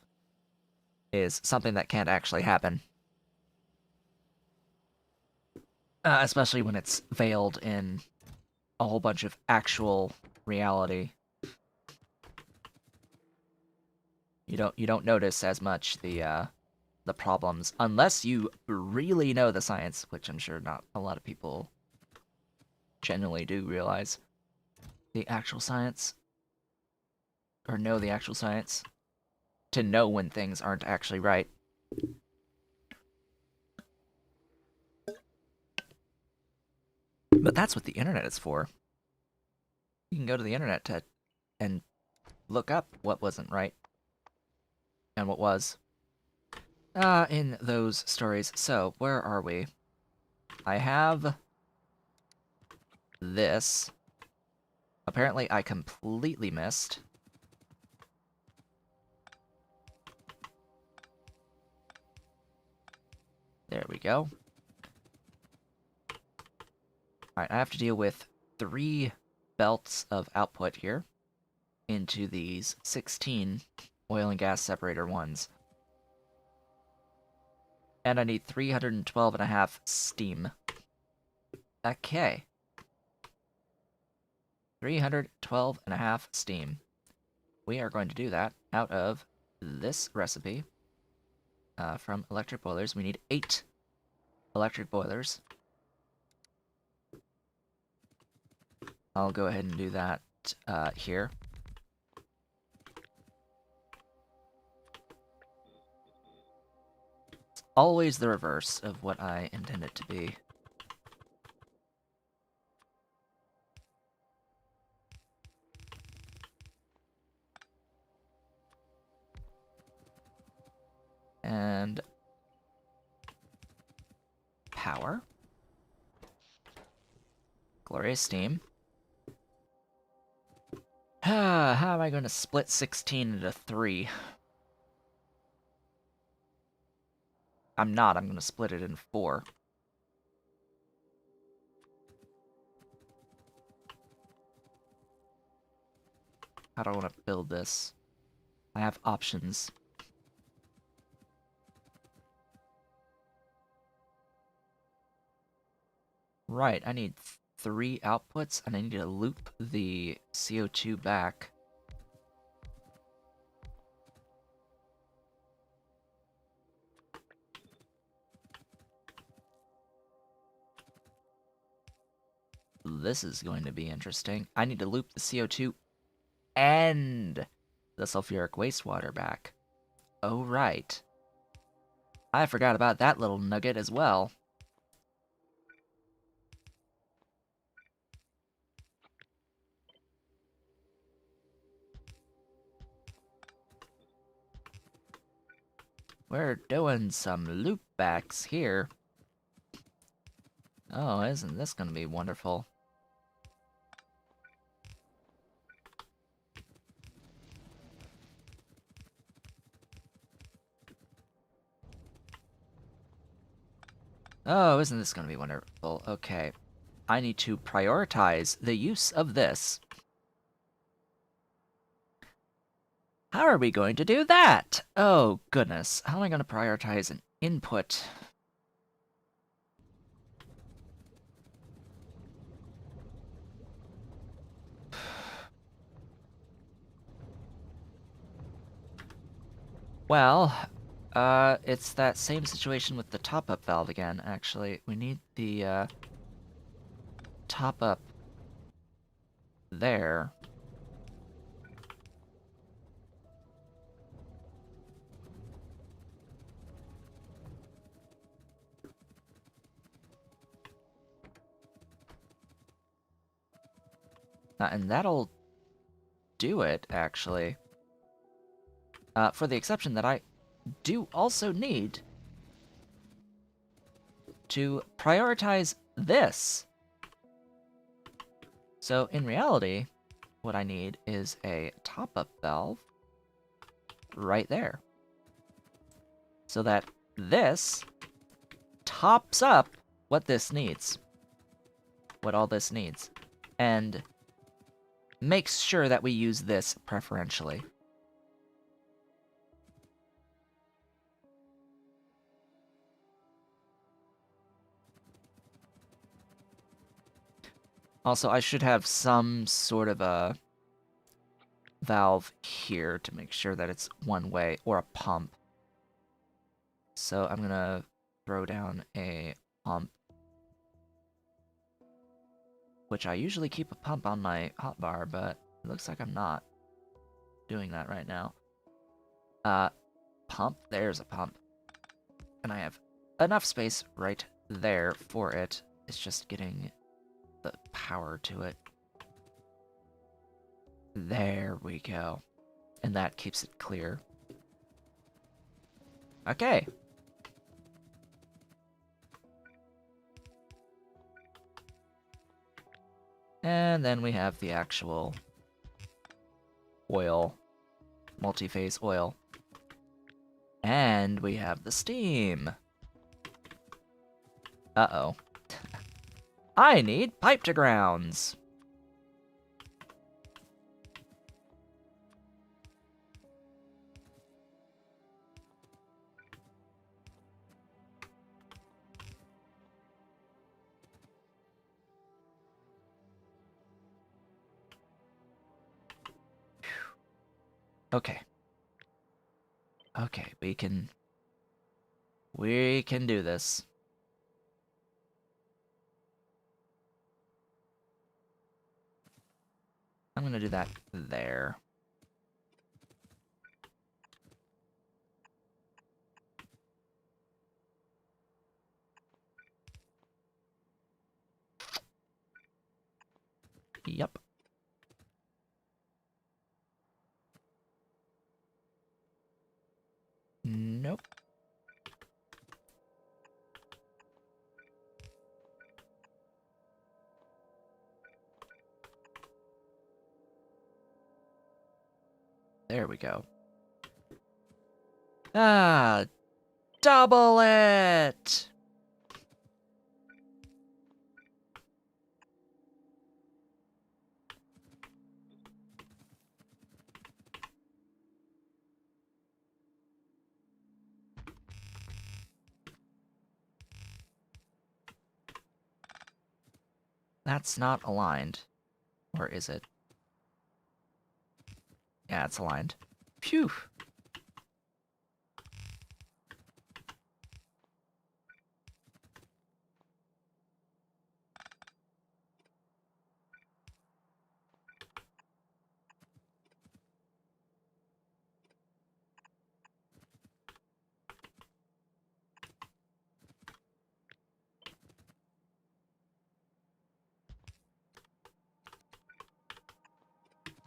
is something that can't actually happen. Especially when it's veiled in a whole bunch of actual reality. You don't notice as much the problems unless you really know the science, which I'm sure not a lot of people genuinely do realize the actual science or know the actual science to know when things aren't actually right. But that's what the internet is for. You can go to the internet and look up what wasn't right and what was in those stories. So, where are we? I have this. Apparently, I completely missed. There we go. Alright, I have to deal with 3 belts of output here into these 16 oil and gas separator ones. And I need 312.5 steam. Okay. 312.5 steam. We are going to do that out of this recipe from electric boilers. We need 8 electric boilers. I'll go ahead and do that here. It's always the reverse of what I intend it to be. And power. Glorious steam. How am I going to split 16 into 3? I'm not. I'm going to split it in 4. How do I want to build this? I have options. Right, I need 3 outputs, and I need to loop the CO2 back. This is going to be interesting. I need to loop the CO2 and the sulfuric wastewater back. Oh, right. I forgot about that little nugget as well. We're doing some loopbacks here. Oh, isn't this gonna be wonderful? Oh, isn't this gonna be wonderful? Okay. I need to prioritize the use of this. How are we going to do that? Oh, goodness. How am I going to prioritize an input? Well, it's that same situation with the top-up valve again, actually. We need the, top-up there. And that'll do it, actually. For the exception that I do also need to prioritize this. So in reality, what I need is a top-up valve right there. So that this tops up what this needs. What all this needs. And makes sure that we use this preferentially. Also, I should have some sort of a valve here to make sure that it's one way, or a pump. So I'm gonna throw down a pump, which I usually keep a pump on my hotbar, but it looks like I'm not doing that right now. Pump, there's a pump. And I have enough space right there for it. It's just getting the power to it. There we go. And that keeps it clear. Okay. And then we have the actual oil, multi-phase oil. And we have the steam. Uh-oh. I need pipe to grounds. Okay. Okay, we can do this. I'm gonna do that there. Yep. Nope. There we go. Ah, double it! That's not aligned. Or is it? Yeah, it's aligned. Phew!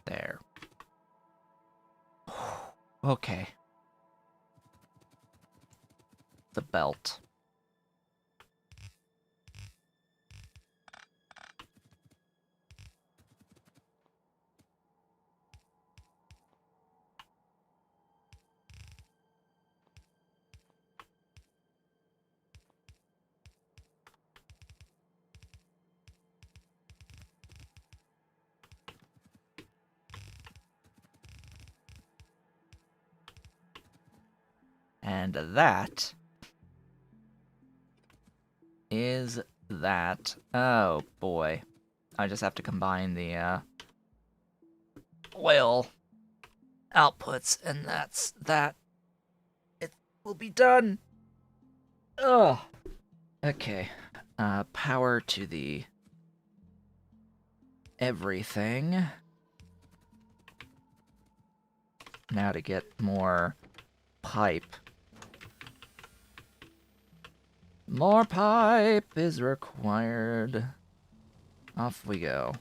There. Okay. The belt. And that is that. Oh boy. I just have to combine the oil outputs, and that's that. It will be done. Ugh. Okay. Power to the everything. Now to get more pipe. More pipe is required. Off we go.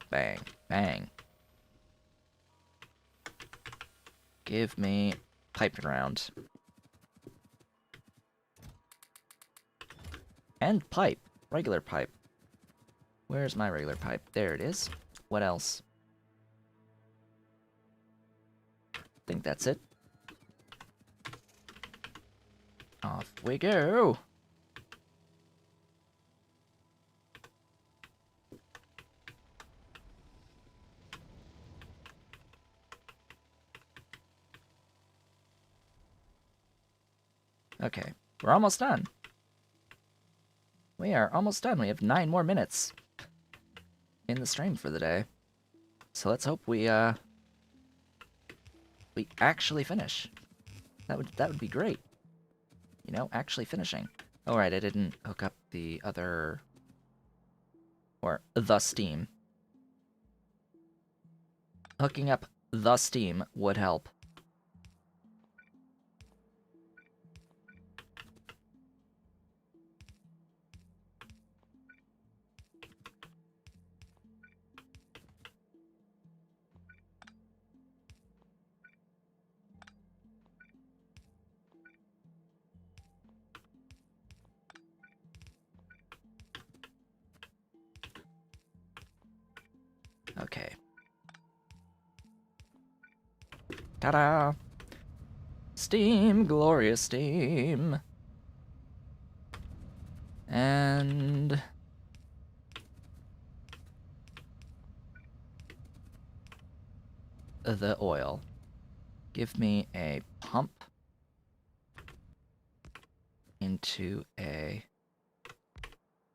Bang. Bang. Give me piped ground. And pipe. Regular pipe. Where's my regular pipe? There it is. What else? Think that's it. Off we go. Okay, we're almost done. We are almost done. We have 9 more minutes in the stream for the day. So let's hope we actually finish. That would be great. You know, actually finishing. Oh, right, I didn't hook up the other... or the Steam. Hooking up the Steam would help. Okay. Ta-da! Steam! Glorious Steam! And... the oil. Give me a pump into a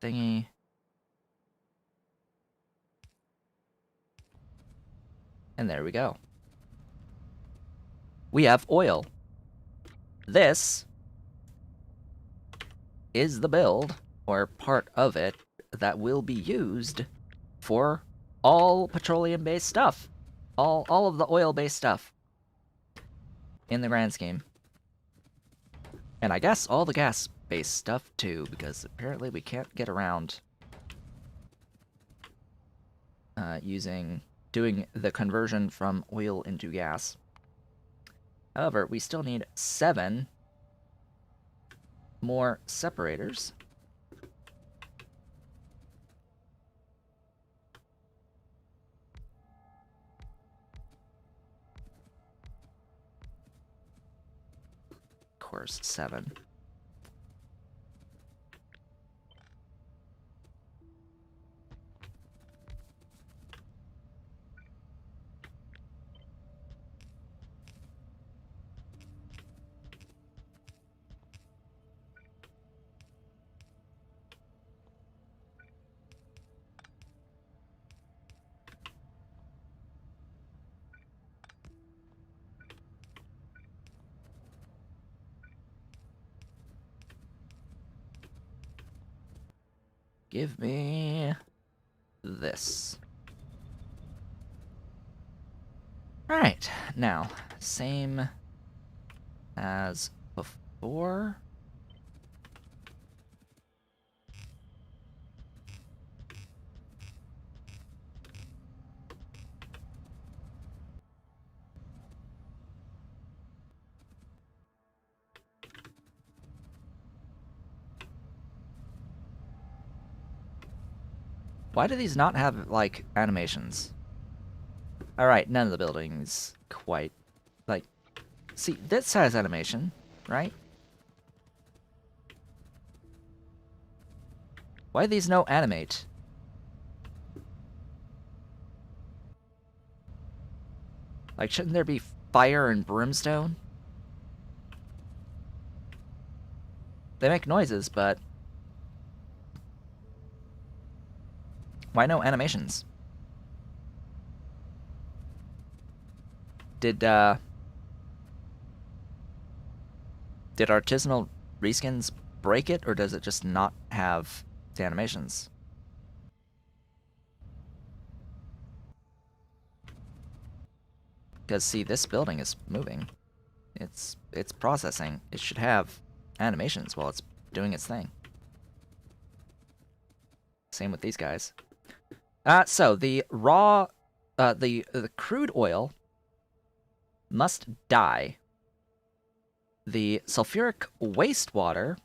thingy. And there we go. We have oil. This is the build, or part of it, that will be used for all petroleum-based stuff. All of the oil-based stuff. In the grand scheme. And I guess all the gas-based stuff, too, because apparently we can't get around doing the conversion from oil into gas. However, we still need 7 more separators. Of course, 7. Give me this. Alright, now, same as before. Why do these not have, like, animations? Alright, none of the buildings quite. Like, see, this has animation, right? Why do these no animate? Like, shouldn't there be fire and brimstone? They make noises, but... why no animations? Did artisanal reskins break it, or does it just not have the animations? Because, see, this building is moving. It's processing. It should have animations while it's doing its thing. Same with these guys. So the the crude oil must die. The sulfuric wastewater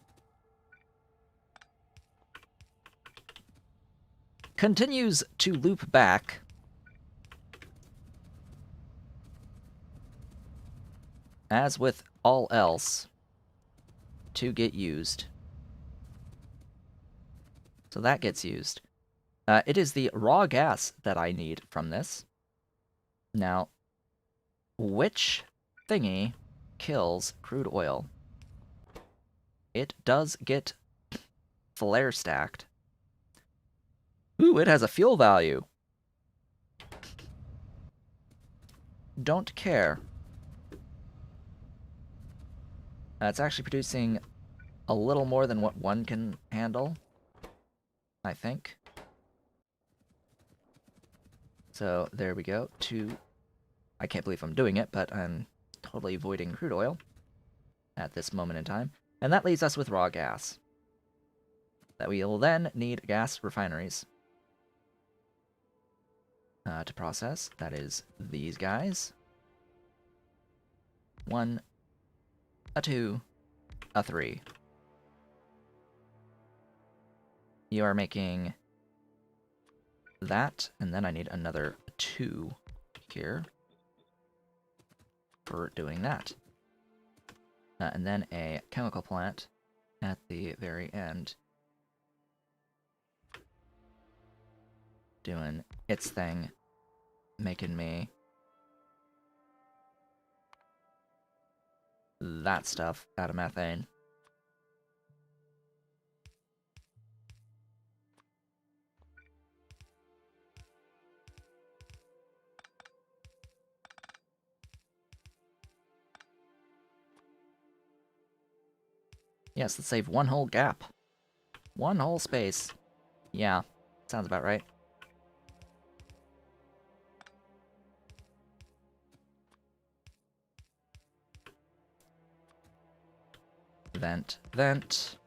continues to loop back. As with all else, to get used. So that gets used. It is the raw gas that I need from this. Now, which thingy kills crude oil? It does get flare stacked. Ooh, it has a fuel value. Don't care. It's actually producing a little more than what one can handle, I think. So there we go. I can't believe I'm doing it, but I'm totally avoiding crude oil at this moment in time. And that leaves us with raw gas. That we will then need gas refineries to process. That is these guys. 1, a 2, a 3. You are making that, and then I need another 2 here for doing that. And then a chemical plant at the very end. Doing its thing, making me that stuff out of methane. Yes, let's save one whole gap. One whole space. Yeah, sounds about right. Vent, vent.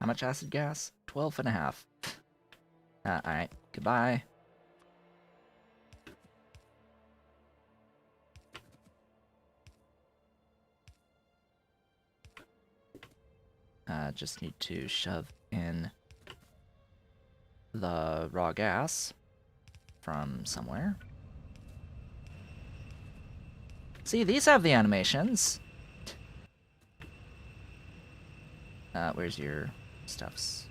How much acid gas? 12.5. Alright, goodbye. Just need to shove in the raw gas from somewhere. See, these have the animations. Where's your stuffs?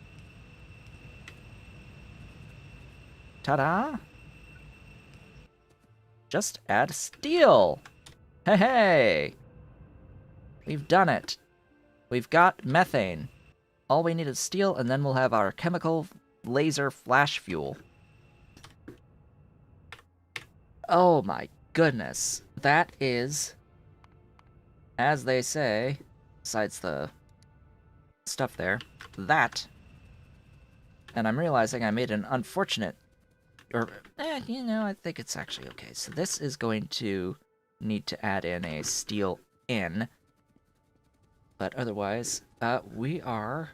Ta-da! Just add steel! Hey, hey! We've done it. We've got methane. All we need is steel, and then we'll have our chemical laser flash fuel. Oh my goodness. That is, as they say, besides the stuff there, that. And I'm realizing I made an unfortunate, you know, I think it's actually okay. So this is going to need to add in a steel in. But otherwise, we are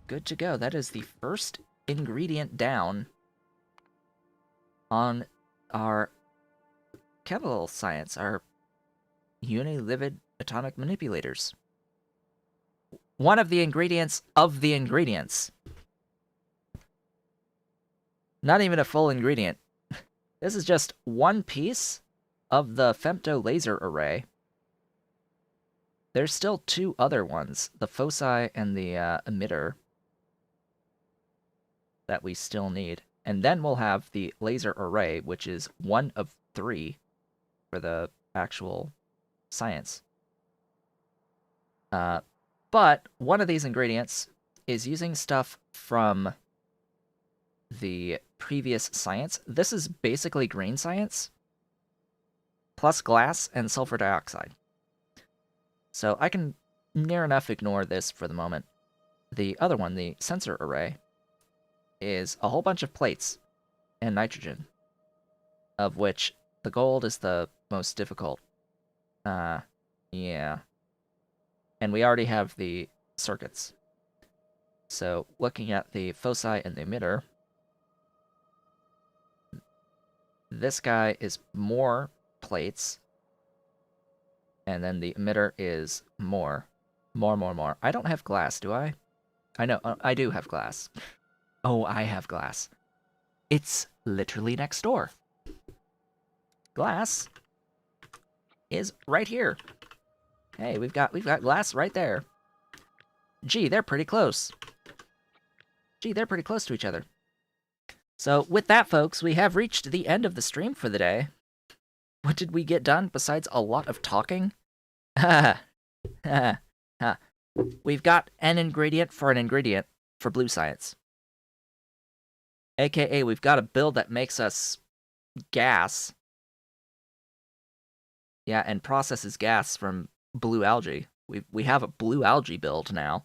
good to go. That is the first ingredient down on our chemical science, our unilipid atomic manipulators. One of the ingredients of the ingredients. Not even a full ingredient. This is just one piece of the femto laser array. There's still 2 other ones, the foci and the emitter, that we still need. And then we'll have the laser array, which is 1 of 3 for the actual science. But one of these ingredients is using stuff from the previous science. This is basically green science, plus glass and sulfur dioxide. So I can near enough ignore this for the moment. The other one, the sensor array, is a whole bunch of plates and nitrogen, of which The gold is the most difficult. Yeah. And we already have the circuits. So, looking at the foci and the emitter, this guy is more plates, and then the emitter is more. More. I don't have glass, do I? I know, I do have glass. Oh, I have glass. It's literally next door. Glass is right here. Hey, we've got glass right there. Gee, they're pretty close. Gee, they're pretty close to each other. So, with that, folks, we have reached the end of the stream for the day. What did we get done besides a lot of talking? We've got an ingredient for blue science. AKA, we've got a build that makes us gas. Yeah, and processes gas from blue algae. We have a blue algae build now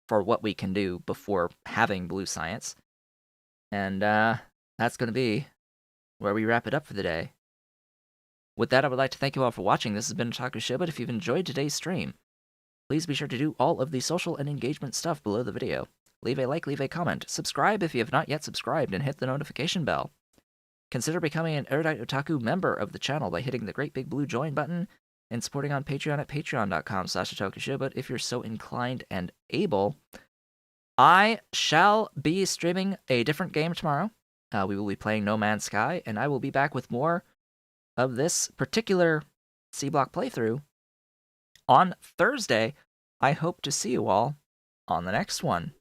for what we can do before having blue science. And that's going to be where we wrap it up for the day. With that, I would like to thank you all for watching. This has been Otaku Showbit. If you've enjoyed today's stream, please be sure to do all of the social and engagement stuff below the video. Leave a like, leave a comment, subscribe if you have not yet subscribed, and hit the notification bell. Consider becoming an Erudite Otaku member of the channel by hitting the great big blue join button and supporting on Patreon at patreon.com/otakushowbit if you're so inclined and able. I shall be streaming a different game tomorrow. We will be playing No Man's Sky, and I will be back with more of this particular Sea Block playthrough on Thursday. I hope to see you all on the next one.